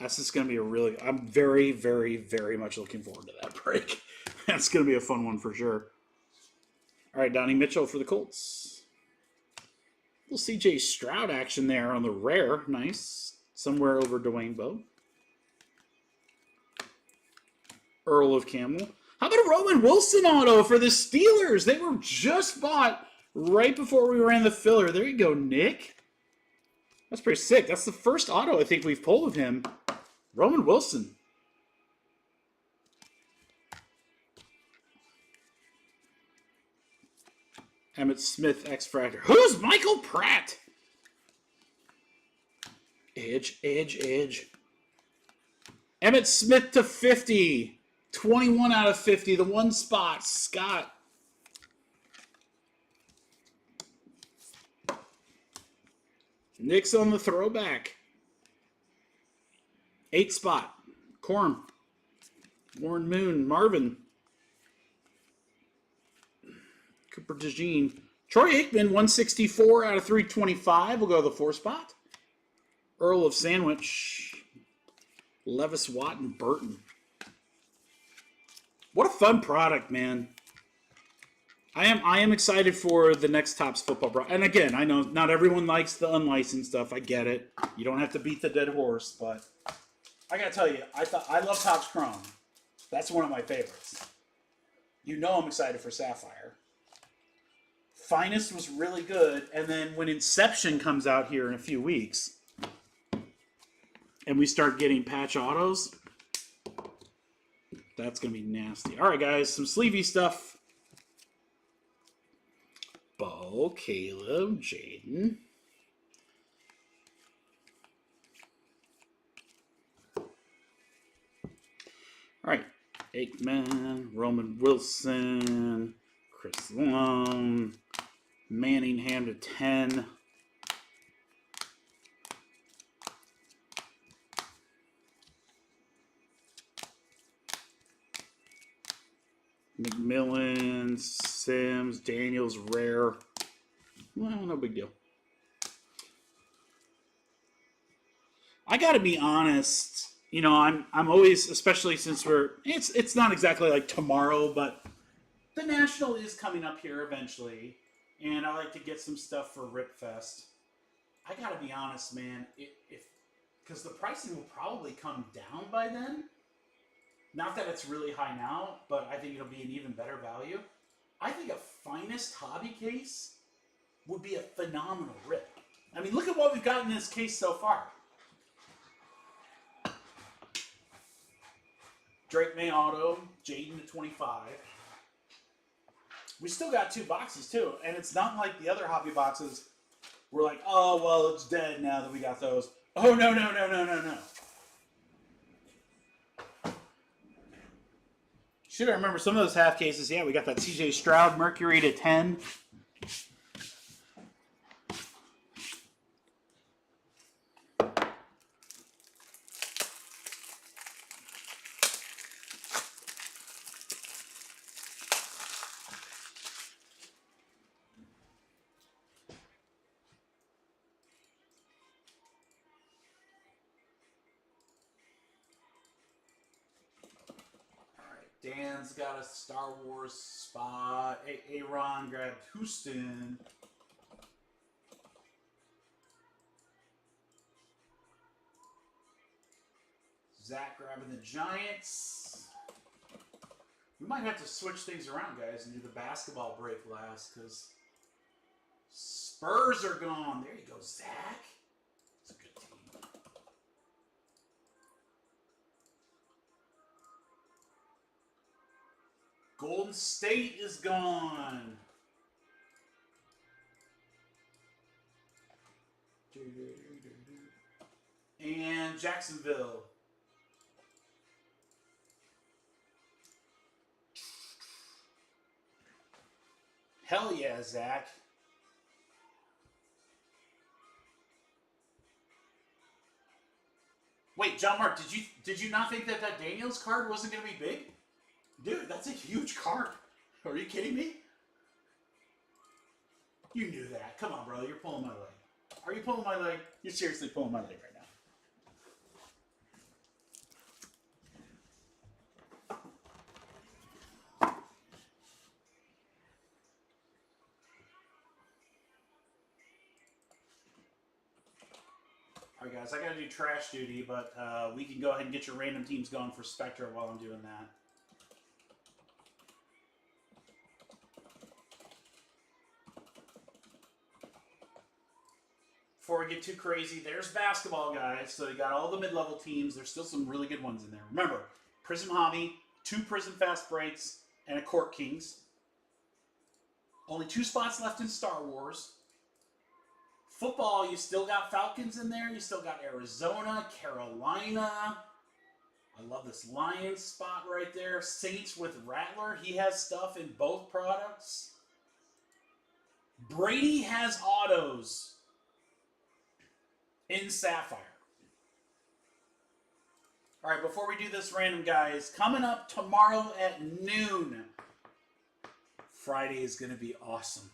That's just going to be a really... I'm very, very, very much looking forward to that break. That's going to be a fun one for sure. All right, Donnie Mitchell for the Colts. Little C.J. Stroud action there on the rare. Nice. Somewhere over Dwayne Bowe. Earl of Camel. How about a Roman Wilson auto for the Steelers? They were just bought right before we ran the filler. There you go, Nick. That's pretty sick. That's the first auto I think we've pulled of him. Roman Wilson. Emmitt Smith, X-Fractor. Who's Michael Pratt? Edge, edge, edge. Emmitt Smith to 50. 21 out of 50. The 1 spot. Scott. Nick's on the throwback. 8 spot. Corm. Warren Moon. Marvin. Cooper DeJean. Troy Aikman, 164 out of 325. We'll go to the 4 spot. Earl of Sandwich. Levis Watt and Burton. What a fun product, man. I am excited for the next Topps football product. And again, I know not everyone likes the unlicensed stuff. I get it. You don't have to beat the dead horse, but I gotta tell you, I love Topps Chrome. That's one of my favorites. You know I'm excited for Sapphire. Finest was really good, and then when Inception comes out here in a few weeks, and we start getting patch autos, that's going to be nasty. All right, guys, some sleevey stuff. Bo, Caleb, Jaden. All right, Aikman, Roman Wilson, Chris Long, Manningham to 10. McMillan, Sims, Daniels, Rare. Well, no big deal. I got to be honest. You know, I'm always, especially since it's not exactly like tomorrow, but the National is coming up here eventually, and I like to get some stuff for Ripfest. I got to be honest, man. Because the pricing will probably come down by then. Not that it's really high now, but I think it'll be an even better value. I think a Finest hobby case would be a phenomenal rip. I mean, look at what we've got in this case so far. Drake May auto, Jaden to 25. We still got 2 boxes too, and it's not like the other hobby boxes. We're like, oh well, it's dead now that we got those. Oh no. Should I remember some of those half cases? Yeah, we got that CJ Stroud Mercury to 10. Dan's got a Star Wars spot. Aaron grabbed Houston. Zach grabbing the Giants. We might have to switch things around, guys, and do the basketball break last, because Spurs are gone. There you go, Zach. It's a good team. Golden State is gone. And Jacksonville. Hell yeah, Zach. Wait, John Mark, did you not think that Daniels card wasn't going to be big? Dude, that's a huge card. Are you kidding me? You knew that. Come on, bro. You're pulling my leg. Are you pulling my leg? You're seriously pulling my leg right now. Alright, guys. I got to do trash duty, but we can go ahead and get your random teams going for Spectra while I'm doing that. Before we get too crazy, there's basketball, guys. So you got all the mid-level teams. There's still some really good ones in there. Remember, Prism Hobby, 2 Prism Fast Breaks, and a Court Kings. Only 2 spots left in Star Wars. Football, you still got Falcons in there. You still got Arizona, Carolina. I love this Lions spot right there. Saints with Rattler. He has stuff in both products. Brady has autos in Sapphire. All right, before we do this random, guys, coming up tomorrow at noon, Friday is going to be awesome.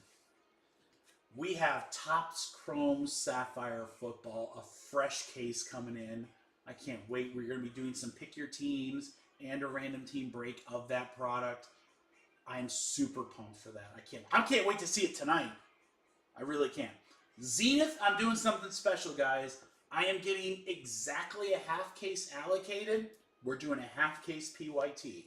We have Topps Chrome Sapphire Football, a fresh case coming in. I can't wait. We're going to be doing some pick your teams and a random team break of that product. I'm super pumped for that. I can't wait to see it tonight. I really can't. Zenith, I'm doing something special, guys. I am getting exactly a half case allocated. We're doing a half case PYT.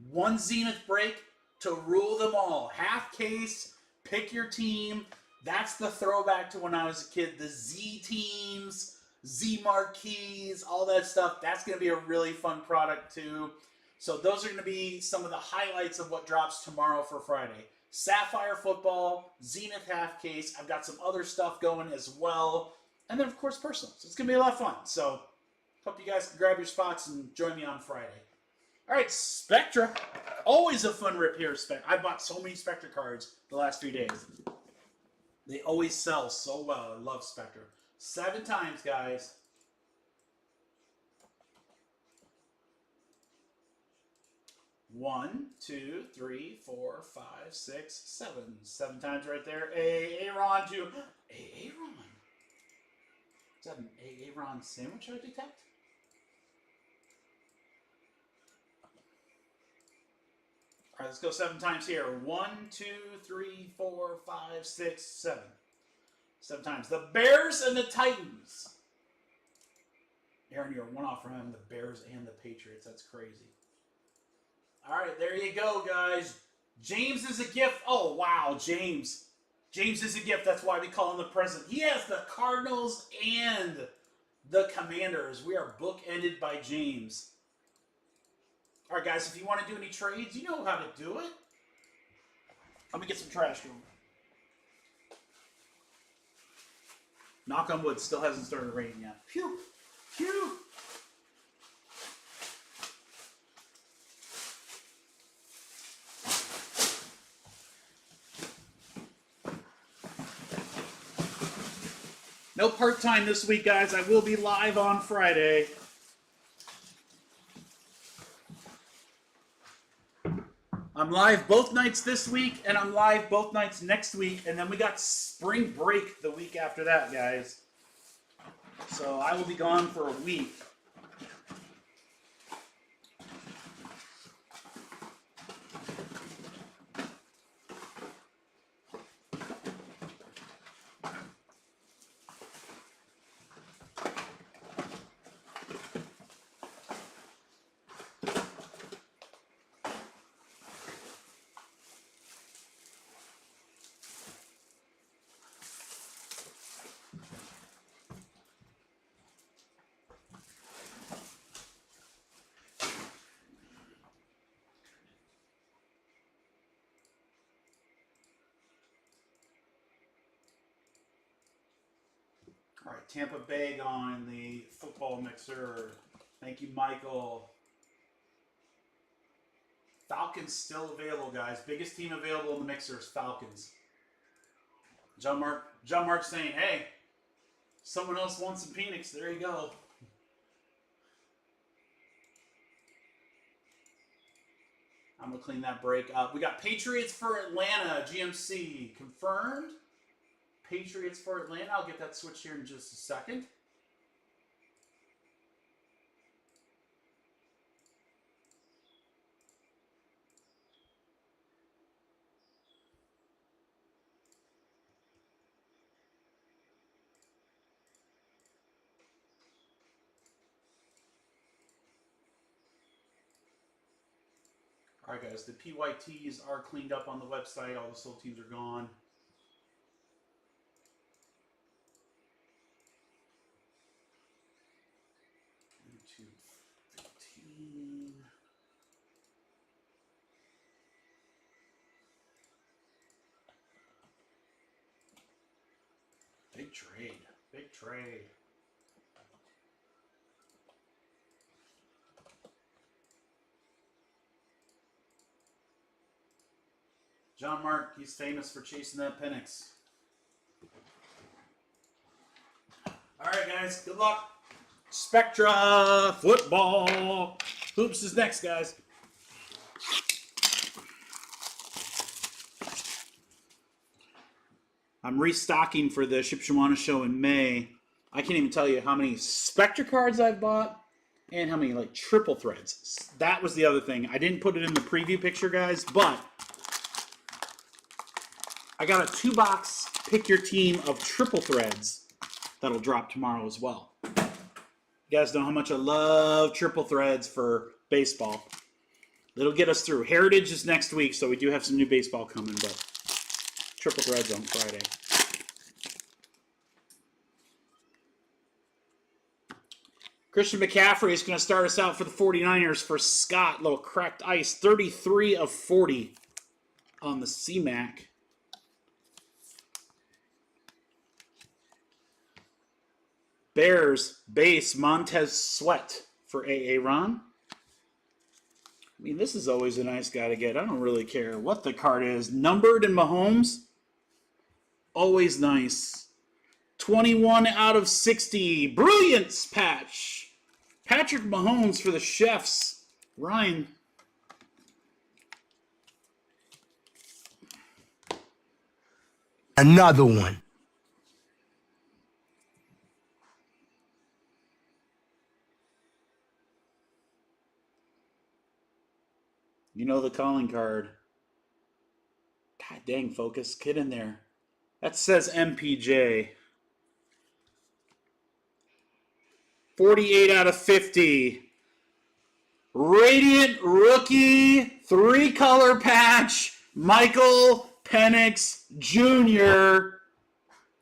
1 Zenith break to rule them all. Half case, Pick your team. That's the throwback to when I was a kid. The Z teams, Z marquees, all that stuff. That's going to be a really fun product too. So those are going to be some of the highlights of what drops tomorrow for Friday. Sapphire Football, Zenith Half Case. I've got some other stuff going as well. And then, of course, personal. So it's going to be a lot of fun. So hope you guys can grab your spots and join me on Friday. All right, Spectra. Always a fun rip here, I bought so many Spectra cards the last few days. They always sell so well. I love Spectra. 7 times, guys. One, two, three, 4, 5, 6, 7. 7 times right there. Aaron to Aaron. Is that an Aaron sandwich I detect? All right, let's go 7 times here. 1, 2, 3, 4, 5, 6, 7. 7 times. The Bears and the Titans. Aaron, you're one off from having the Bears and the Patriots. That's crazy. All right, there you go, guys. James is a gift. Oh, wow, James. James is a gift. That's why we call him the president. He has the Cardinals and the Commanders. We are bookended by James. All right, guys, if you want to do any trades, you know how to do it. Let me get some trash going. Knock on wood, still hasn't started raining yet. Phew. Phew. No part-time this week, guys. I will be live on Friday. I'm live both nights this week, and I'm live both nights next week, and then we got spring break the week after that, guys. So I will be gone for a week. All right, Tampa Bay on the football mixer. Thank you, Michael. Falcons still available, guys. Biggest team available in the mixer is Falcons. John Mark saying, hey, someone else wants some Phoenix. There you go. I'm going to clean that break up. We got Patriots for Atlanta, GMC. Confirmed. Patriots for Atlanta. I'll get that switched here in just a second. All right, guys. The PYTs are cleaned up on the website. All the sold teams are gone. Big trade. Big trade. John Mark, he's famous for chasing that Penix. All right, guys. Good luck. Spectra football. Hoops is next, guys. I'm restocking for the Shipshawana show in May. I can't even tell you how many Spectra cards I've bought and how many like triple threads. That was the other thing. I didn't put it in the preview picture, guys, but I got a 2-box pick your team of triple threads that'll drop tomorrow as well. You guys know how much I love triple threads for baseball. It'll get us through. Heritage is next week, so we do have some new baseball coming, but Triple Reds on Friday. Christian McCaffrey is going to start us out for the 49ers for Scott. Little cracked ice. 33 of 40 on the C-Mac. Bears base Montez Sweat for A.A. Ron. I mean, this is always a nice guy to get. I don't really care what the card is. Numbered and Mahomes, always nice. 21 out of 60. Brilliance patch. Patrick Mahomes for the Chefs. Ryan. Another one. You know the calling card. God dang, Focus. Get in there. That says MPJ. 48 out of 50. Radiant Rookie 3-color patch. Michael Penix Jr.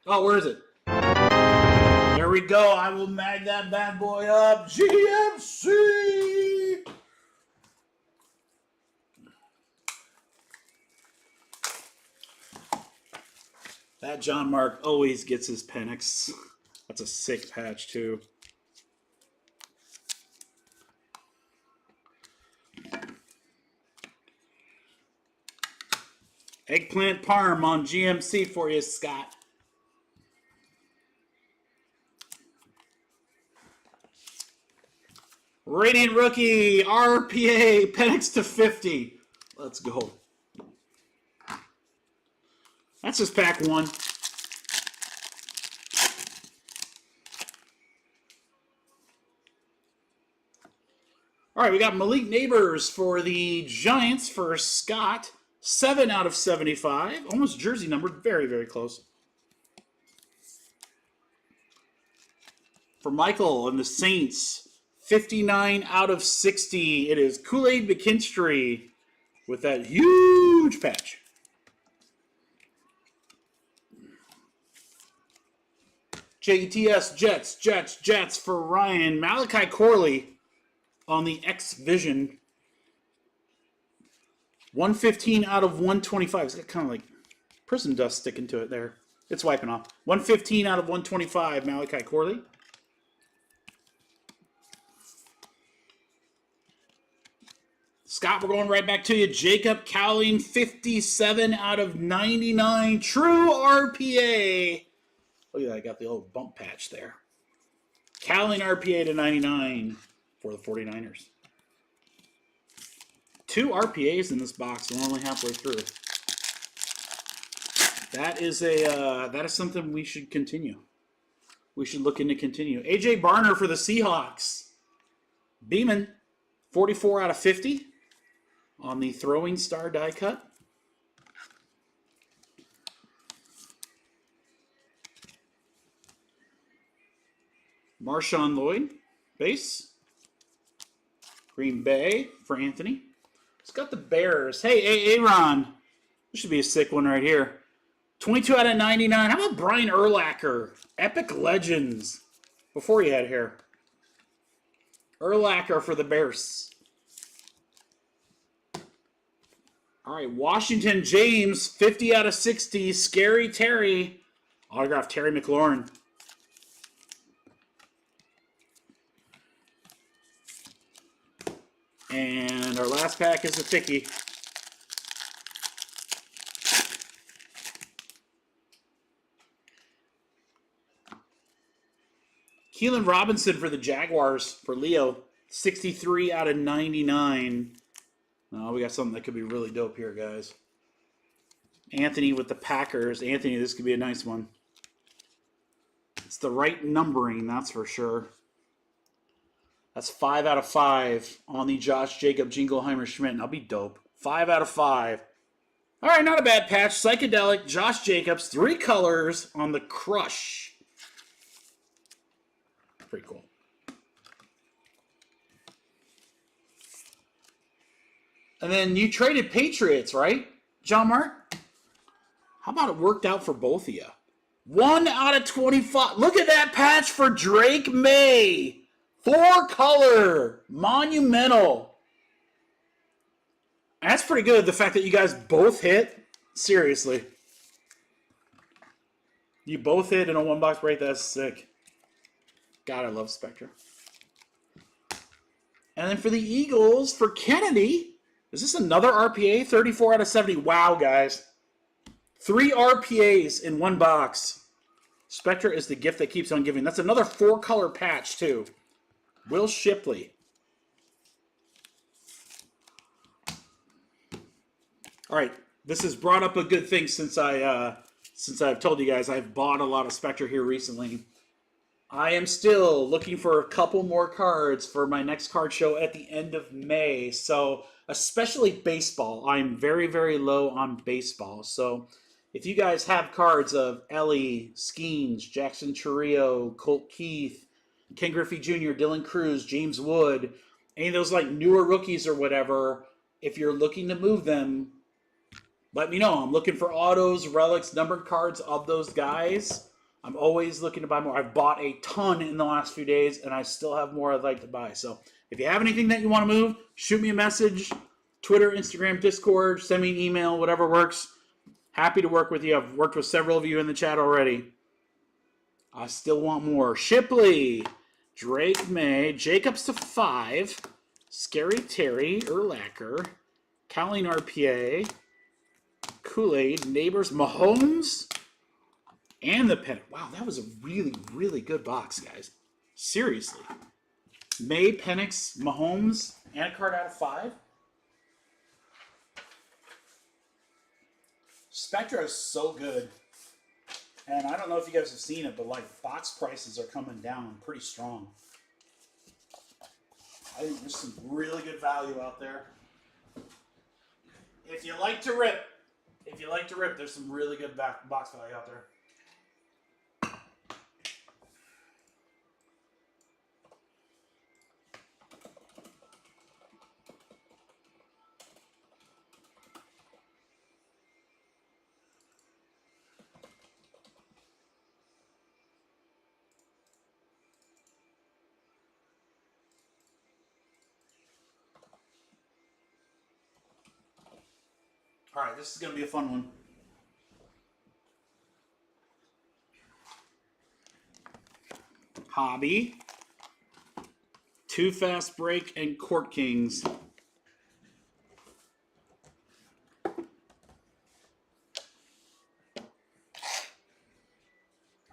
Oh, where is it? There we go. I will mag that bad boy up. GMC. That John Mark always gets his Penix. That's a sick patch, too. Eggplant Parm on GMC for you, Scott. Radiant Rookie, RPA, Penix to 50. Let's go. That's just pack one. All right, we got Malik Neighbors for the Giants for Scott. 7 out of 75. Almost jersey numbered. Very, very close. For Michael and the Saints, 59 out of 60. It is Kool-Aid McKinstry with that huge patch. JETS, Jets for Ryan. Malachi Corley on the X-Vision. 115 out of 125. It's got kind of like prison dust sticking to it there. It's wiping off. 115 out of 125, Malachi Corley. Scott, we're going right back to you. Jacob Cowling, 57 out of 99. True RPA. Look at that. I got the old bump patch there. Cowling RPA to 99 for the 49ers. 2 RPAs in this box. We're only halfway through. That is something we should continue. We should look into continue. AJ Barner for the Seahawks. Beeman, 44 out of 50 on the throwing star die cut. Marshawn Lloyd, base. Green Bay for Anthony. It's got the Bears. Hey, Aaron. This should be a sick one right here. 22 out of 99. How about Brian Urlacher? Epic Legends. Before he had hair. Urlacher for the Bears. All right, Washington James, 50 out of 60. Scary Terry. Autograph Terry McLaurin. And our last pack is a thickie. Keelan Robinson for the Jaguars for Leo. 63 out of 99. Oh, we got something that could be really dope here, guys. Anthony with the Packers. Anthony, this could be a nice one. It's the right numbering, that's for sure. That's 5 out of 5 on the Josh Jacob Jingleheimer Schmidt. And I'll be dope. 5 out of 5. All right, not a bad patch. Psychedelic, Josh Jacobs, 3 colors on the Crush. Pretty cool. And then you traded Patriots, right, John Mark? How about it worked out for both of you? 1 out of 25. Look at that patch for Drake May. 4-color. Monumental. That's pretty good, the fact that you guys both hit. Seriously. You both hit in a one-box break. That's sick. God, I love Spectre. And then for the Eagles, for Kennedy, is this another RPA? 34 out of 70. Wow, guys. 3 RPAs in one box. Spectre is the gift that keeps on giving. That's another 4-color patch, too. Will Shipley. All right, this has brought up a good thing since I've told you guys I've bought a lot of Spectre here recently. I am still looking for a couple more cards for my next card show at the end of May. So, especially baseball. I'm very, very low on baseball. So, if you guys have cards of Ellie, Skeens, Jackson Chourio, Colt Keith, Ken Griffey Jr., Dylan Cruz, James Wood, any of those like newer rookies or whatever, if you're looking to move them, let me know. I'm looking for autos, relics, numbered cards of those guys. I'm always looking to buy more. I've bought a ton in the last few days, and I still have more I'd like to buy. So if you have anything that you want to move, shoot me a message. Twitter, Instagram, Discord, send me an email, whatever works. Happy to work with you. I've worked with several of you in the chat already. I still want more. Shipley, Drake May, Jacobs to 5, Scary Terry, Urlacher, Colleen RPA, Kool-Aid, Neighbors, Mahomes, and the pen. Wow, that was a really, really good box, guys. Seriously. May, Penix, Mahomes, and a card out of 5. Spectra is so good. And I don't know if you guys have seen it, but like box prices are coming down pretty strong. I think there's some really good value out there. If you like to rip, there's some really good box value out there. All right, this is going to be a fun one. Hobby, Too Fast Break, and Court Kings. All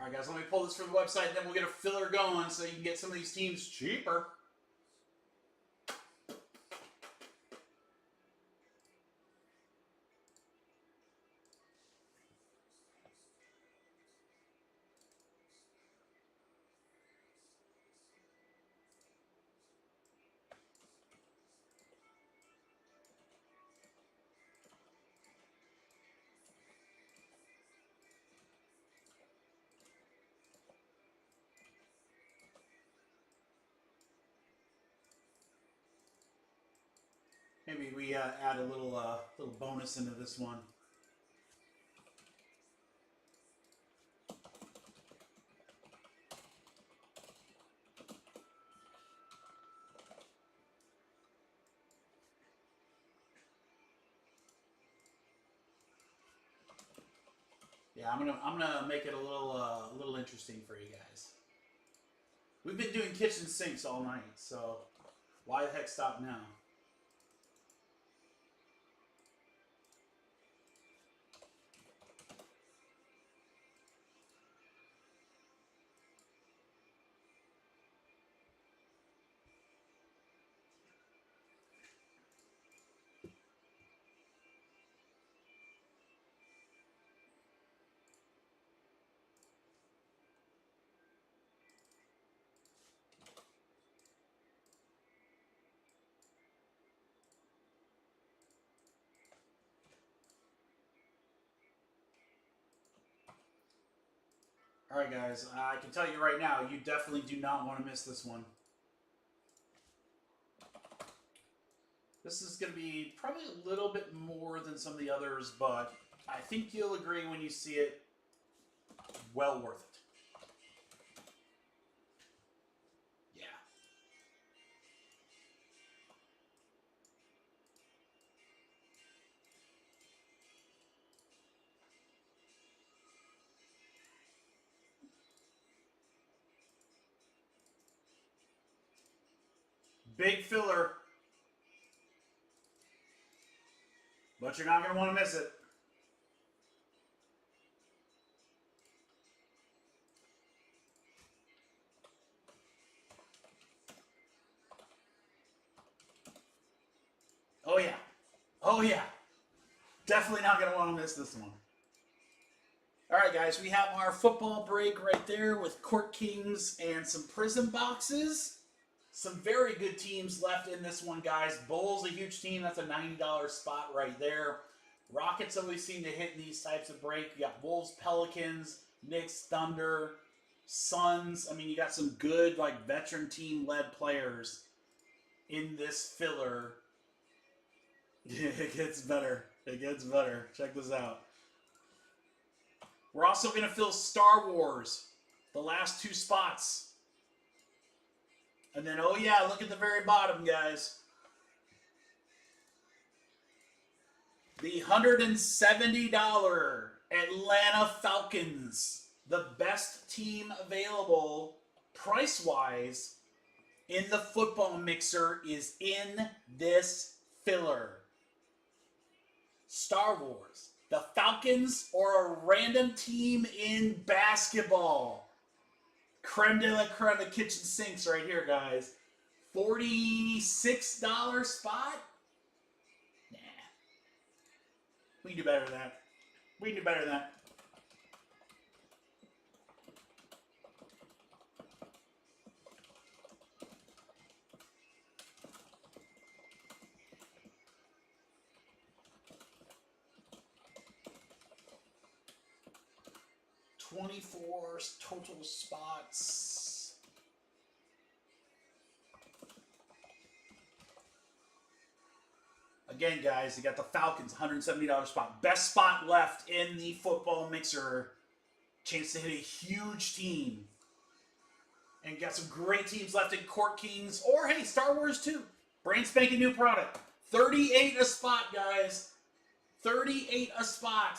right, guys, let me pull this from the website, then we'll get a filler going so you can get some of these teams cheaper. Maybe we add a little bonus into this one. Yeah, I'm gonna make it a little interesting for you guys. We've been doing kitchen sinks all night, so why the heck stop now? All right, guys, I can tell you right now, you definitely do not want to miss this one. This is going to be probably a little bit more than some of the others, but I think you'll agree when you see it. Well worth it. Yeah. Big filler. But you're not going to want to miss it. Oh, yeah. Oh, yeah. Definitely not going to want to miss this one. All right, guys. We have our football break right there with Court Kings and some Prism boxes. Some very good teams left in this one, guys. Bulls, a huge team. That's a $90 spot right there. Rockets always seem to hit in these types of break. You got Wolves, Pelicans, Knicks, Thunder, Suns. I mean, you got some good, like, veteran team-led players in this filler. It gets better. It gets better. Check this out. We're also going to fill Star Wars, the last 2 spots. And then, oh yeah, look at the very bottom, guys. The $170 Atlanta Falcons. The best team available, price-wise, in the football mixer is in this filler. Star Wars. The Falcons or a random team in basketball. Creme de la creme of kitchen sinks right here, guys. $46 spot? Nah. We can do better than that. We can do better than that. $24 total spots. Again, guys, you got the Falcons, $170 spot. Best spot left in the football mixer. Chance to hit a huge team. And you got some great teams left in Court Kings. Or, hey, Star Wars 2. Brand spanking new product. 38 a spot, guys. 38 a spot.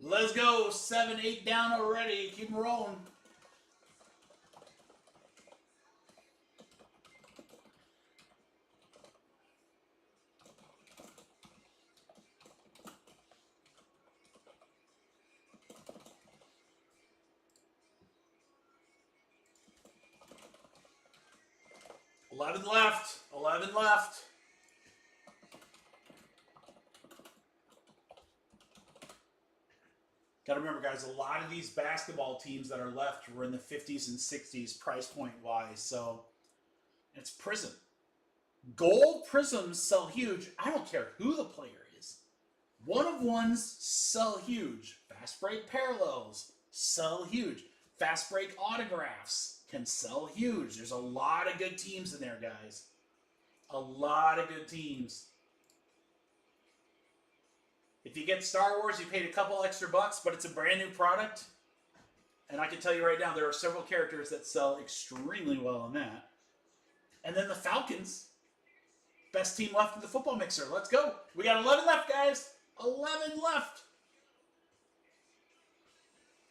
Let's go. 7, 8 down already. Keep rolling. $11 left. 11 left. Got to remember, guys, a lot of these basketball teams that are left were in the 50s and 60s price point wise. So it's Prism. Gold Prisms sell huge. I don't care who the player is. One of ones sell huge. Fast break parallels sell huge. Fast break autographs can sell huge. There's a lot of good teams in there, guys. A lot of good teams. If you get Star Wars, you paid a couple extra bucks, but it's a brand new product. And I can tell you right now, there are several characters that sell extremely well in that. And then the Falcons, best team left in the football mixer. Let's go. We got 11 left, guys. 11 left.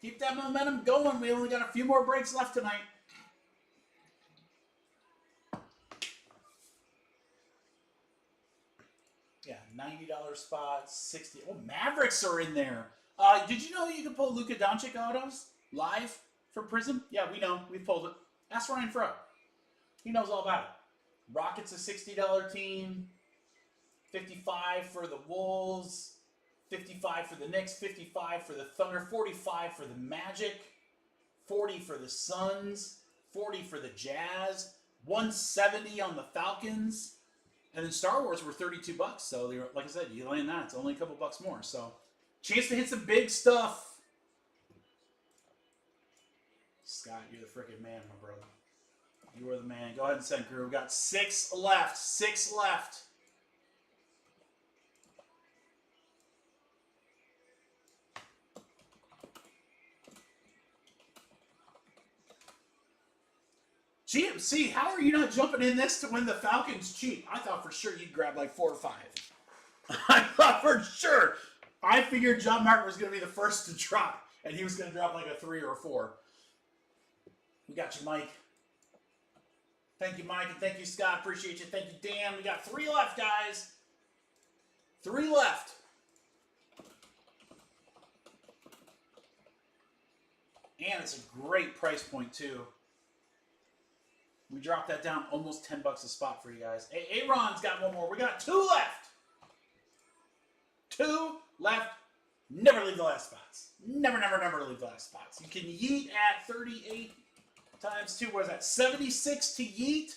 Keep that momentum going. We only got a few more breaks left tonight. Yeah, $90 spots, 60. Oh, Mavericks are in there. Did you know you can pull Luka Doncic autos live from Prism? Yeah, we know. We've pulled it. Ask Ryan Fro. He knows all about it. Rockets a $60 team. 55 for the Wolves. 55 for the Knicks. 55 for the Thunder. 45 for the Magic. 40 for the Suns. 40 for the Jazz. 170 on the Falcons. And then Star Wars were $32. So, like I said, you land that, it's only a couple bucks more. So, chance to hit some big stuff. Scott, you're the freaking man, my brother. You are the man. Go ahead and send crew. We've got 6 left. 6 left. GMC, how are you not jumping in this to win the Falcons cheap? I thought for sure you'd grab like 4 or 5. I thought for sure. I figured John Martin was going to be the first to drop, and he was going to drop like a 3 or a 4. We got you, Mike. Thank you, Mike, and thank you, Scott. Appreciate you. Thank you, Dan. We got 3 left, guys. 3 left. And it's a great price point, too. We dropped that down almost $10 a spot for you guys. Hey, Aaron's got one more. We got 2 left. 2 left. Never leave the last spots. Never, never, never leave the last spots. You can yeet at 38 times 2. What is that? 76 to yeet.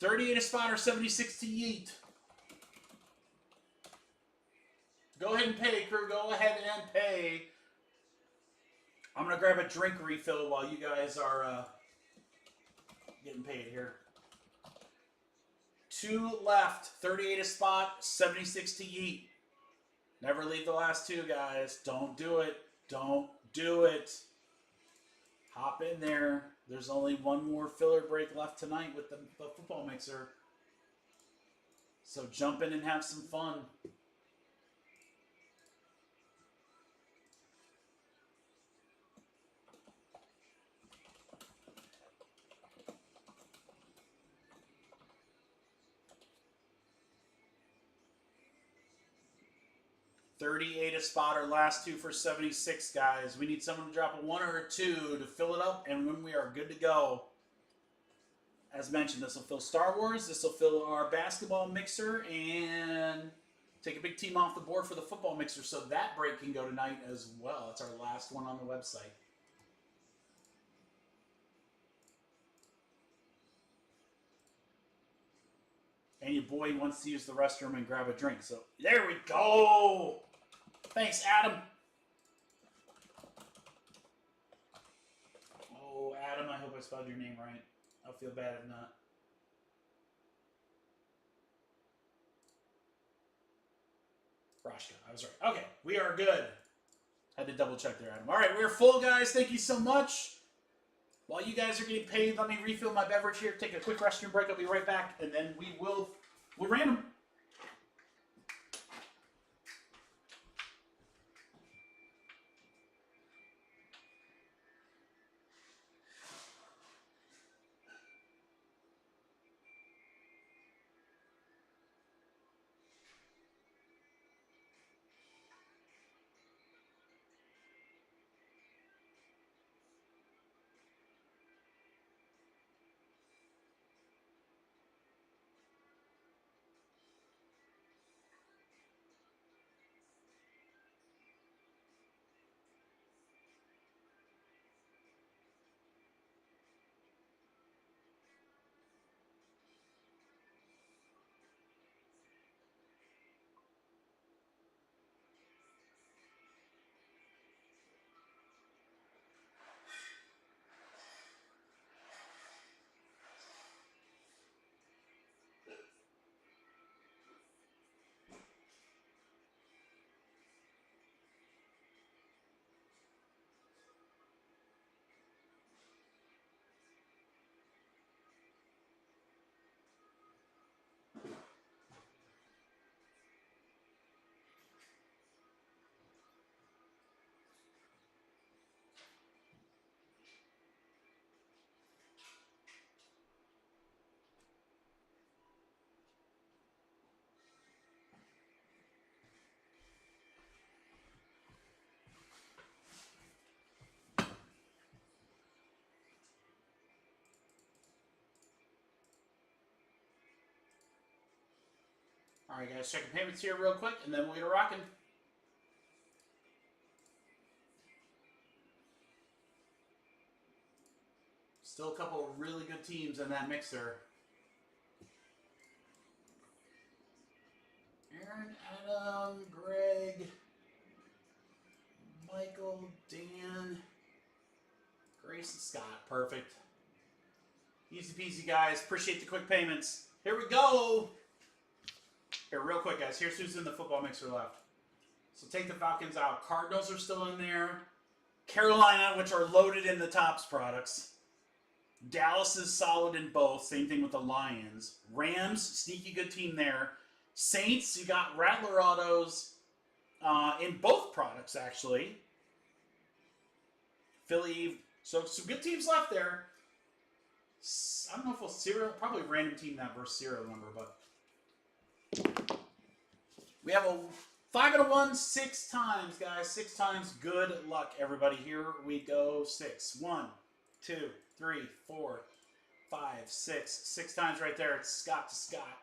38 a spot or 76 to yeet. Go ahead and pay, crew. Go ahead and pay. I'm going to grab a drink refill while you guys are getting paid here. 2 left. 38 a spot, 76 to yeet. Never leave the last 2, guys. Don't do it. Don't do it. Hop in there. There's only one more filler break left tonight with the football mixer. So jump in and have some fun. $38 a spot or last 2 for 76, guys. We need someone to drop a 1 or a 2 to fill it up, and when we are good to go. As mentioned, this will fill Star Wars, this will fill our basketball mixer, and take a big team off the board for the football mixer, so that break can go tonight as well. It's our last one on the website. And your boy wants to use the restroom and grab a drink, so there we go! Thanks, Adam. Oh, Adam, I hope I spelled your name right. I'll feel bad if not. Rashka, I was right. Okay, we are good. Had to double check there, Adam. All right, we're full, guys. Thank you so much. While you guys are getting paid, let me refill my beverage here. Take a quick restroom break. I'll be right back, and then we'll random. All right, guys, checking payments here real quick, and then we'll get rocking. Still a couple of really good teams in that mixer. Aaron, Adam, Greg, Michael, Dan, Grace, and Scott. Perfect. Easy peasy, guys. Appreciate the quick payments. Here we go. Here, real quick, guys. Here's who's in the football mixer left. So take the Falcons out. Cardinals are still in there. Carolina, which are loaded in the Topps products. Dallas is solid in both. Same thing with the Lions. Rams, sneaky good team there. Saints, you got Rattler autos in both products, actually. Philly, so some good teams left there. I don't know if we'll probably random team that versus serial number, but we have a 5 and a 1 6 times, guys. 6 times. Good luck, everybody. Here we go. 6. 1, 2, 3, 4, 5, 6. 6 times right there. It's Scott to Scott.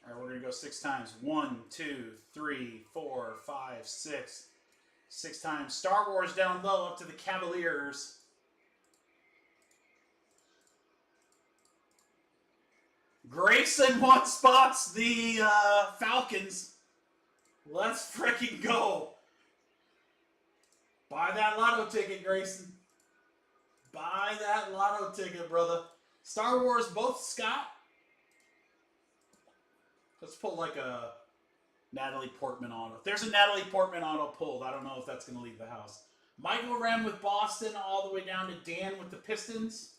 All right, we're going to go 6 times. 1, 2, 3, 4, 5, 6. 6 times. Star Wars down low up to the Cavaliers. Grayson one spots the Falcons. Let's freaking go. Buy that lotto ticket, Grayson. Buy that lotto ticket, brother. Star Wars, both Scott. Let's pull like a Natalie Portman auto. If there's a Natalie Portman auto pulled, I don't know if that's going to leave the house. Michael Rem with Boston all the way down to Dan with the Pistons.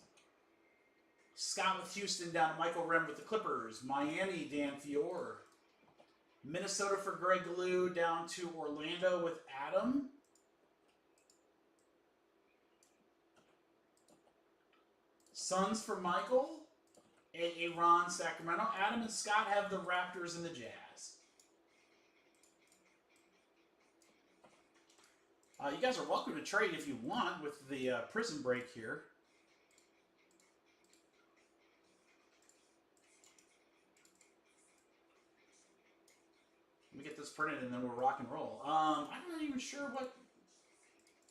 Scott with Houston down to Michael Rem with the Clippers. Miami, Dan Fior. Minnesota for Greg Lou down to Orlando with Adam. Suns for Michael. A.A. Ron, Sacramento. Adam and Scott have the Raptors and the Jazz. You guys are welcome to trade if you want with the prison break here. Let me get this printed and then we'll rock and roll. I'm not even sure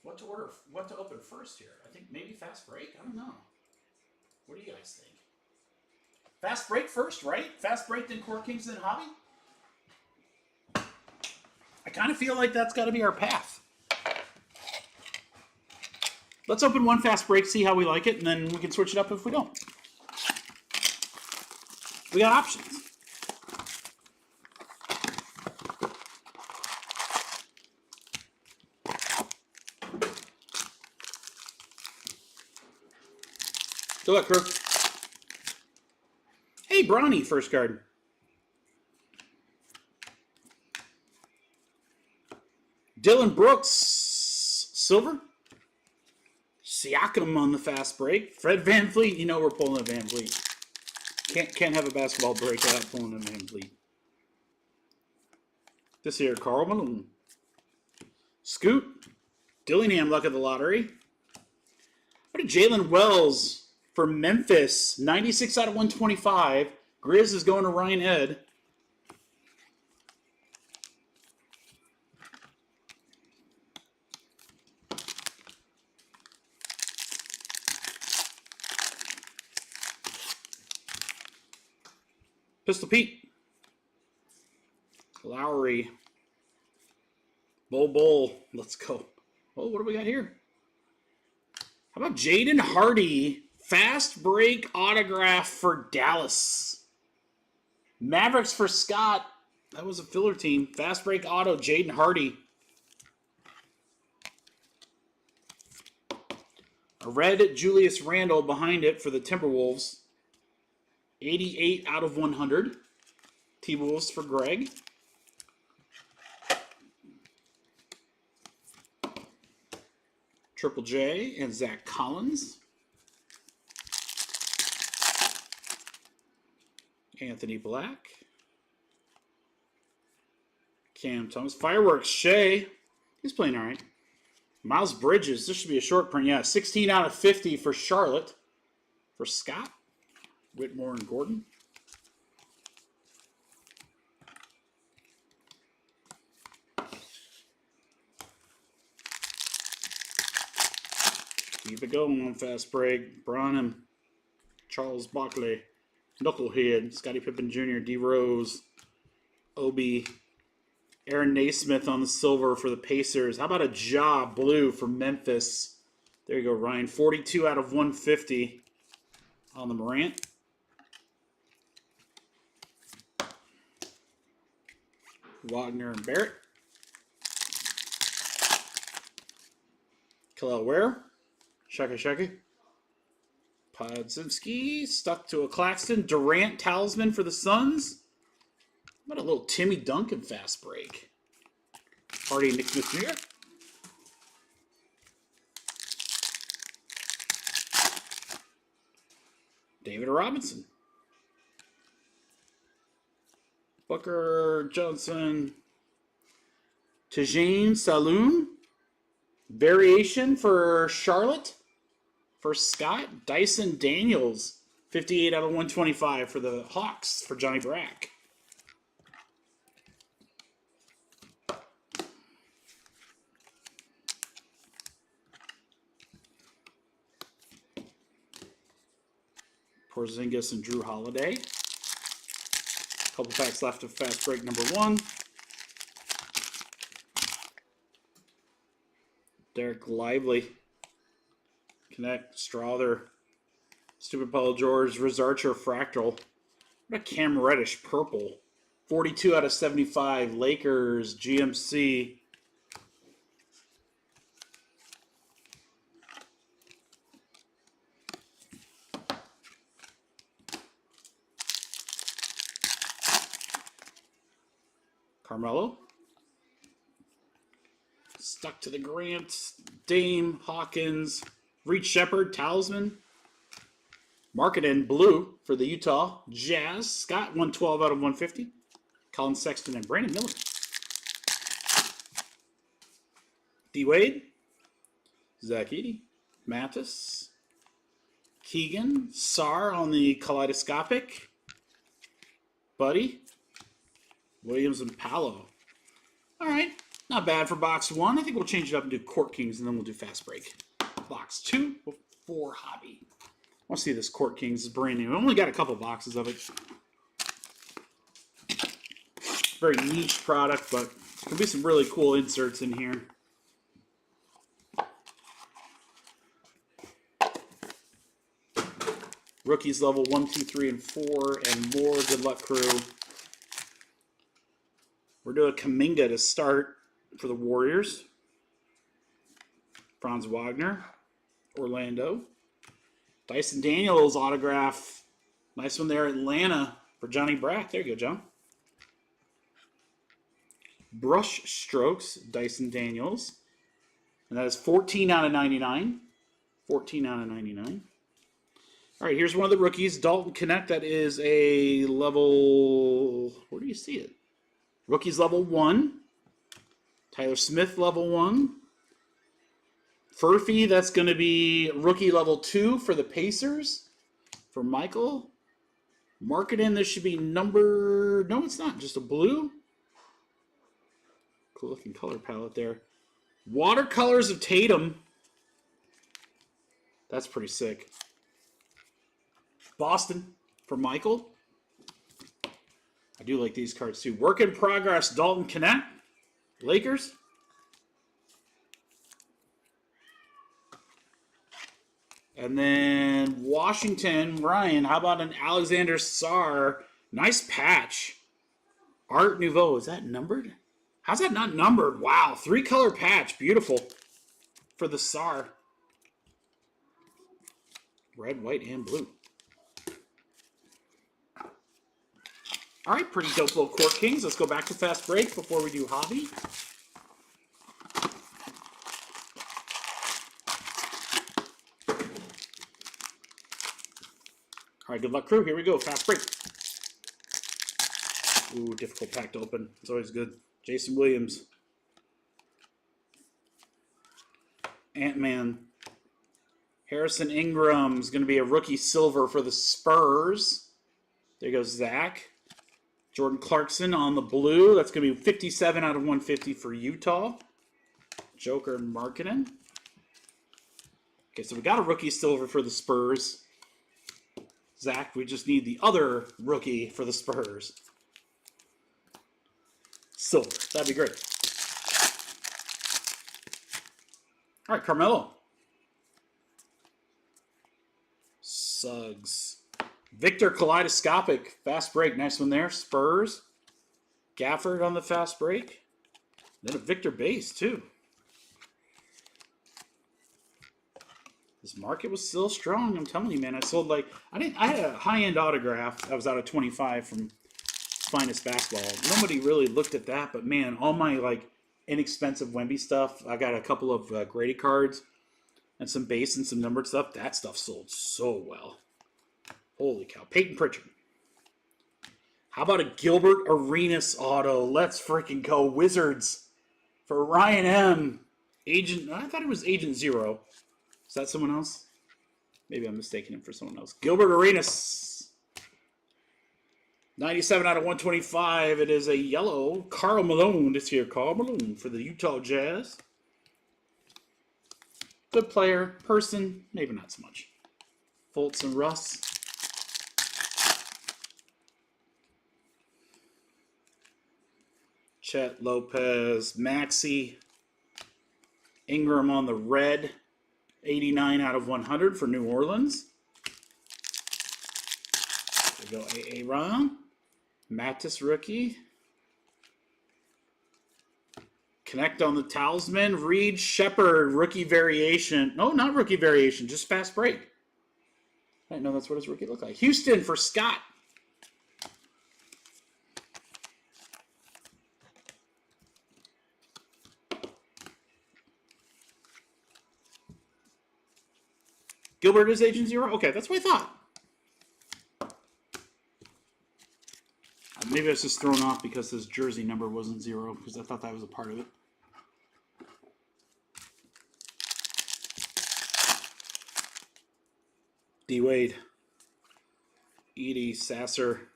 what to order, what to open first here. I think maybe fast break. I don't know. What do you guys think? Fast break first, right? Fast break, then Core Kings, then Hobby? I kind of feel like that's got to be our path. Let's open one fast break, see how we like it, and then we can switch it up if we don't. We got options. Good luck, crew. Hey, Bronny, first card. Dylan Brooks, silver. Siakam on the fast break. Fred VanVleet, you know we're pulling a VanVleet. Can't have a basketball break without pulling a VanVleet. This here, Karl Malone. Scoot. Dillingham, luck of the lottery. What a Jalen Wells for Memphis. 96 out of 125. Grizz is going to Ryan Ed. Pistol Pete. Lowry. Bull. Let's go. Oh, what do we got here? How about Jaden Hardy? Fast break autograph for Dallas. Mavericks for Scott. That was a filler team. Fast break auto, Jaden Hardy. A red Julius Randle behind it for the Timberwolves. 88 out of 100. T-Wolves for Greg. Triple J and Zach Collins. Anthony Black. Cam Thomas. Fireworks, Shea. He's playing all right. Miles Bridges. This should be a short print. Yeah, 16 out of 50 for Charlotte. For Scott. Whitmore and Gordon. Keep it going on fast break. Branham. Charles Barkley. Knucklehead. Scottie Pippen Jr. D. Rose. Obi. Aaron Naismith on the silver for the Pacers. How about a Ja blue for Memphis? There you go, Ryan. 42 out of 150 on the Morant. Wagner and Barrett. Kalel Ware. Shaka. Podzimski stuck to a Claxton. Durant talisman for the Suns. What a little Timmy Duncan fast break. Hardy Nick Smith. David Robinson. Booker Johnson. Tajane Saloon. Variation for Charlotte. For Scott. Dyson Daniels. 58 out of 125 for the Hawks for Johnny Brack. Porzingis and Drew Holiday. Couple packs left of fast break number 1. Derek Lively. Connect. Strother. Stupid Paul George. Riz Archer Fractal. What a Cam Reddish purple. 42 out of 75. Lakers. GMC. Carmelo. Stuck to the Grant. Dame. Hawkins. Reed Shepard. Talisman. Marketing blue for the Utah Jazz. Scott, 112 out of 150. Colin Sexton and Brandon Miller. D-Wade. Zach Edey. Mattis. Keegan. Sar on the kaleidoscopic. Buddy. Williams and Paolo. All right. Not bad for box 1. I think we'll change it up and do Court Kings, and then we'll do fast break. Box 2 for hobby. I want to see this Court Kings. It's brand new. I only got a couple boxes of it. Very niche product, but there'll be some really cool inserts in here. Rookies level 1, 2, 3, and 4, and more. Good luck, crew. We're doing Kuminga to start for the Warriors. Franz Wagner. Orlando. Dyson Daniels autograph. Nice one there, Atlanta, for Johnny Brack. There you go, John. Brush Strokes, Dyson Daniels. And that is 14 out of 99. 14 out of 99. All right, here's one of the rookies. Dalton Connect. That is a level... Where do you see it? Rookies level 1. Tyler Smith level 1. Furphy, that's going to be rookie level 2 for the Pacers. For Michael. Marketing, this should be number... No, it's not. Just a blue. Cool looking color palette there. Watercolors of Tatum. That's pretty sick. Boston for Michael. I do like these cards too. Work in progress, Dalton Connect. Lakers. And then Washington, Ryan, how about an Alexander Sarr? Nice patch. Art Nouveau, is that numbered? How's that not numbered? Wow, 3-color patch, beautiful. For the Sarr. Red, white, and blue. All right, pretty dope little Court Kings. Let's go back to fast break before we do hobby. All right, good luck, crew. Here we go. Fast break. Ooh, difficult pack to open. It's always good. Jason Williams. Ant-Man. Harrison Ingram's going to be a rookie silver for the Spurs. There goes Zach. Jordan Clarkson on the blue. That's going to be 57 out of 150 for Utah. Joker and Marketing. Okay, so we got a rookie silver for the Spurs. Zach, we just need the other rookie for the Spurs. Silver. That'd be great. All right, Carmelo. Suggs. Victor Kaleidoscopic. Fast break. Nice one there. Spurs. Gafford on the fast break. Then a Victor base, too. This market was still strong. I'm telling you, man. I sold like I had a high-end autograph that was out of 25 from Finest Basketball. Nobody really looked at that, but man, all my like inexpensive Wemby stuff. I got a couple of graded cards and some base and some numbered stuff. That stuff sold so well. Holy cow. Peyton Pritchard. How about a Gilbert Arenas auto? Let's freaking go. Wizards for Ryan M. Agent, I thought it was Agent Zero. Is that someone else? Maybe I'm mistaking him for someone else. Gilbert Arenas. 97 out of 125. It is a yellow. Karl Malone this year. Karl Malone for the Utah Jazz. Good player. Person, maybe not so much. Fultz and Russ. Chet Lopez. Maxey. Ingram on the red. 89 out of 100 for New Orleans. There we go. Aaron. Mattis rookie. Connect on the talisman. Reed Shepard, rookie variation. No, not rookie variation, just fast break. I didn't know that's what his rookie looked like. Houston for Scott. Gilbert is Agent Zero? Okay, that's what I thought. Maybe I was just thrown off because his jersey number wasn't 0, because I thought that was a part of it. D. Wade. Edie Sasser.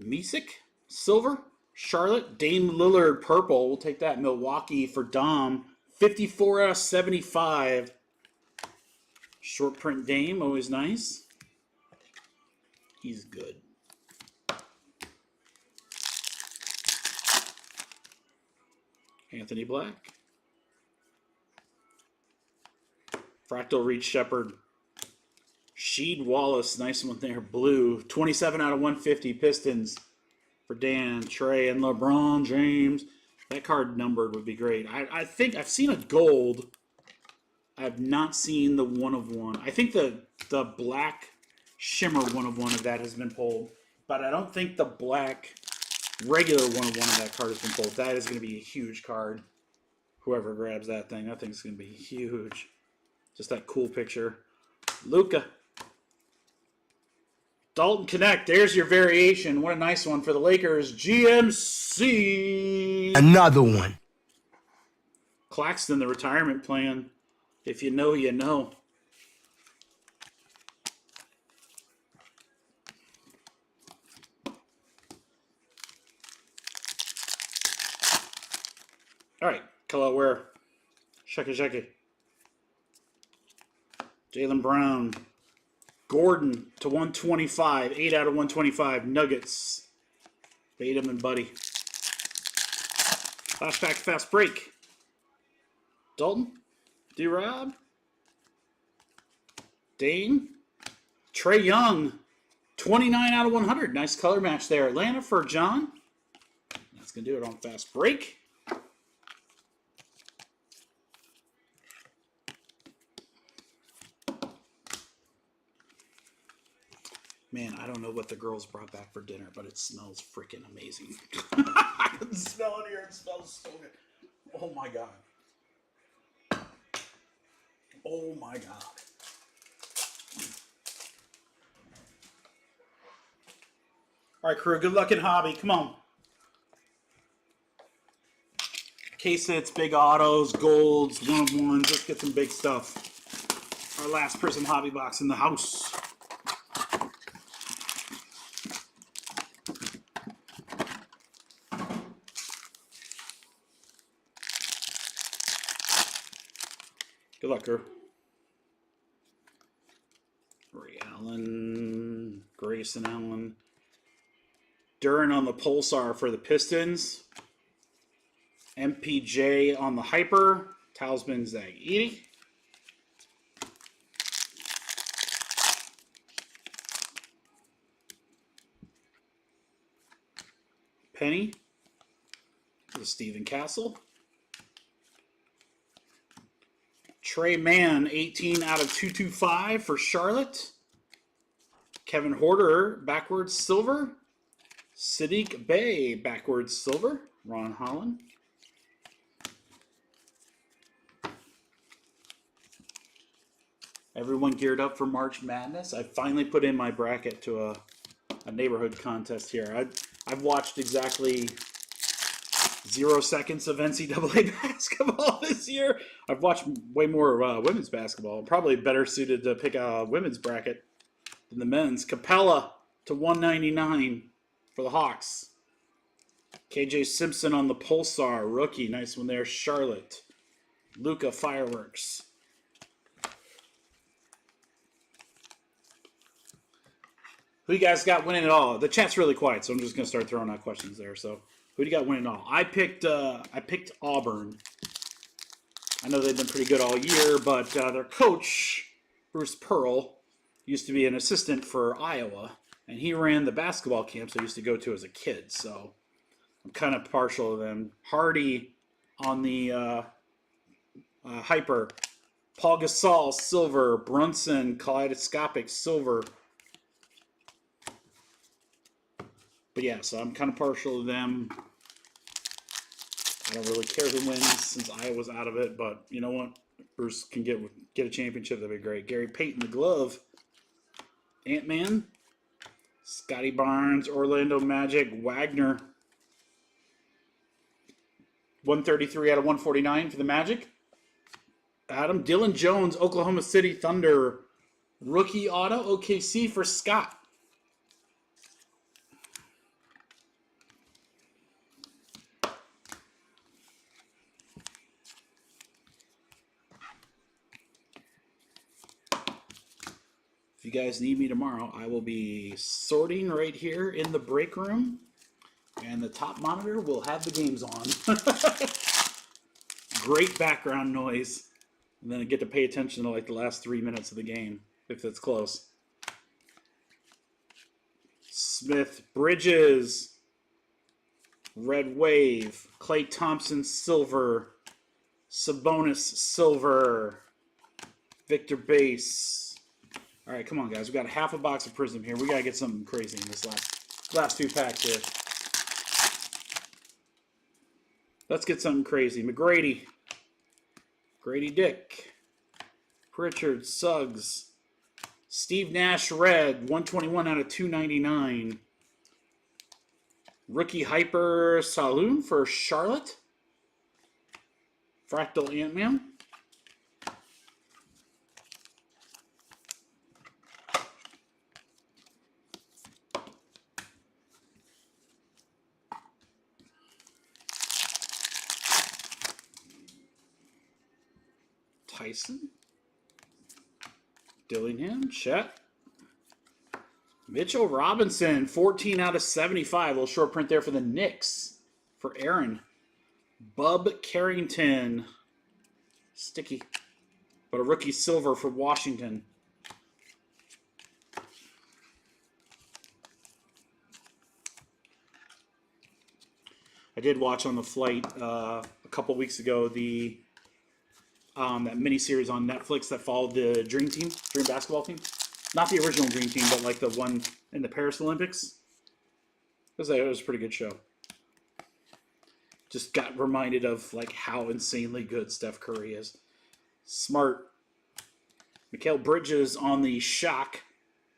Misick. Silver. Charlotte. Dame Lillard. Purple. We'll take that. Milwaukee for Dom. 54 out of 75. Short print Dame. Always nice. He's good. Anthony Black. Fractal Reed Shepard. Sheed Wallace. Nice one there. Blue. 27 out of 150 Pistons for Dan, Trey, and LeBron James. That card numbered would be great. I think I've seen a gold. I have not seen the 1/1. I think the black shimmer 1/1 of that has been pulled, but I don't think the black regular 1/1 of that card has been pulled. That is going to be a huge card. Whoever grabs that thing's going to be huge. Just that cool picture. Luka. Dalton Connect. There's your variation. What a nice one for the Lakers. GMC. Another one. Claxton, the retirement plan. If you know, you know. All right, Khalil Ware. Sheke. Jaylen Brown. Gordon to 125. 8 out of 125. Nuggets. Batum and Buddy. Flashback fast break. Dalton. D-Rob. Dame. Trae Young. 29 out of 100. Nice color match there. Atlanta for John. That's going to do it on fast break. Man, I don't know what the girls brought back for dinner, but it smells freaking amazing. I can smell it here. It smells so good. Oh, my God. Oh, my God. All right, crew. Good luck in hobby. Come on. Case hits, big autos, golds, 1/1s. Let's get some big stuff. Our last Prism hobby box in the house. Good luck, girl. Ray Allen, Grayson Allen. Duran on the Pulsar for the Pistons. MPJ on the Hyper. Talisman Zag Edie. Penny. The Stephen Castle. Trey Mann, 18 out of 225 for Charlotte. Kevin Horder, backwards silver. Sadiq Bey, backwards silver. Ron Holland. Everyone geared up for March Madness. I finally put in my bracket to a neighborhood contest here. I've watched exactly 0 seconds of NCAA basketball this year. I've watched way more women's basketball. Probably better suited to pick a women's bracket than the men's. Capella to 199 for the Hawks. KJ Simpson on the Pulsar, rookie. Nice one there. Charlotte. Luca Fireworks. Who you guys got winning it all? The chat's really quiet, so I'm just going to start throwing out questions there. So, who do you got winning it all? I picked Auburn. I know they've been pretty good all year, but their coach, Bruce Pearl, used to be an assistant for Iowa, and he ran the basketball camps I used to go to as a kid. So, I'm kind of partial to them. Hardy on the hyper. Paul Gasol, silver. Brunson, kaleidoscopic, silver. But yeah, so I'm kind of partial to them. I don't really care who wins since Iowa's out of it, but you know what? If Bruce can get a championship, that'd be great. Gary Payton, the glove. Ant-Man. Scotty Barnes, Orlando Magic, Wagner. 133 out of 149 for the Magic. Adam. Dylan Jones, Oklahoma City Thunder. Rookie auto, OKC for Scott. If you guys need me tomorrow, I will be sorting right here in the break room. And the top monitor will have the games on. Great background noise. And then I get to pay attention to like the last 3 minutes of the game, if it's close. Smith, Bridges, Red Wave, Klay Thompson, silver, Sabonis, silver, Victor Base. All right, come on, guys. We got half a box of Prism here. We got to get something crazy in this last 2 packs here. Let's get something crazy. McGrady. Grady Dick. Pritchard. Suggs. Steve Nash red. 121 out of 299. Rookie Hyper Saloon for Charlotte. Fractal Ant-Man. Tyson, Dillingham, Chet, Mitchell Robinson, 14 out of 75. A little short print there for the Knicks for Aaron. Bub Carrington, sticky, but a rookie silver for Washington. I did watch on the flight a couple weeks ago that mini-series on Netflix that followed the Dream basketball team. Not the original Dream Team, but like the one in the Paris Olympics. It was a pretty good show. Just got reminded of like how insanely good Steph Curry is. Smart. Mikal Bridges on the Shock.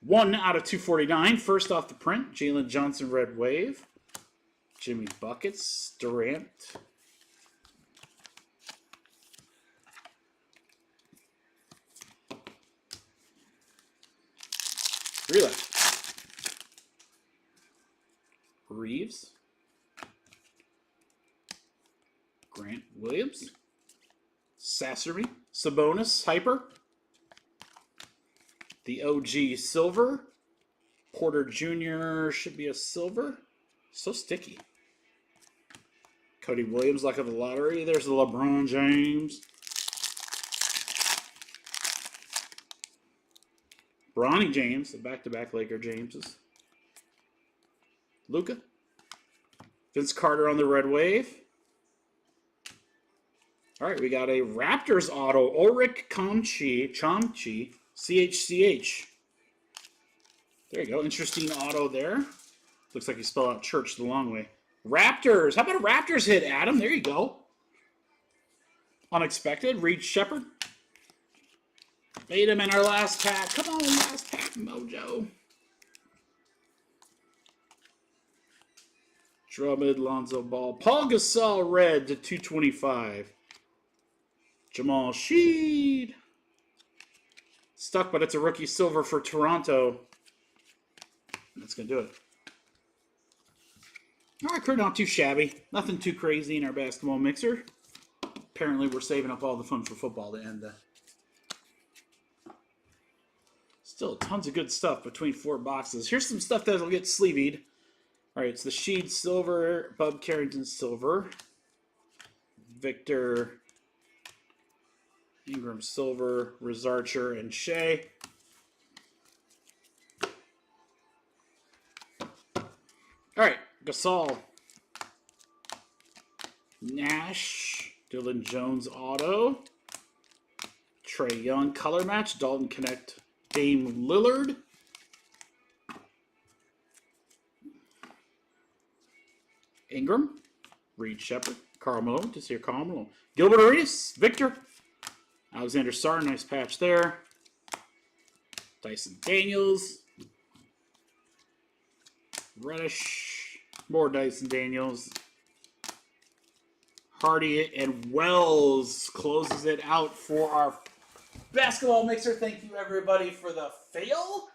1 out of 249. First off the print. Jalen Johnson, Red Wave. Jimmy Buckets. Durant. Reeves, Grant Williams, Sasserby, Sabonis, Hyper, the OG silver, Porter Jr. should be a silver, so sticky. Cody Williams, luck of the lottery. There's the LeBron James. Bronny James, the back-to-back Laker Jameses. Luka. Vince Carter on the Red Wave. All right, we got a Raptors auto, Ulrich Chomchi, CHCH. There you go. Interesting auto there. Looks like you spell out church the long way. Raptors. How about a Raptors hit, Adam? There you go. Unexpected. Reed Shepard. Made him in our last pack. Come on, last pack, Mojo. Drummond, Lonzo Ball. Paul Gasol, red to 225. Jamal Sheed. Stuck, but it's a rookie silver for Toronto. That's going to do it. All right, Kurt, not too shabby. Nothing too crazy in our basketball mixer. Apparently, we're saving up all the fun for football to end the... Still tons of good stuff between 4 boxes. Here's some stuff that'll get sleevied. All right, it's the Sheed silver, Bub Carrington silver, Victor Ingram silver, Riz Archer, and Shea. All right, Gasol, Nash, Dylan Jones auto, Trae Young color match, Dalton Connect, Dame Lillard. Ingram, Reed Shepard, Karl Malone, just here Karl Malone. Gilbert Arenas, Victor, Alexander Sarr, nice patch there. Dyson Daniels, Reddish, more Dyson Daniels. Hardy and Wells closes it out for our basketball mixer. Thank you everybody for the fail.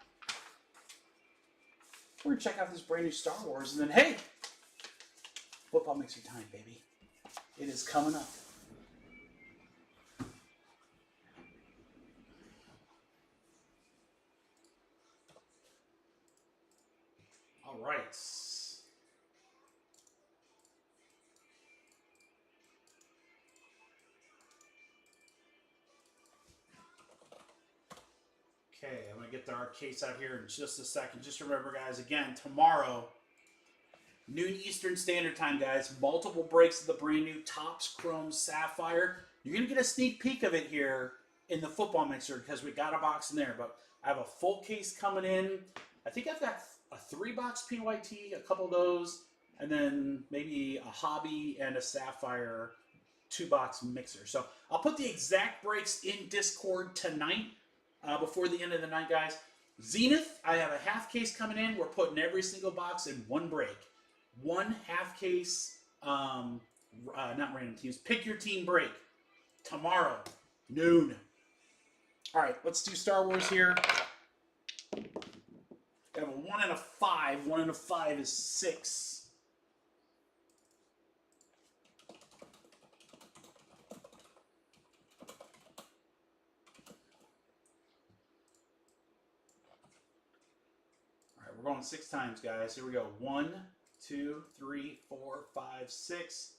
We're gonna check out this brand new Star Wars and then hey, football mixer time, baby. It is coming up. All right. Okay, I'm going to get our case out here in just a second. Just remember, guys, again, tomorrow, noon Eastern Standard Time, guys. Multiple breaks of the brand new Topps Chrome Sapphire. You're going to get a sneak peek of it here in the football mixer because we got a box in there. But I have a full case coming in. I think I've got a 3-box PYT, a couple of those, and then maybe a hobby and a Sapphire 2-box mixer. So I'll put the exact breaks in Discord tonight before the end of the night, guys. Zenith, I have a half case coming in. We're putting every single box in one break. One half case, not random teams, pick your team break. Tomorrow, noon. All right, let's do Star Wars here. I have a 1 and a 5. 1 and a 5 is 6. All right, we're going 6 times, guys. Here we go. 1, 2, 3, 4, 5, 6.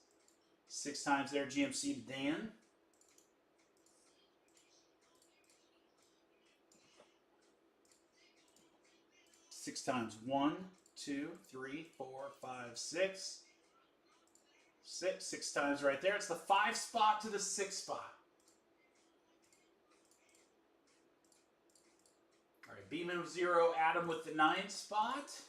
6 times there, GMC to Dan. Six times. 1, 2, 3, 4, 5, 6. 6 times right there. It's the 5 spot to the 6 spot. All right, Beam of 0, Adam with the 9 spot.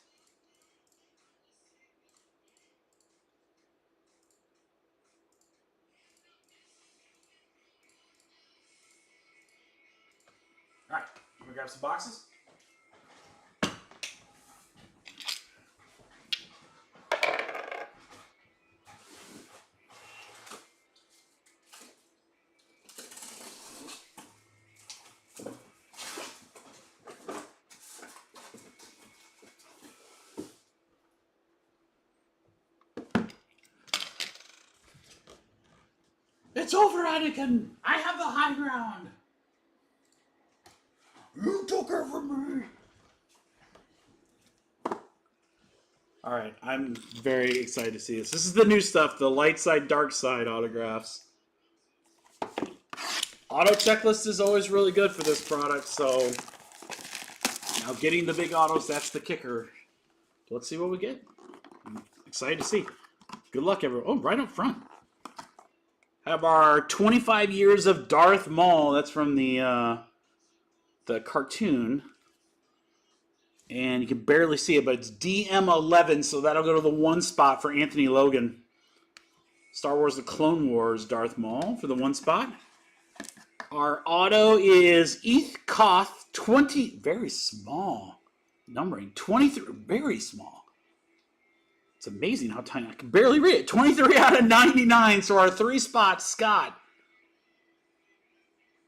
All right, I'm gonna grab some boxes. It's over, Anakin! I have the high ground! You took her from me! Alright, I'm very excited to see this. This is the new stuff, the light side, dark side autographs. Auto checklist is always really good for this product, so now getting the big autos, that's the kicker. Let's see what we get. I'm excited to see. Good luck, everyone. Oh, right up front. Have our 25 years of Darth Maul. That's from the cartoon. And you can barely see it, but it's DM11, so that'll go to the 1 spot for Anthony Logan. Star Wars The Clone Wars Darth Maul for the 1 spot. Our auto is Eth Koth 20, very small. Numbering 23, very small. It's amazing how tiny. I can barely read it. 23 out of 99. So our 3 spots, Scott.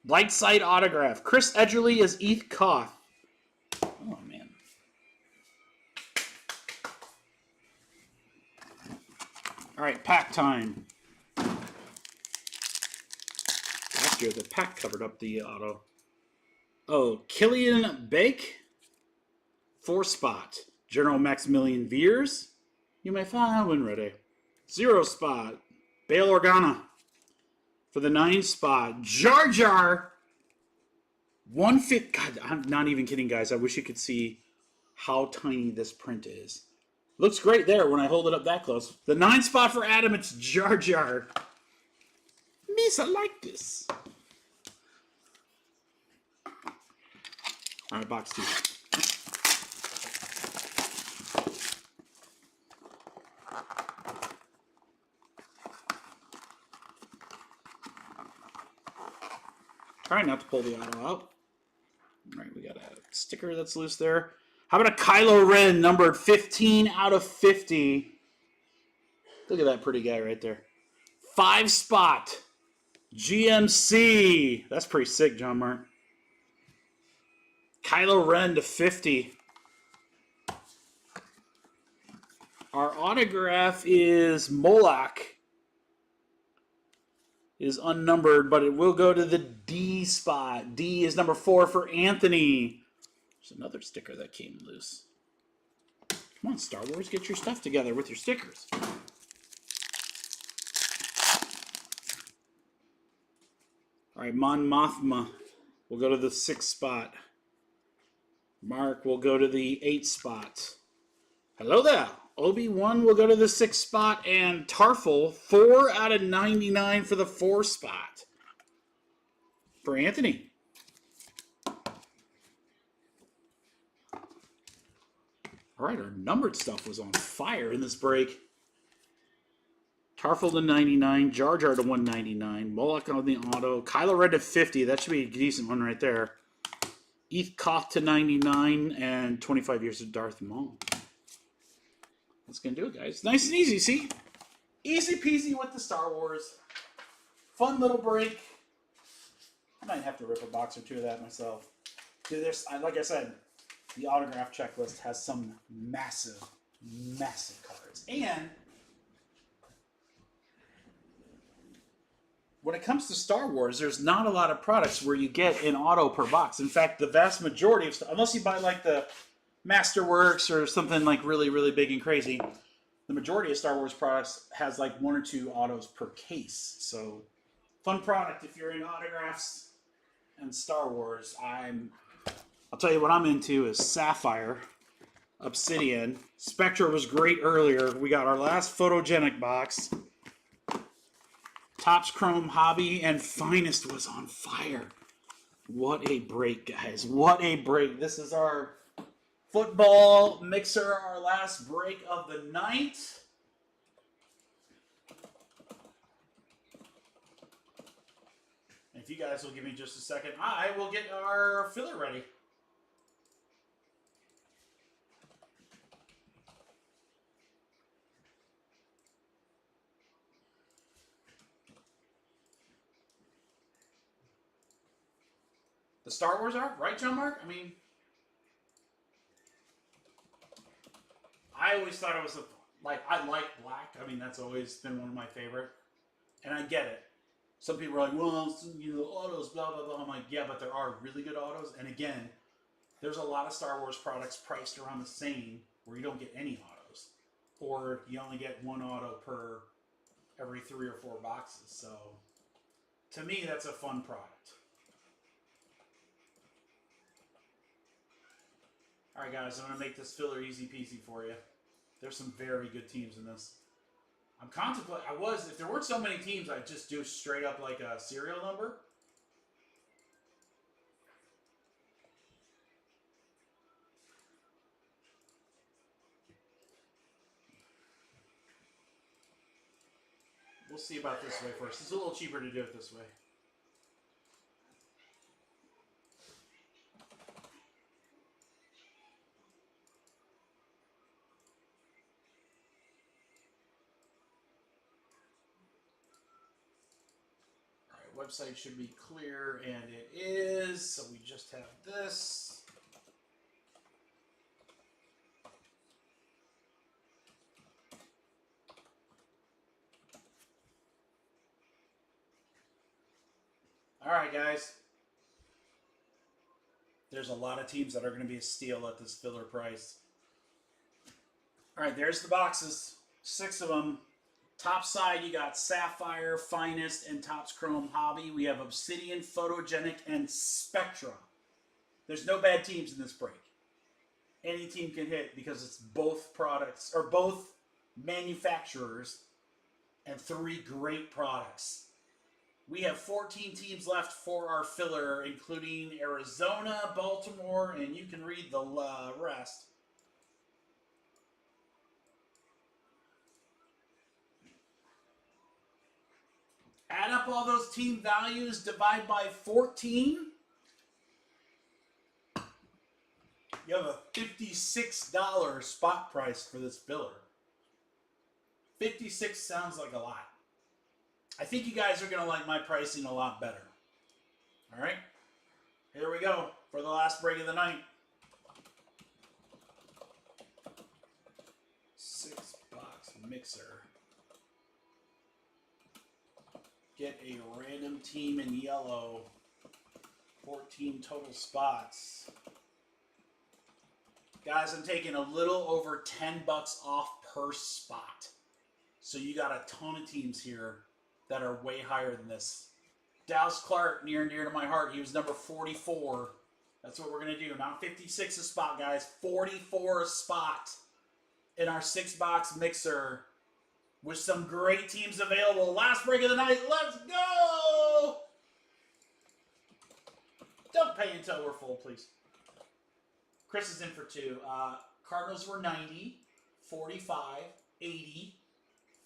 Light Sight autograph. Chris Edgerly is Eth Koth. Oh, man. All right, pack time. Last year, the pack covered up the auto. Oh, Killian Bake. 4 spot. General Maximilian Veers. You may find when ready. 0 spot. Bail Organa. For the 9 spot. Jar Jar. 150. God, I'm not even kidding, guys. I wish you could see how tiny this print is. Looks great there when I hold it up that close. The 9 spot for Adam, it's Jar Jar. Miss, I like this. All right, box 2. Trying not to pull the auto out. All right, we got a sticker that's loose there. How about a Kylo Ren numbered 15 out of 50? Look at that pretty guy right there. 5 spot. GMC. That's pretty sick, John Mark. Kylo Ren to 50. Our autograph is Moloch. Is unnumbered, but it will go to the D spot. D is number 4 for Anthony. There's another sticker that came loose. Come on, Star Wars, get your stuff together with your stickers. All right, Mon Mothma will go to the 6th spot. Mark will go to the 8th spot. Hello there. Obi-Wan will go to the 6th spot, and Tarful, 4 out of 99 for the 4 spot. For Anthony. All right, our numbered stuff was on fire in this break. Tarful to 99, Jar Jar to 199, Moloch on the auto, Kylo Ren to 50. That should be a decent one right there. Eth Koth to 99, and 25 years of Darth Maul. That's going to do it, guys. Nice and easy, see? Easy peasy with the Star Wars. Fun little break. I might have to rip a box or 2 of that myself. Dude, like I said, the autograph checklist has some massive, massive cards. And when it comes to Star Wars, there's not a lot of products where you get an auto per box. In fact, the vast majority of stuff, unless you buy like the Masterworks or something like really, really big and crazy, the majority of Star Wars products has like 1 or 2 autos per case. So, fun product if you're in autographs and Star Wars. I'll tell you what I'm into is Sapphire, Obsidian. Spectra was great earlier. We got our last photogenic box. Topps Chrome Hobby and Finest was on fire. What a break, guys. What a break. This is our football mixer, our last break of the night. If you guys will give me just a second, I will get our filler ready. The Star Wars art, right, John Mark? I mean, I always thought it was I like black. I mean, that's always been one of my favorite. And I get it. Some people are like, well, you know, autos, blah, blah, blah. I'm like, yeah, but there are really good autos. And again, there's a lot of Star Wars products priced around the same where you don't get any autos. Or you only get 1 auto per every 3 or 4 boxes. So, to me, that's a fun product. All right, guys, I'm going to make this filler easy peasy for you. There's some very good teams in this. I'm contemplating. If there weren't so many teams, I'd just do straight up like a serial number. We'll see about this way first. It's a little cheaper to do it this way. All right, website should be clear, and it is. So we just have this. All right, guys. There's a lot of teams that are going to be a steal at this filler price. All right, there's the boxes. 6 of them. Top side, you got Sapphire, Finest, and Topps Chrome Hobby. We have Obsidian, Photogenic, and Spectra. There's no bad teams in this break. Any team can hit because it's both products, or both manufacturers, and 3 great products. We have 14 teams left for our filler, including Arizona, Baltimore, and you can read the rest. Add up all those team values, divide by 14. You have a $56 spot price for this filler. 56 sounds like a lot. I think you guys are going to like my pricing a lot better. All right, here we go for the last break of the night. 6-box mixer. Get a random team in yellow. 14 total spots. Guys, I'm taking a little over $10 off per spot. So you got a ton of teams here that are way higher than this. Dallas Clark, near and dear to my heart. He was number 44. That's what we're going to do. Not 56 a spot, guys. 44 a spot in our 6-box mixer with some great teams available. Last break of the night. Let's go! Don't pay until we're full, please. Chris is in for 2. Cardinals were 90, 45, 80,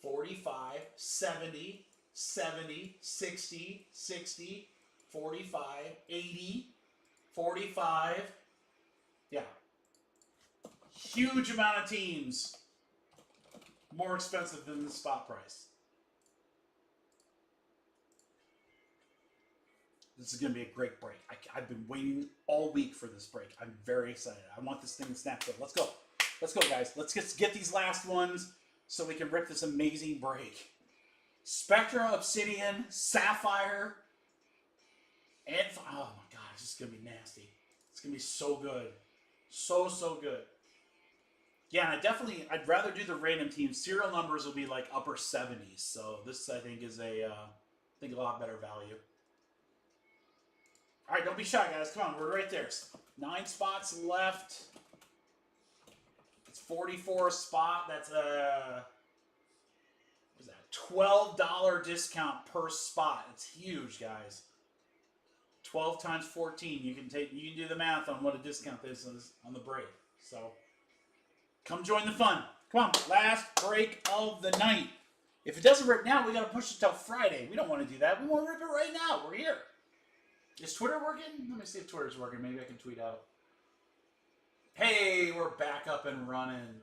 45, 70, 70, 60, 60, 45, 80, 45. Yeah. Huge amount of teams. More expensive than the spot price. This is going to be a great break. I've been waiting all week for this break. I'm very excited. I want this thing to snap good. Let's go. Let's go, guys. Let's get these last ones so we can rip this amazing break. Spectra, Obsidian, Sapphire, and... oh, my God. This is going to be nasty. It's going to be so good. So, so good. Yeah, and I'd rather do the random teams. Serial numbers will be like upper 70s. So this, I think, is a lot better value. All right, don't be shy, guys. Come on, we're right there. 9 spots left. It's 44 a spot. That's a $12 discount per spot. It's huge, guys. 12 times 14. You can do the math on what a discount is on the break. So come join the fun. Come on, last break of the night. If it doesn't rip now, we got to push it till Friday. We don't want to do that. We want to rip it right now. We're here. Is Twitter working? Let me see if Twitter's working. Maybe I can tweet out. Hey, we're back up and running.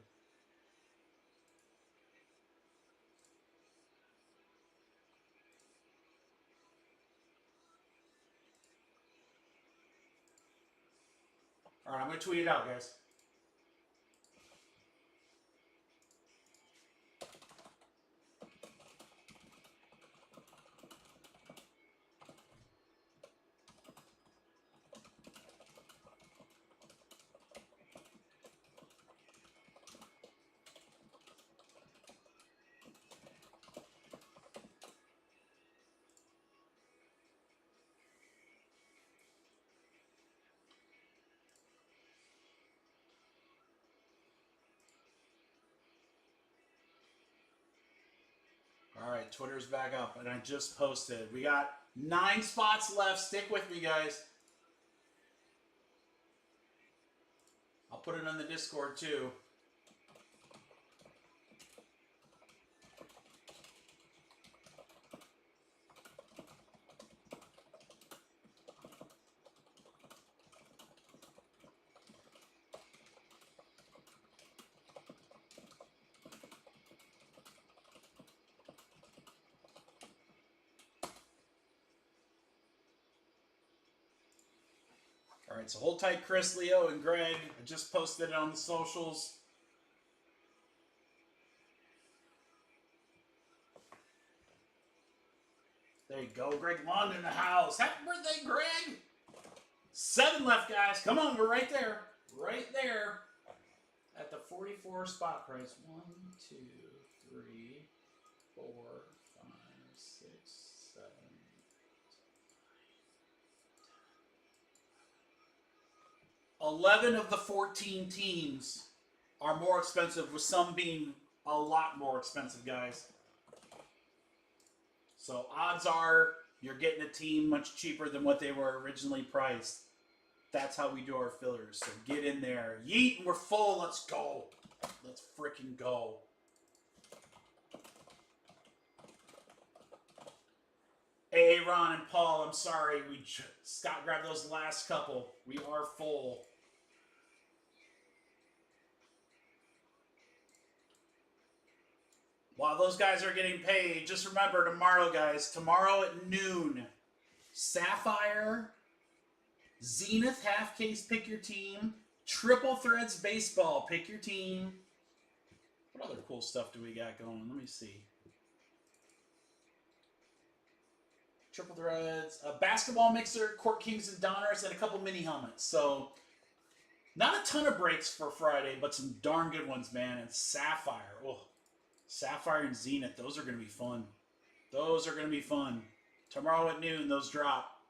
All right, I'm going to tweet it out, guys. right, Twitter's back up, and I just posted. We got 9 spots left. Stick with me, guys. I'll put it on the Discord, too. All right, so hold tight, Chris, Leo, and Greg. I just posted it on the socials. There you go, Greg Lund in the house. Happy birthday, Greg! 7 left, guys. Come on, we're right there. Right there. At the 44 spot price. 1, 2, 3, 4, 5, 6, 7. 11 of the 14 teams are more expensive, with some being a lot more expensive, guys. So odds are you're getting a team much cheaper than what they were originally priced. That's how we do our fillers. So get in there. Yeet, and we're full. Let's go. Let's freaking go. Hey, Ron and Paul, I'm sorry. Scott grabbed those last couple. We are full. While those guys are getting paid, just remember tomorrow, guys. Tomorrow at noon, Sapphire, Zenith half case, pick your team. Triple Threads baseball, pick your team. What other cool stuff do we got going? Let me see. Triple Threads, a basketball mixer, Court Kings and Donners, and a couple mini helmets. So, not a ton of breaks for Friday, but some darn good ones, man. And Sapphire. Oh, Sapphire and Zenith. Those are going to be fun. Those are going to be fun. Tomorrow at noon, those drop.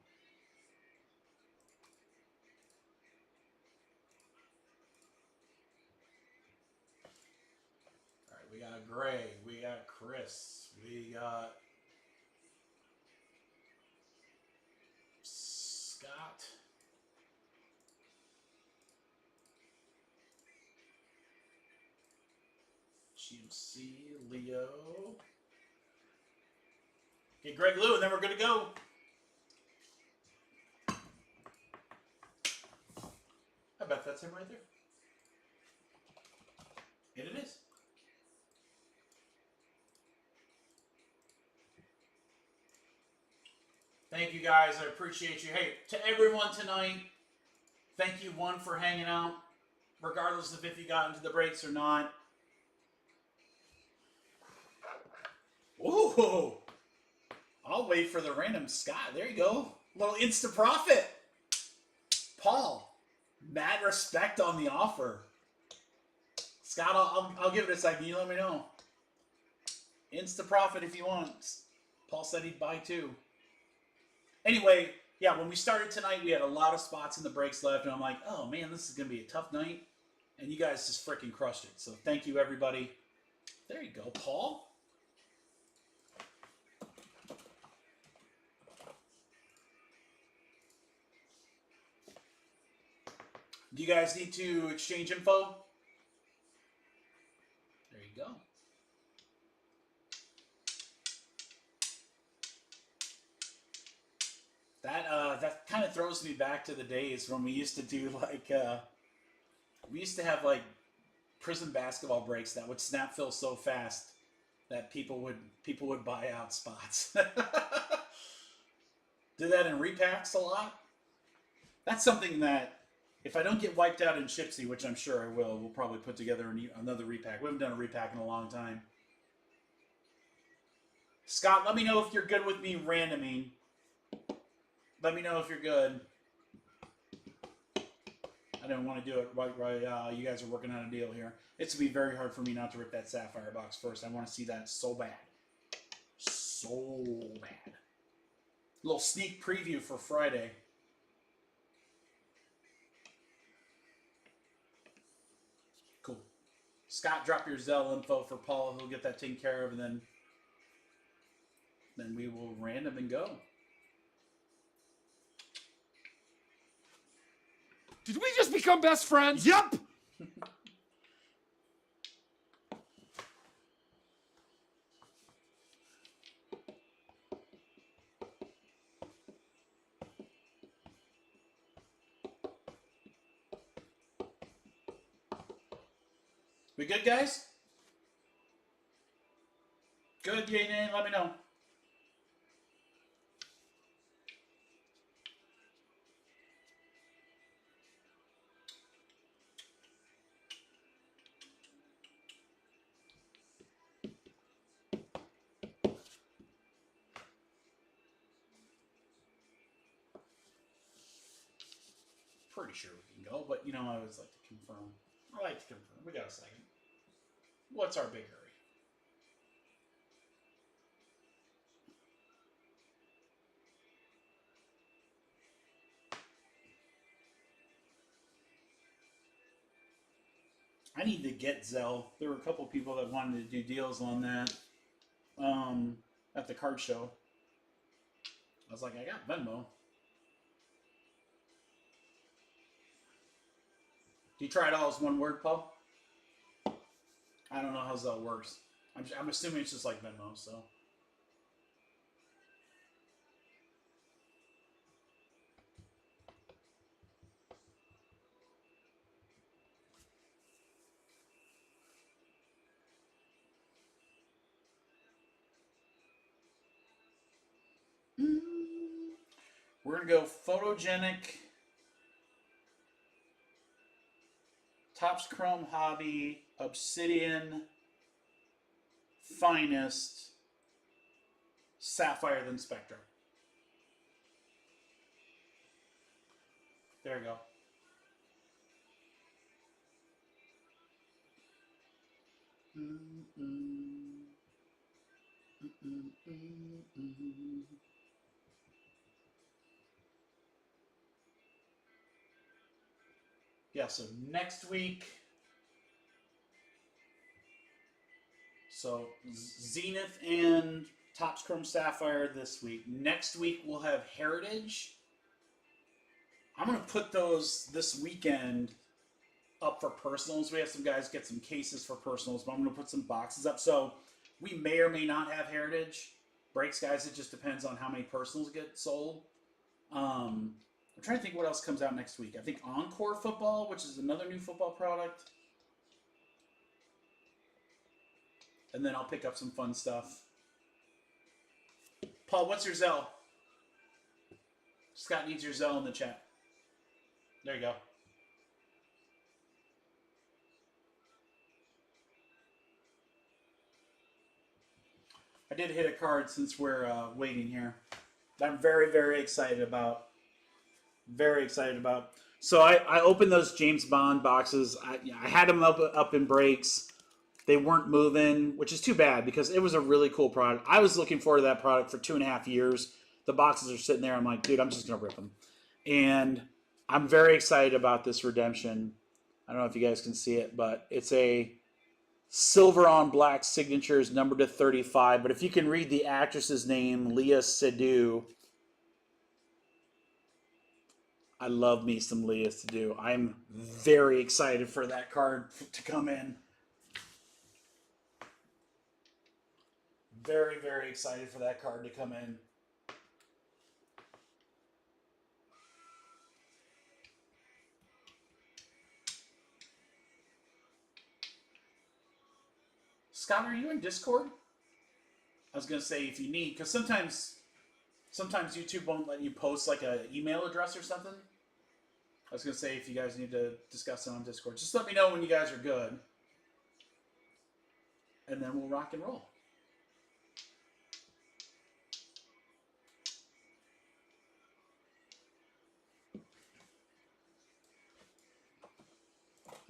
All right, we got Greg. We got Chris. We got Scott. GMC, Leo. Okay, Greg Lou, and then we're good to go. I bet that's him right there. And it is. Thank you, guys. I appreciate you. Hey, to everyone tonight, thank you, one, for hanging out, regardless of if you got into the breaks or not. Ooh, I'll wait for the random Scott. There you go. Little Insta Profit. Paul, mad respect on the offer. Scott, I'll give it a second. You let me know. Insta Profit if you want. Paul said he'd buy too. Anyway, yeah, when we started tonight, we had a lot of spots in the breaks left, and I'm like, oh man, this is going to be a tough night. And you guys just freaking crushed it. So thank you, everybody. There you go, Paul. Do you guys need to exchange info? There you go. That kind of throws me back to the days when we used to do like we used to have like prison basketball breaks that would snap fill so fast that people would buy out spots. Did that in repacks a lot. That's something that, if I don't get wiped out in Chipsy, which I'm sure I will, we'll probably put together another repack. We haven't done a repack in a long time. Scott, let me know if you're good with me randoming. Let me know if you're good. I didn't want to do it right. You guys are working on a deal here. It's going to be very hard for me not to rip that Sapphire box first. I want to see that so bad. So bad. A little sneak preview for Friday. Cool. Scott, drop your Zelle info for Paul. He'll get that taken care of, and then then we will random and go. Did we just become best friends? Yup! We good, guys? Good, yay, nay, let me know. Pretty sure we can go, but you know, I always like to confirm. I like to confirm. We got a second. What's our big hurry? I need to get Zelle. There were a couple people that wanted to do deals on that at the card show. I was like, I got Venmo. Do you try it all as one word, Paul? I don't know how Zelle works. I'm assuming it's just like Venmo, so. We're going to go photogenic, Topps Chrome Hobby, Obsidian, Finest, Sapphire, then Spectra. There you go. Yeah, so next week. So Zenith and Topps Chrome Sapphire this week. Next week we'll have Heritage. I'm going to put those this weekend up for personals. We have some guys get some cases for personals, but I'm going to put some boxes up. So we may or may not have Heritage breaks, guys. It just depends on how many personals get sold. I'm trying to think what else comes out next week. I think Encore Football, which is another new football product. And then I'll pick up some fun stuff. Paul, what's your Zelle? Scott needs your Zelle in the chat. There you go. I did hit a card since we're waiting here that I'm very, very excited about. Very excited about. So I opened those James Bond boxes. I had them up in breaks. They weren't moving, which is too bad because it was a really cool product. I was looking forward to that product for 2.5 years. The boxes are sitting there. I'm like, dude, I'm just going to rip them. And I'm very excited about this redemption. I don't know if you guys can see it, but it's a silver on black signatures numbered to 35. But if you can read the actress's name, Leah Seydoux. I love me some Leah Seydoux. I'm very excited for that card to come in. Very, very excited for that card to come in. Scott, are you in Discord? I was going to say if you need, because sometimes YouTube won't let you post like an email address or something. I was going to say if you guys need to discuss it on Discord, just let me know when you guys are good. And then we'll rock and roll.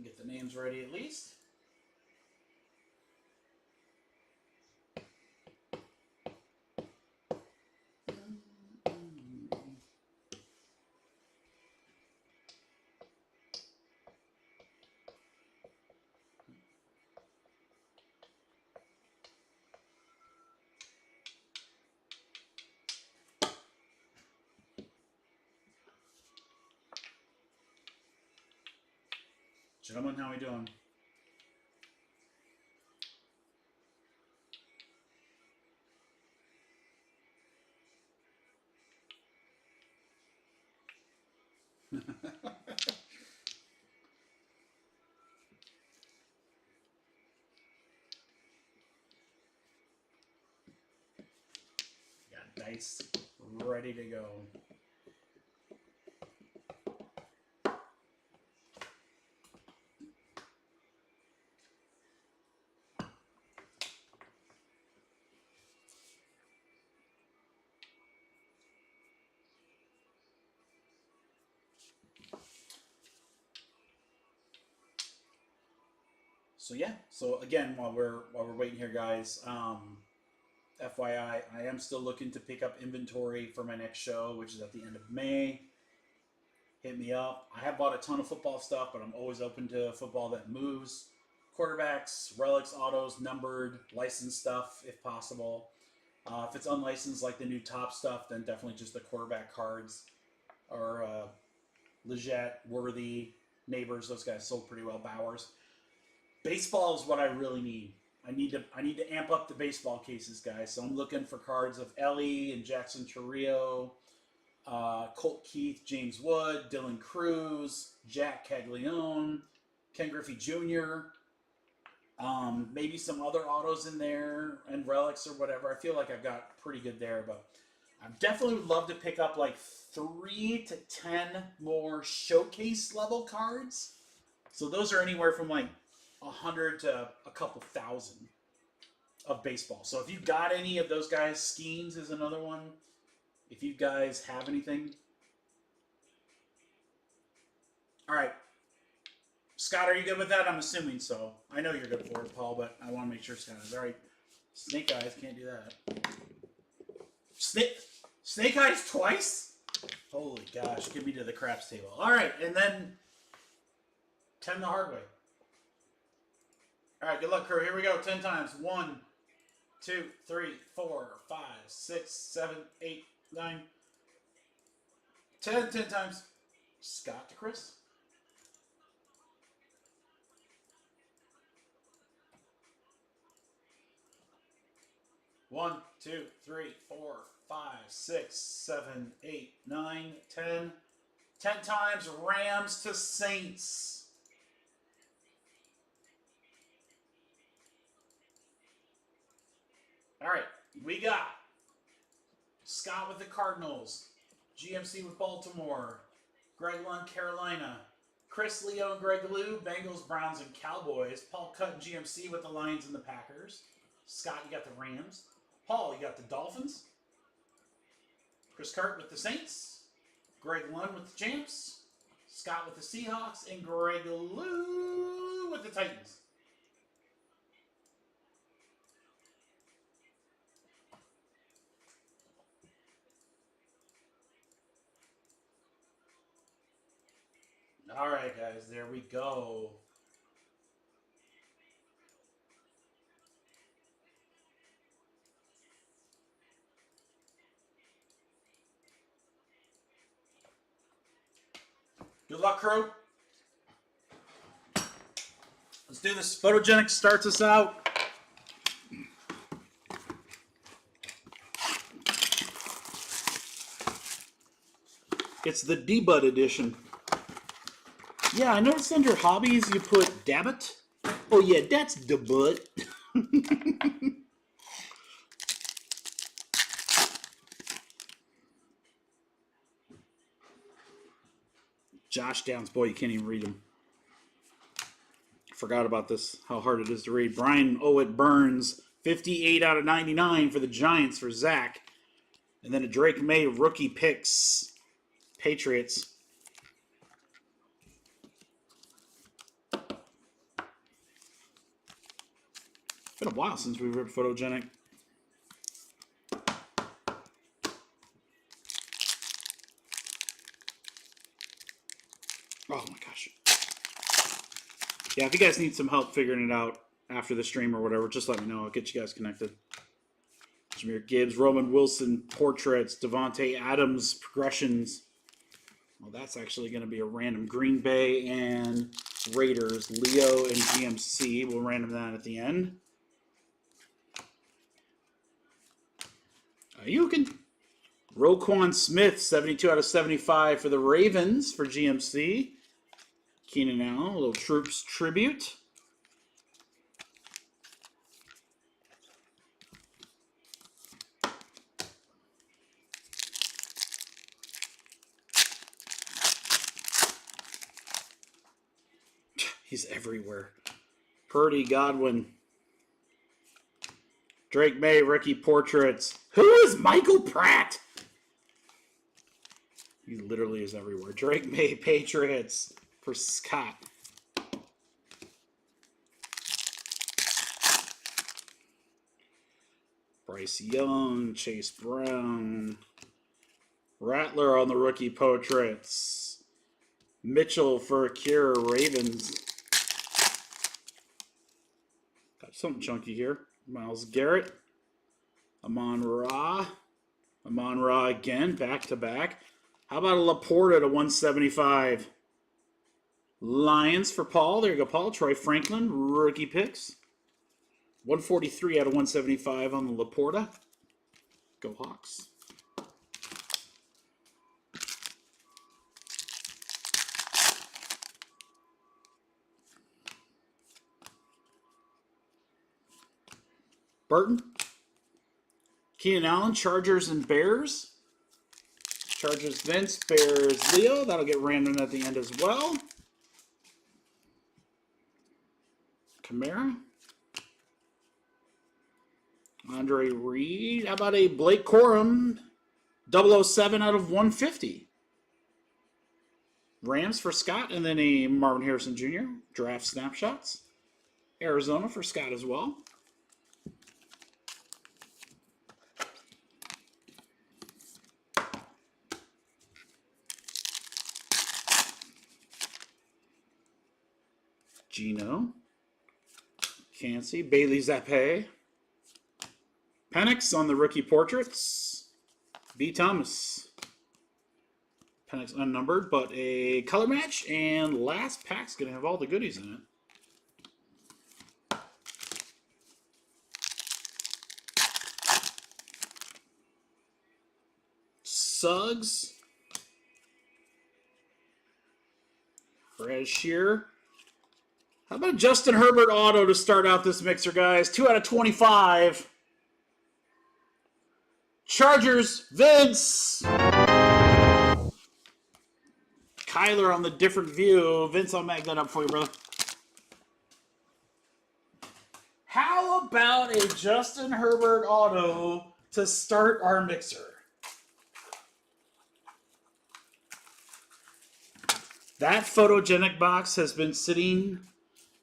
Get the names ready at least. Gentlemen, how we doing? Got dice ready to go. So yeah. So again, while we're waiting here, guys, FYI, I am still looking to pick up inventory for my next show, which is at the end of May. Hit me up. I have bought a ton of football stuff, but I'm always open to football that moves. Quarterbacks, relics, autos, numbered, licensed stuff if possible. If it's unlicensed, like the new top stuff, then definitely just the quarterback cards or Leggett, Worthy, Neighbors. Those guys sold pretty well. Bowers. Baseball is what I really need. I need to amp up the baseball cases, guys. So I'm looking for cards of Ellie and Jackson Chourio, Colt Keith, James Wood, Dylan Cruz, Jack Caglione, Ken Griffey Jr., maybe some other autos in there and relics or whatever. I feel like I've got pretty good there, but I definitely would love to pick up like 3 to 10 more showcase level cards. So those are anywhere from like 100 to a couple thousand of baseball. So if you got any of those guys, Skeens is another one. If you guys have anything. All right. Scott, are you good with that? I'm assuming so. I know you're good for it, Paul, but I want to make sure Scott is. All right. Snake Eyes, can't do that. Snake Eyes twice? Holy gosh, give me to the craps table. All right, and then 10 the hard way. All right, good luck, crew. Here we go. 10 times. 1, 2, 3, 4, 5, 6, 7, 8, 9, 10. 10 times. Scott to Chris. One, 2, 3, 4, 5, 6, 7, 8, 9, 10. 10 times. Rams to Saints. All right, we got Scott with the Cardinals, GMC with Baltimore, Greg Lund, Carolina, Chris Leo and Greg Lou, Bengals, Browns, and Cowboys, Paul Cutt and GMC with the Lions and the Packers, Scott, you got the Rams, Paul, you got the Dolphins, Chris Cart with the Saints, Greg Lund with the Champs, Scott with the Seahawks, and Greg Lou with the Titans. All right, guys, there we go. Good luck, crew. Let's do this. Photogenic starts us out. It's the D-Bud edition. Yeah, I noticed under hobbies you put Dabbit. Oh yeah, that's D-Bud. Josh Downs, boy, you can't even read them. Forgot about this, how hard it is to read. Brian Owett Burns, 58 out of 99 for the Giants for Zach. And then a Drake May rookie picks, Patriots. Been a while since we ripped Photogenic. Oh my gosh. Yeah, if you guys need some help figuring it out after the stream or whatever, just let me know. I'll get you guys connected. Jameer Gibbs, Roman Wilson, portraits, Devontae Adams, progressions, Well, that's actually going to be a random Green Bay and Raiders. Leo and GMC. We'll random that at the end. You can. Roquan Smith, 72 out of 75 for the Ravens for GMC. Keenan Allen, a little Troops tribute. He's everywhere. Purdy, Godwin. Drake May, rookie portraits. Who is Michael Pratt? He literally is everywhere. Drake May, Patriots for Scott. Bryce Young, Chase Brown. Rattler on the rookie portraits. Mitchell for Cure, Ravens. Got something chunky here. Myles Garrett. Amon-Ra. Amon-Ra again, back to back. How about a Laporta to 175? Lions for Paul. There you go, Paul. Troy Franklin, rookie picks. 143 out of 175 on the Laporta. Go Hawks. Burton. Keenan Allen, Chargers and Bears. Chargers Vince, Bears Leo. That'll get random at the end as well. Kamara. Andre Reed. How about a Blake Corum 007 out of 150? Rams for Scott, and then a Marvin Harrison Jr. Draft snapshots. Arizona for Scott as well. Gino. Cansey. Bailey Zappi. Penix on the rookie portraits. B. Thomas. Penix unnumbered, but a color match. And last pack's going to have all the goodies in it. Suggs. Fred Shear. How about Justin Herbert auto to start out this mixer, guys? 2 out of 25. Chargers, Vince. Kyler on the different view. Vince, I'll mag that up for you, brother. How about a Justin Herbert auto to start our mixer? That photogenic box has been sitting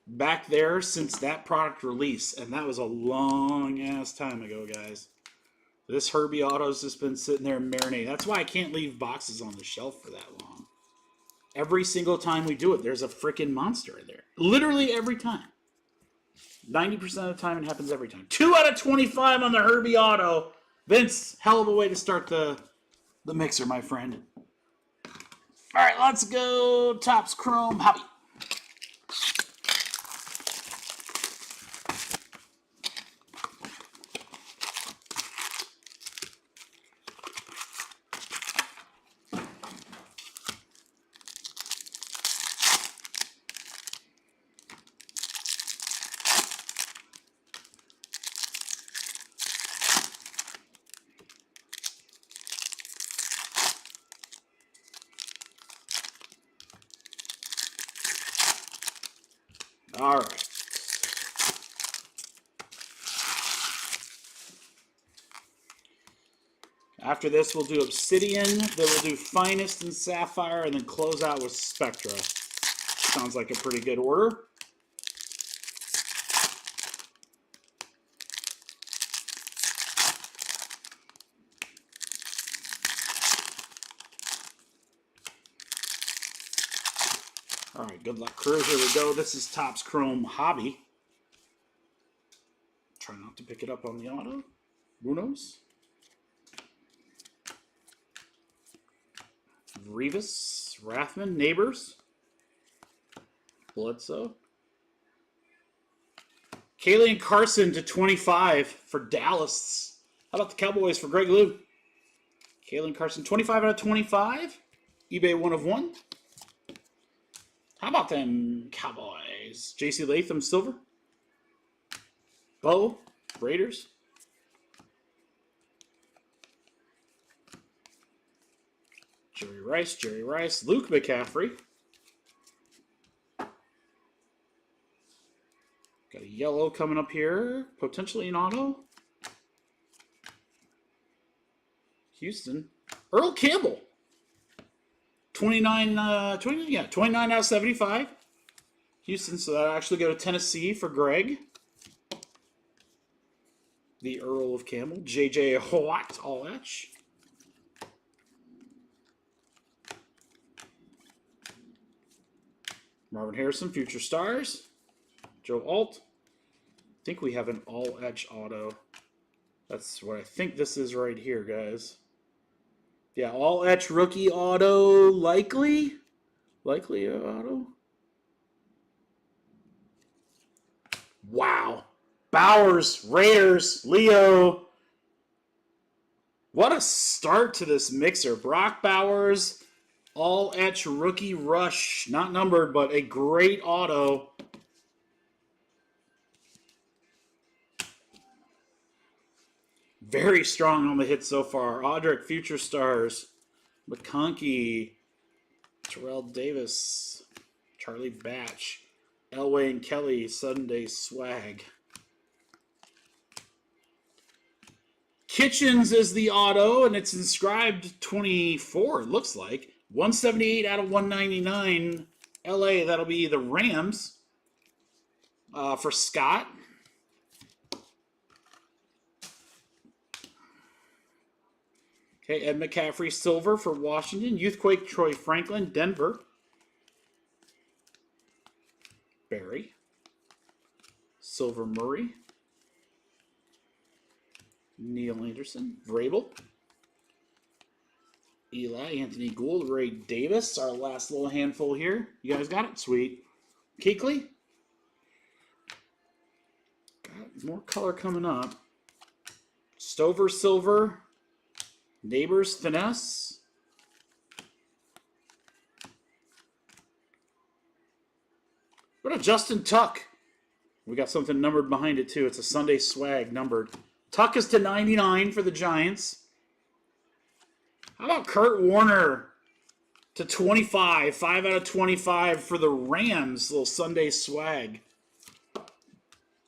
back there since that product release, and that was a long ass time ago, guys. This Herbie auto's just been sitting there marinating. That's why I can't leave boxes on the shelf for that long. Every single time we do it, there's a freaking monster in there. Literally every time. 90% of the time, it happens every time. 2 out of 25 on the Herbie auto. Vince, hell of a way to start the mixer, my friend. All right, let's go. Topps Chrome Hobby. All right. After this, we'll do Obsidian, then we'll do Finest and Sapphire, and then close out with Spectra. Sounds like a pretty good order. All right, good luck, crew. Here we go. This is Topps Chrome Hobby. Try not to pick it up on the auto. Who knows? Revis, Rathman, Neighbors, Bledsoe. Kaylee Carson to 25 for Dallas. How about the Cowboys for Greg Lou? Kaylee Carson, 25 out of 25. eBay 1 of 1. How about them Cowboys? JC Latham, Silver. Bo, Raiders. Jerry Rice. Luke McCaffrey. Got a yellow coming up here. Potentially an auto. Houston. Earl Campbell. 29 out of 75. Houston, so that'll actually go to Tennessee for Greg. The Earl of Campbell. J.J. Watt, all etch. Marvin Harrison, Future Stars. Joe Alt. I think we have an all etch auto. That's what I think this is right here, guys. Yeah, all etch rookie auto, likely. Likely auto. Wow. Bowers, Raiders, Leo. What a start to this mixer. Brock Bowers, all etch rookie rush. Not numbered, but a great auto. Very strong on the hit so far. Audric, Future Stars. McConkey. Terrell Davis. Charlie Batch. Elway and Kelly, Sunday Swag. Kitchens is the auto, and it's inscribed 24, it looks like. 178 out of 199. LA, that'll be the Rams for Scott. Okay, Ed McCaffrey, silver for Washington. Youthquake, Troy Franklin, Denver. Barry. Silver Murray. Neil Anderson. Vrabel. Eli, Anthony Gould, Ray Davis. Our last little handful here. You guys got it? Sweet. Keekley. Got more color coming up. Stover, silver. Neighbors, finesse. What a Justin Tuck. We got something numbered behind it too. It's a Sunday Swag numbered. Tuck is to 99 for the Giants. How about Kurt Warner to 25? 5 out of 25 for the Rams. Little Sunday Swag.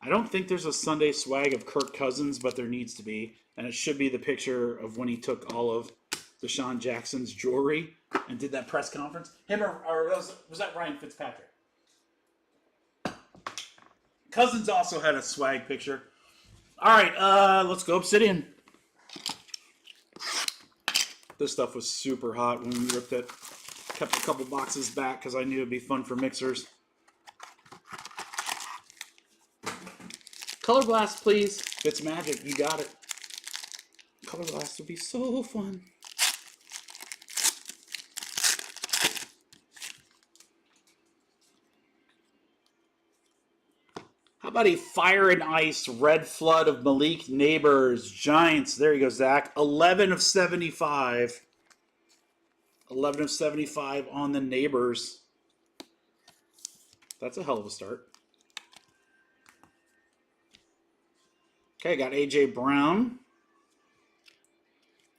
I don't think there's a Sunday Swag of Kirk Cousins, but there needs to be. And it should be the picture of when he took all of Deshaun Jackson's jewelry and did that press conference. Him or was that Ryan Fitzpatrick? Cousins also had a swag picture. All right, let's go Obsidian. This stuff was super hot when we ripped it. Kept a couple boxes back because I knew it'd be fun for mixers. Color Blast, please. It's magic. You got it. Color Blast would be so fun. How about a Fire and Ice Red Flood of Malik Neighbors, Giants. There you go, Zach. 11 of 75. 11 of 75 on the Neighbors. That's a hell of a start. Okay, got A.J. Brown.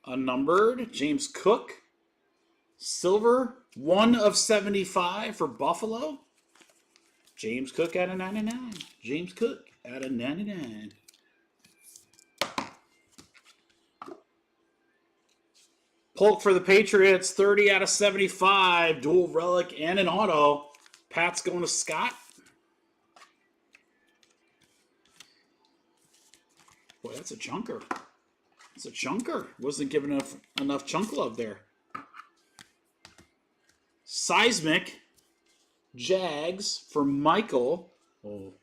Unnumbered. James Cook. Silver. 1 of 75 for Buffalo. James Cook out of 99. James Cook out of 99. Polk for the Patriots. 30 out of 75. Dual relic and an auto. Pat's going to Scott. Boy, that's a chunker. It's a chunker. Wasn't given enough chunk love there. Seismic. Jags for Michael. Oh.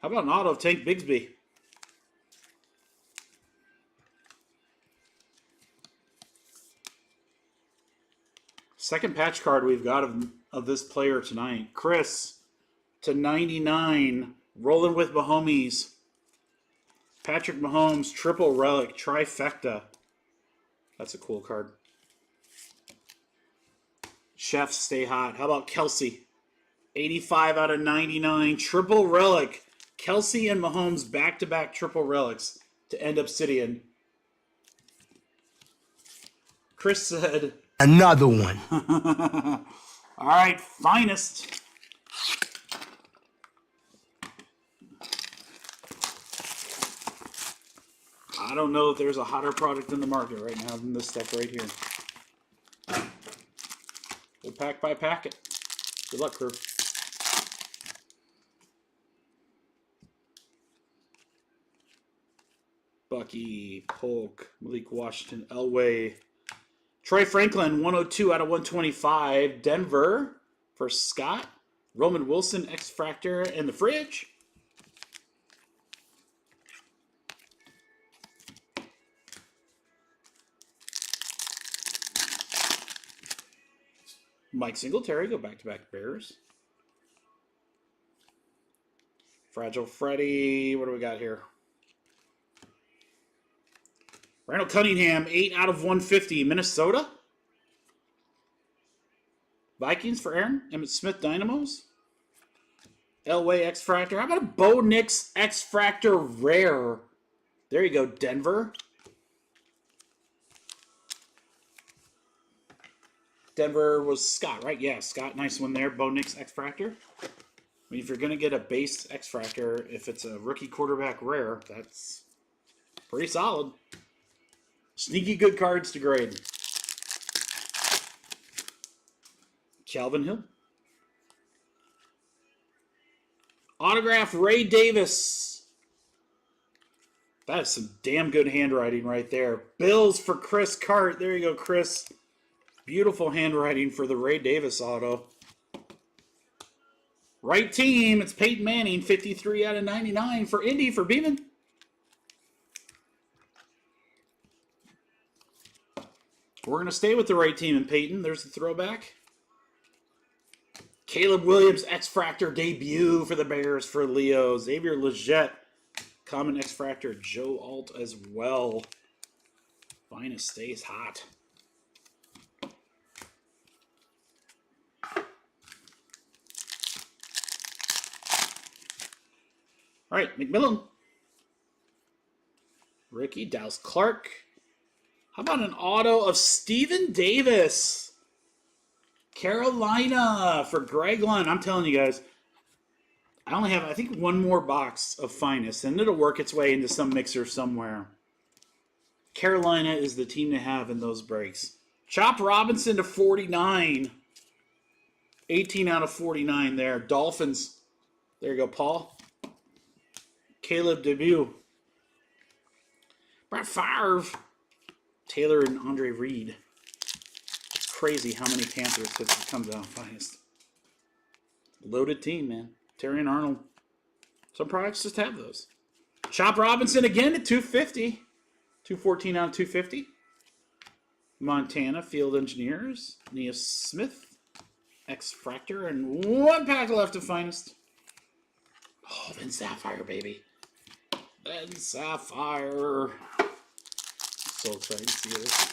How about an auto of Tank Bigsby? Second patch card we've got of this player tonight. Chris to 99. Rolling with Mahomes. Patrick Mahomes, triple relic, trifecta. That's a cool card. Chefs stay hot. How about Kelsey? 85 out of 99. Triple relic. Kelsey and Mahomes back-to-back triple relics to end Obsidian. Chris said... Another one. All right, finest. I don't know if there's a hotter product in the market right now than this stuff right here. We'll pack by packet. Good luck, crew. Bucky, Polk, Malik Washington, Elway. Troy Franklin, 102 out of 125. Denver for Scott. Roman Wilson, X-Fractor in the fridge. Mike Singletary, go back-to-back Bears. Fragile Freddy, what do we got here? Randall Cunningham, 8 out of 150. Minnesota. Vikings for Aaron. Emmitt Smith, Dynamos. Elway, X-Fractor. How about a Bo Nix X-Fractor Rare? There you go, Denver. Denver was Scott, right? Yeah, Scott, nice one there. Bo Nix X-Fractor. I mean, if you're going to get a base X-Fractor, if it's a rookie quarterback rare, that's pretty solid. Sneaky good cards to grade. Calvin Hill. Autograph Ray Davis. That is some damn good handwriting right there. Bills for Chris Cart. There you go, Chris. Beautiful handwriting for the Ray Davis auto. Right team. It's Peyton Manning. 53 out of 99 for Indy for Beeman. We're going to stay with the right team and Peyton. There's the throwback. Caleb Williams, X-Fractor debut for the Bears for Leo. Xavier Legette, common X-Fractor. Joe Alt as well. Finest stays hot. All right, McMillan. Ricky, Dallas Clark. How about an auto of Steven Davis? Carolina for Greg Lund. I'm telling you guys, I only have, I think, one more box of Finest, and it'll work its way into some mixer somewhere. Carolina is the team to have in those breaks. Chop Robinson to 49. 18 out of 49 there. Dolphins. There you go, Paul. Caleb debut. Brett Favre. Taylor and Andre Reed. It's crazy how many Panthers hits it comes out Finest. Loaded team, man. Terry and Arnold. Some products just have those. Chop Robinson again at 250. 214 out of 250. Montana Field Engineers. Nia Smith. X-Fractor. And one pack left of Finest. Oh, Ben Sapphire, baby. Ben Sapphire. So excited to see this.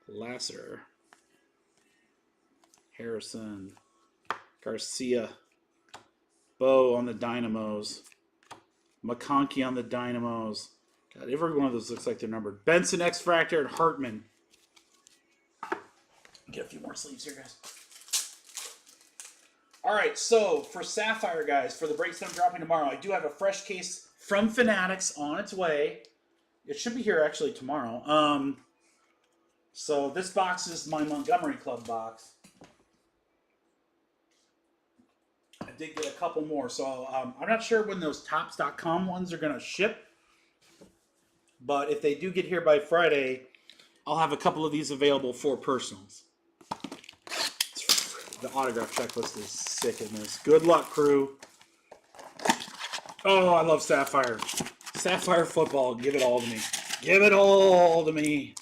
Lasser. Harrison. Garcia. Bo on the Dynamos. McConkey on the Dynamos. God, every one of those looks like they're numbered. Benson, X-Fractor, and Hartman. Get a few more sleeves here, guys. All right, so for Sapphire, guys, for the breaks that I'm dropping tomorrow, I do have a fresh case from Fanatics on its way. It should be here actually tomorrow. So this box is my Montgomery Club box. I did get a couple more, so I'm not sure when those Topps.com ones are going to ship. But if they do get here by Friday, I'll have a couple of these available for personals. The autograph checklist is sick in this. Good luck, crew. Oh, I love Sapphire. Sapphire football. Give it all to me. Give it all to me.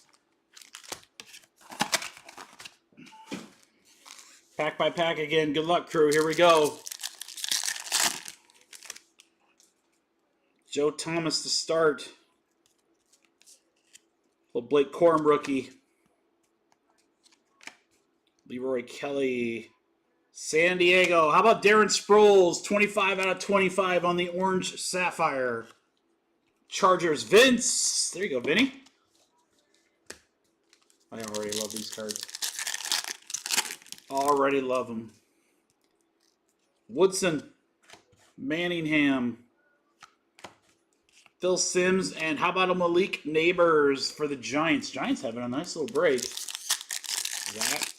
Pack by pack again. Good luck, crew. Here we go. Joe Thomas to start. Little Blake Corum rookie. Leroy Kelly. San Diego. How about Darren Sproles? 25 out of 25 on the orange sapphire. Chargers. Vince. There you go, Vinny. I already love these cards. Already love them. Woodson. Manningham. Phil Simms. And how about a Malik Neighbors for the Giants? Giants having a nice little break. That.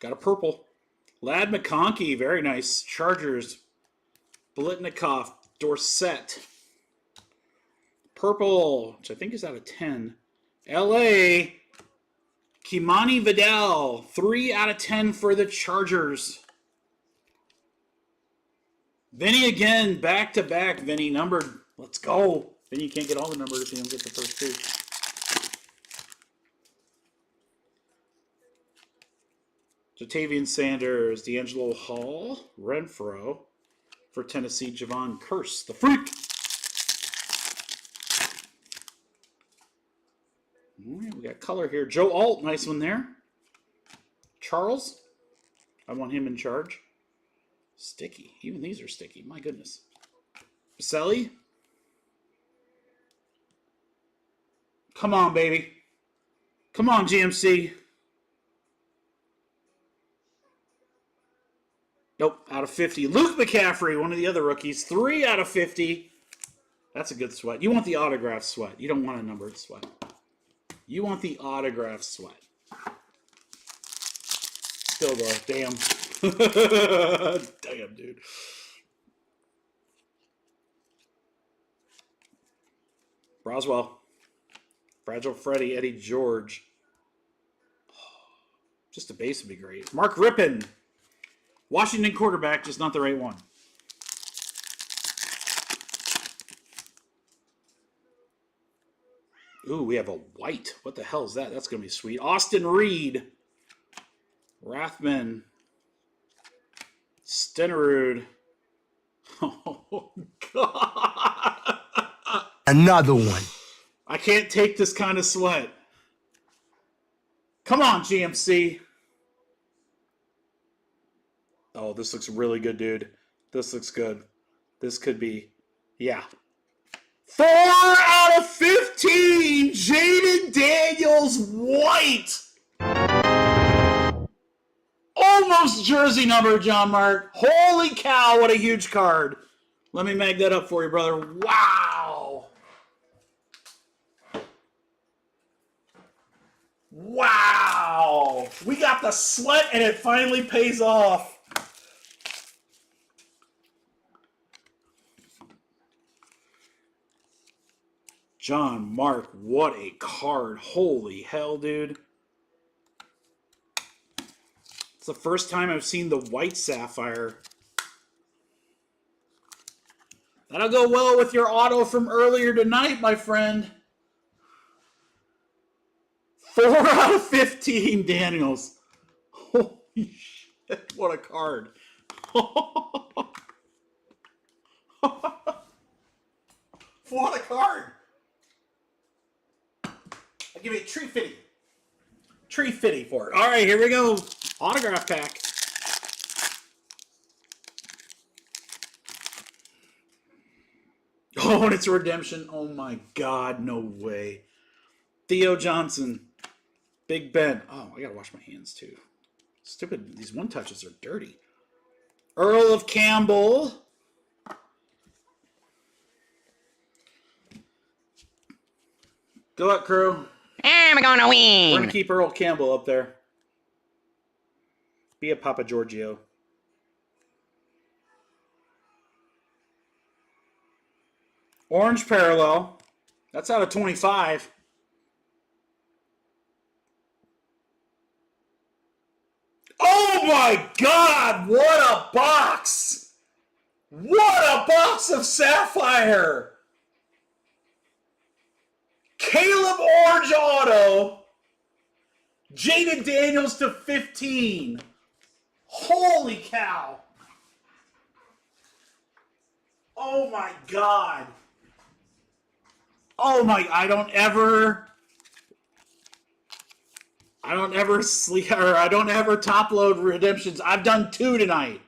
Got a purple. Lad McConkey, very nice. Chargers. Blitnikoff. Dorsett. Purple, which I think is out of 10. LA. Kimani Vidal. 3 out of 10 for the Chargers. Vinny again. Back to back. Vinny numbered. Let's go. Vinny can't get all the numbers if he don't get the first two. Jatavian Sanders, D'Angelo Hall, Renfro for Tennessee, Javon Curse, the freak. All right, we got color here. Joe Alt, nice one there. Charles, I want him in charge. Sticky, even these are sticky, my goodness. Baselli. Come on, baby. Come on, GMC. Nope, out of 50. Luke McCaffrey, one of the other rookies. 3 out of 50. That's a good sweat. You want the autograph sweat. You don't want a numbered sweat. You want the autograph sweat. Still though, damn. Damn, dude. Broswell. Fragile Freddy, Eddie George. Just a base would be great. Mark Rippon. Washington quarterback, just not the right one. Ooh, we have a white. What the hell is that? That's going to be sweet. Austin Reed. Rathman. Stenerud. Oh, God. Another one. I can't take this kind of sweat. Come on, GMC. Oh, this looks really good, dude. This looks good. This could be, yeah. 4 out of 15, Jaden Daniels white. Almost jersey number, John Mark. Holy cow, what a huge card. Let me mag that up for you, brother. Wow. Wow. We got the sweat and it finally pays off. John Mark, what a card. Holy hell, dude. It's the first time I've seen the white sapphire. That'll go well with your auto from earlier tonight, my friend. 4 out of 15, Daniels. Holy shit, what a card. What a card. I'll give you a tree fitty. Tree fitty for it. All right, here we go. Autograph pack. Oh, and it's a redemption. Oh, my God. No way. Theo Johnson. Big Ben. Oh, I got to wash my hands, too. Stupid. These one-touches are dirty. Earl of Campbell. Good luck, crew. I'm gonna We're win. going to keep Earl Campbell up there. Be a Papa Giorgio. Orange parallel. That's out of 25. Oh my God! What a box! What a box of Sapphire! Caleb Orange Auto. Jaden Daniels to 15. Holy cow. Oh my God. Oh my, I don't ever sleep, or I don't ever top load redemptions. I've done 2 tonight.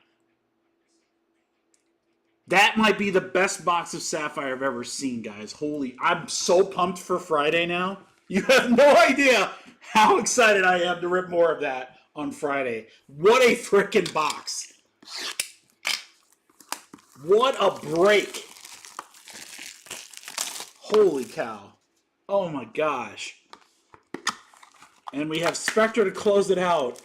That might be the best box of Sapphire I've ever seen, guys. Holy, I'm so pumped for Friday now. You have no idea how excited I am to rip more of that on Friday. What a freaking box. What a break. Holy cow. Oh my gosh. And we have Spectre to close it out.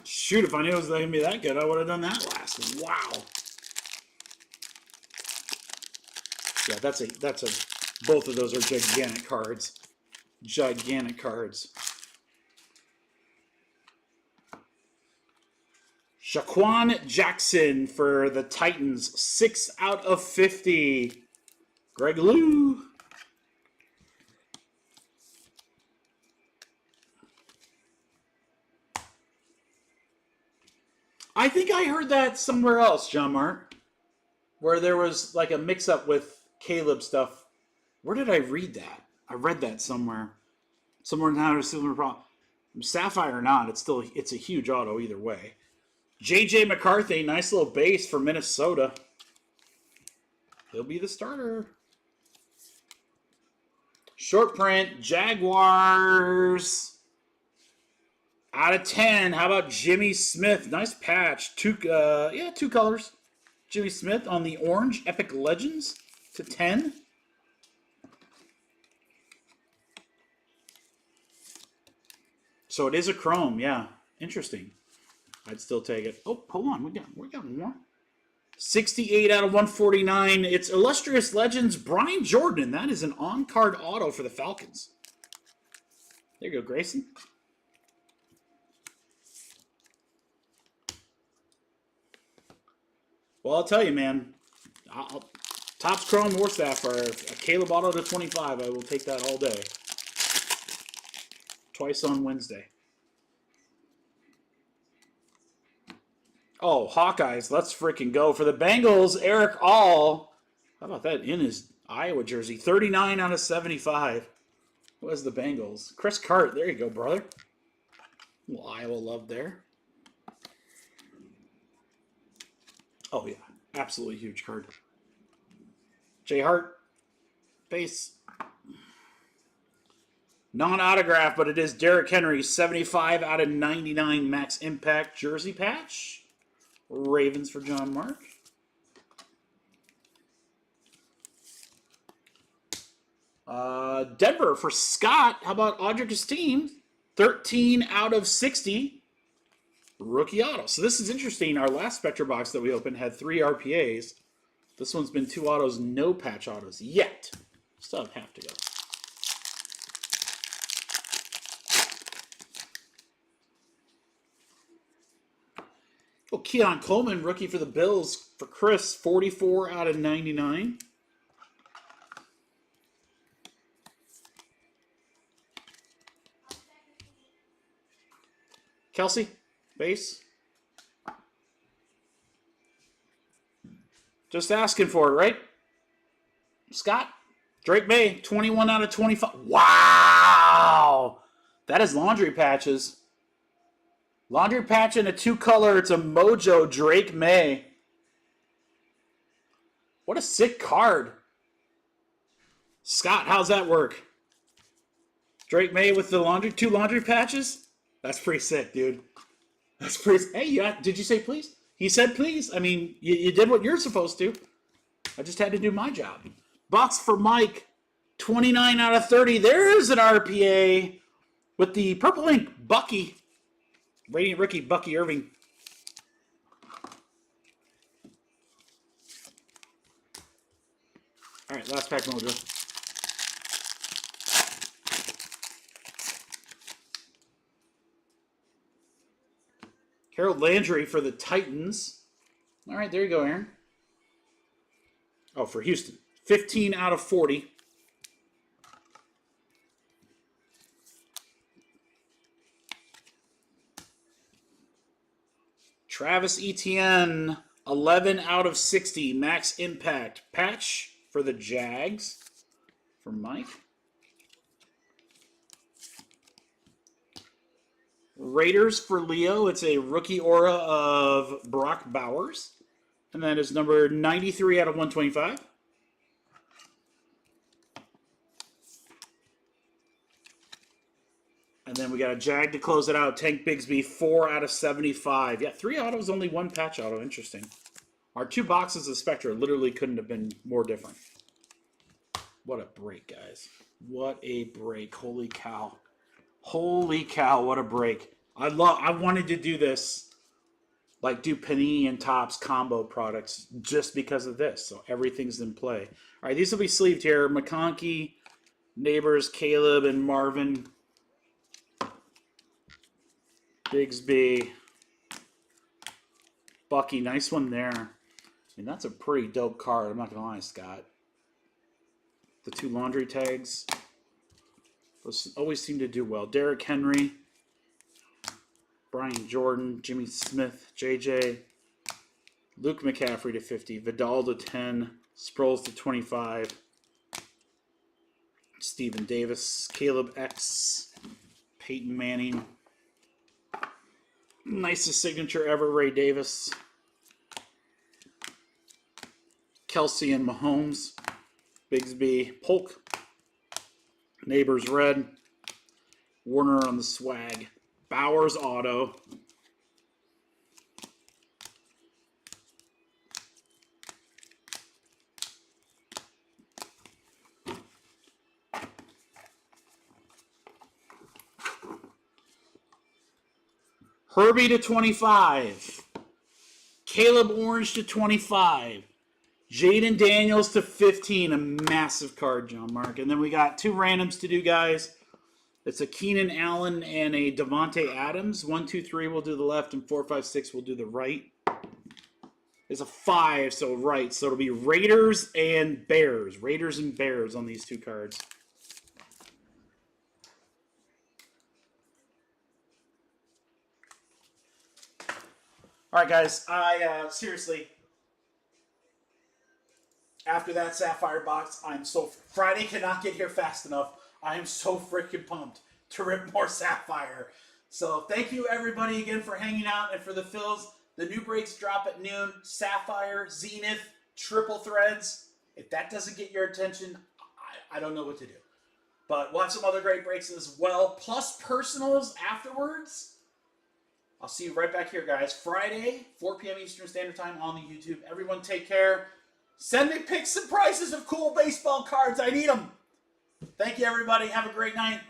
Shoot, if I knew it was going to be that good, I would have done that last. Wow. Yeah, that's a, both of those are gigantic cards. Gigantic cards. Shaquan Jackson for the Titans. 6 out of 50. Greg Lou. I think I heard that somewhere else, John Mark, where there was like a mix-up with Caleb stuff. Where did I read that? I read that somewhere. Somewhere in the similar problem. Sapphire or not, it's a huge auto either way. JJ McCarthy, nice little base for Minnesota. He'll be the starter. Short print, Jaguars. Out of 10, how about Jimmy Smith? Nice patch. 2 colors. Jimmy Smith on the orange. Epic Legends to 10. So it is a chrome, yeah. Interesting. I'd still take it. Oh, hold on. We got more. 68 out of 149. It's Illustrious Legends Brian Jordan. That is an on-card auto for the Falcons. There you go, Grayson. Well, I'll tell you, man. Topps Chrome or Sapphire. A Caleb auto to 25. I will take that all day. Twice on Wednesday. Oh, Hawkeyes. Let's freaking go. For the Bengals, Eric All. How about that in his Iowa jersey? 39 out of 75. Was the Bengals. Chris Cart. There you go, brother. A little Iowa love there. Oh, yeah. Absolutely huge card. J. Hart. Base. Non-autograph, but it is Derrick Henry. 75 out of 99 max impact jersey patch. Ravens for John Mark. Denver for Scott. How about Audric Esteem? 13 out of 60. Rookie auto. So this is interesting. Our last Spectre box that we opened had 3 RPAs. This one's been 2 autos, no patch autos yet. Still have half to go. Oh, Keon Coleman, rookie for the Bills for Chris, 44 out of 99. Kelsey, base. Just asking for it, right? Scott, Drake May, 21 out of 25. Wow! That is laundry patches. Laundry patch in a 2-color. It's a Mojo Drake May. What a sick card. Scott, how's that work? Drake May with the 2 laundry patches? That's pretty sick, dude. That's pretty... Hey, did you say please? He said please. I mean, you did what you're supposed to. I just had to do my job. Box for Mike. 29 out of 30. There's an RPA with the purple ink. Bucky. Radiant rookie, Bucky Irving. All right, last pack, Mojo. Harold Landry for the Titans. All right, there you go, Aaron. Oh, for Houston. 15 out of 40. Travis Etienne, 11 out of 60. Max Impact patch for the Jags. For Mike. Raiders for Leo. It's a rookie aura of Brock Bowers. And that is number 93 out of 125. And then we got a Jag to close it out. Tank Bigsby, 4 out of 75. Yeah, 3 autos, only 1 patch auto. Interesting. Our 2 boxes of Spectre literally couldn't have been more different. What a break, guys. What a break. Holy cow. Holy cow, what a break. I wanted to do this, like do Panini and Topps combo products just because of this. So everything's in play. All right, these will be sleeved here. McConkey, Neighbors, Caleb, and Marvin. Bigsby. Bucky, nice one there. I mean, that's a pretty dope card. I'm not going to lie, Scott. The 2 laundry tags. Those always seem to do well. Derrick Henry. Brian Jordan. Jimmy Smith. JJ. Luke McCaffrey to 50. Vidal to 10. Sproles to 25. Stephen Davis. Caleb X. Peyton Manning. Nicest signature ever, Ray Davis. Kelsey and Mahomes. Bigsby, Polk. Neighbors red. Warner on the swag. Bowers auto. Herbie to 25. Caleb Orange to 25. Jaden Daniels to 15. A massive card, John Mark. And then we got 2 randoms to do, guys. It's a Keenan Allen and a Devontae Adams. 1, 2, 3 will do the left, and 4, 5, 6 will do the right. It's a 5, so right. So it'll be Raiders and Bears. Raiders and Bears on these 2 cards. All right, guys. Seriously, after that Sapphire box, Friday cannot get here fast enough. I am so freaking pumped to rip more Sapphire. So thank you, everybody, again for hanging out and for the fills. The new breaks drop at noon. Sapphire, Zenith, triple threads. If that doesn't get your attention, I don't know what to do. But we'll have some other great breaks as well, plus personals afterwards. I'll see you right back here, guys. Friday, 4 p.m. Eastern Standard Time on the YouTube. Everyone take care. Send me pics and prices of cool baseball cards. I need them. Thank you, everybody. Have a great night.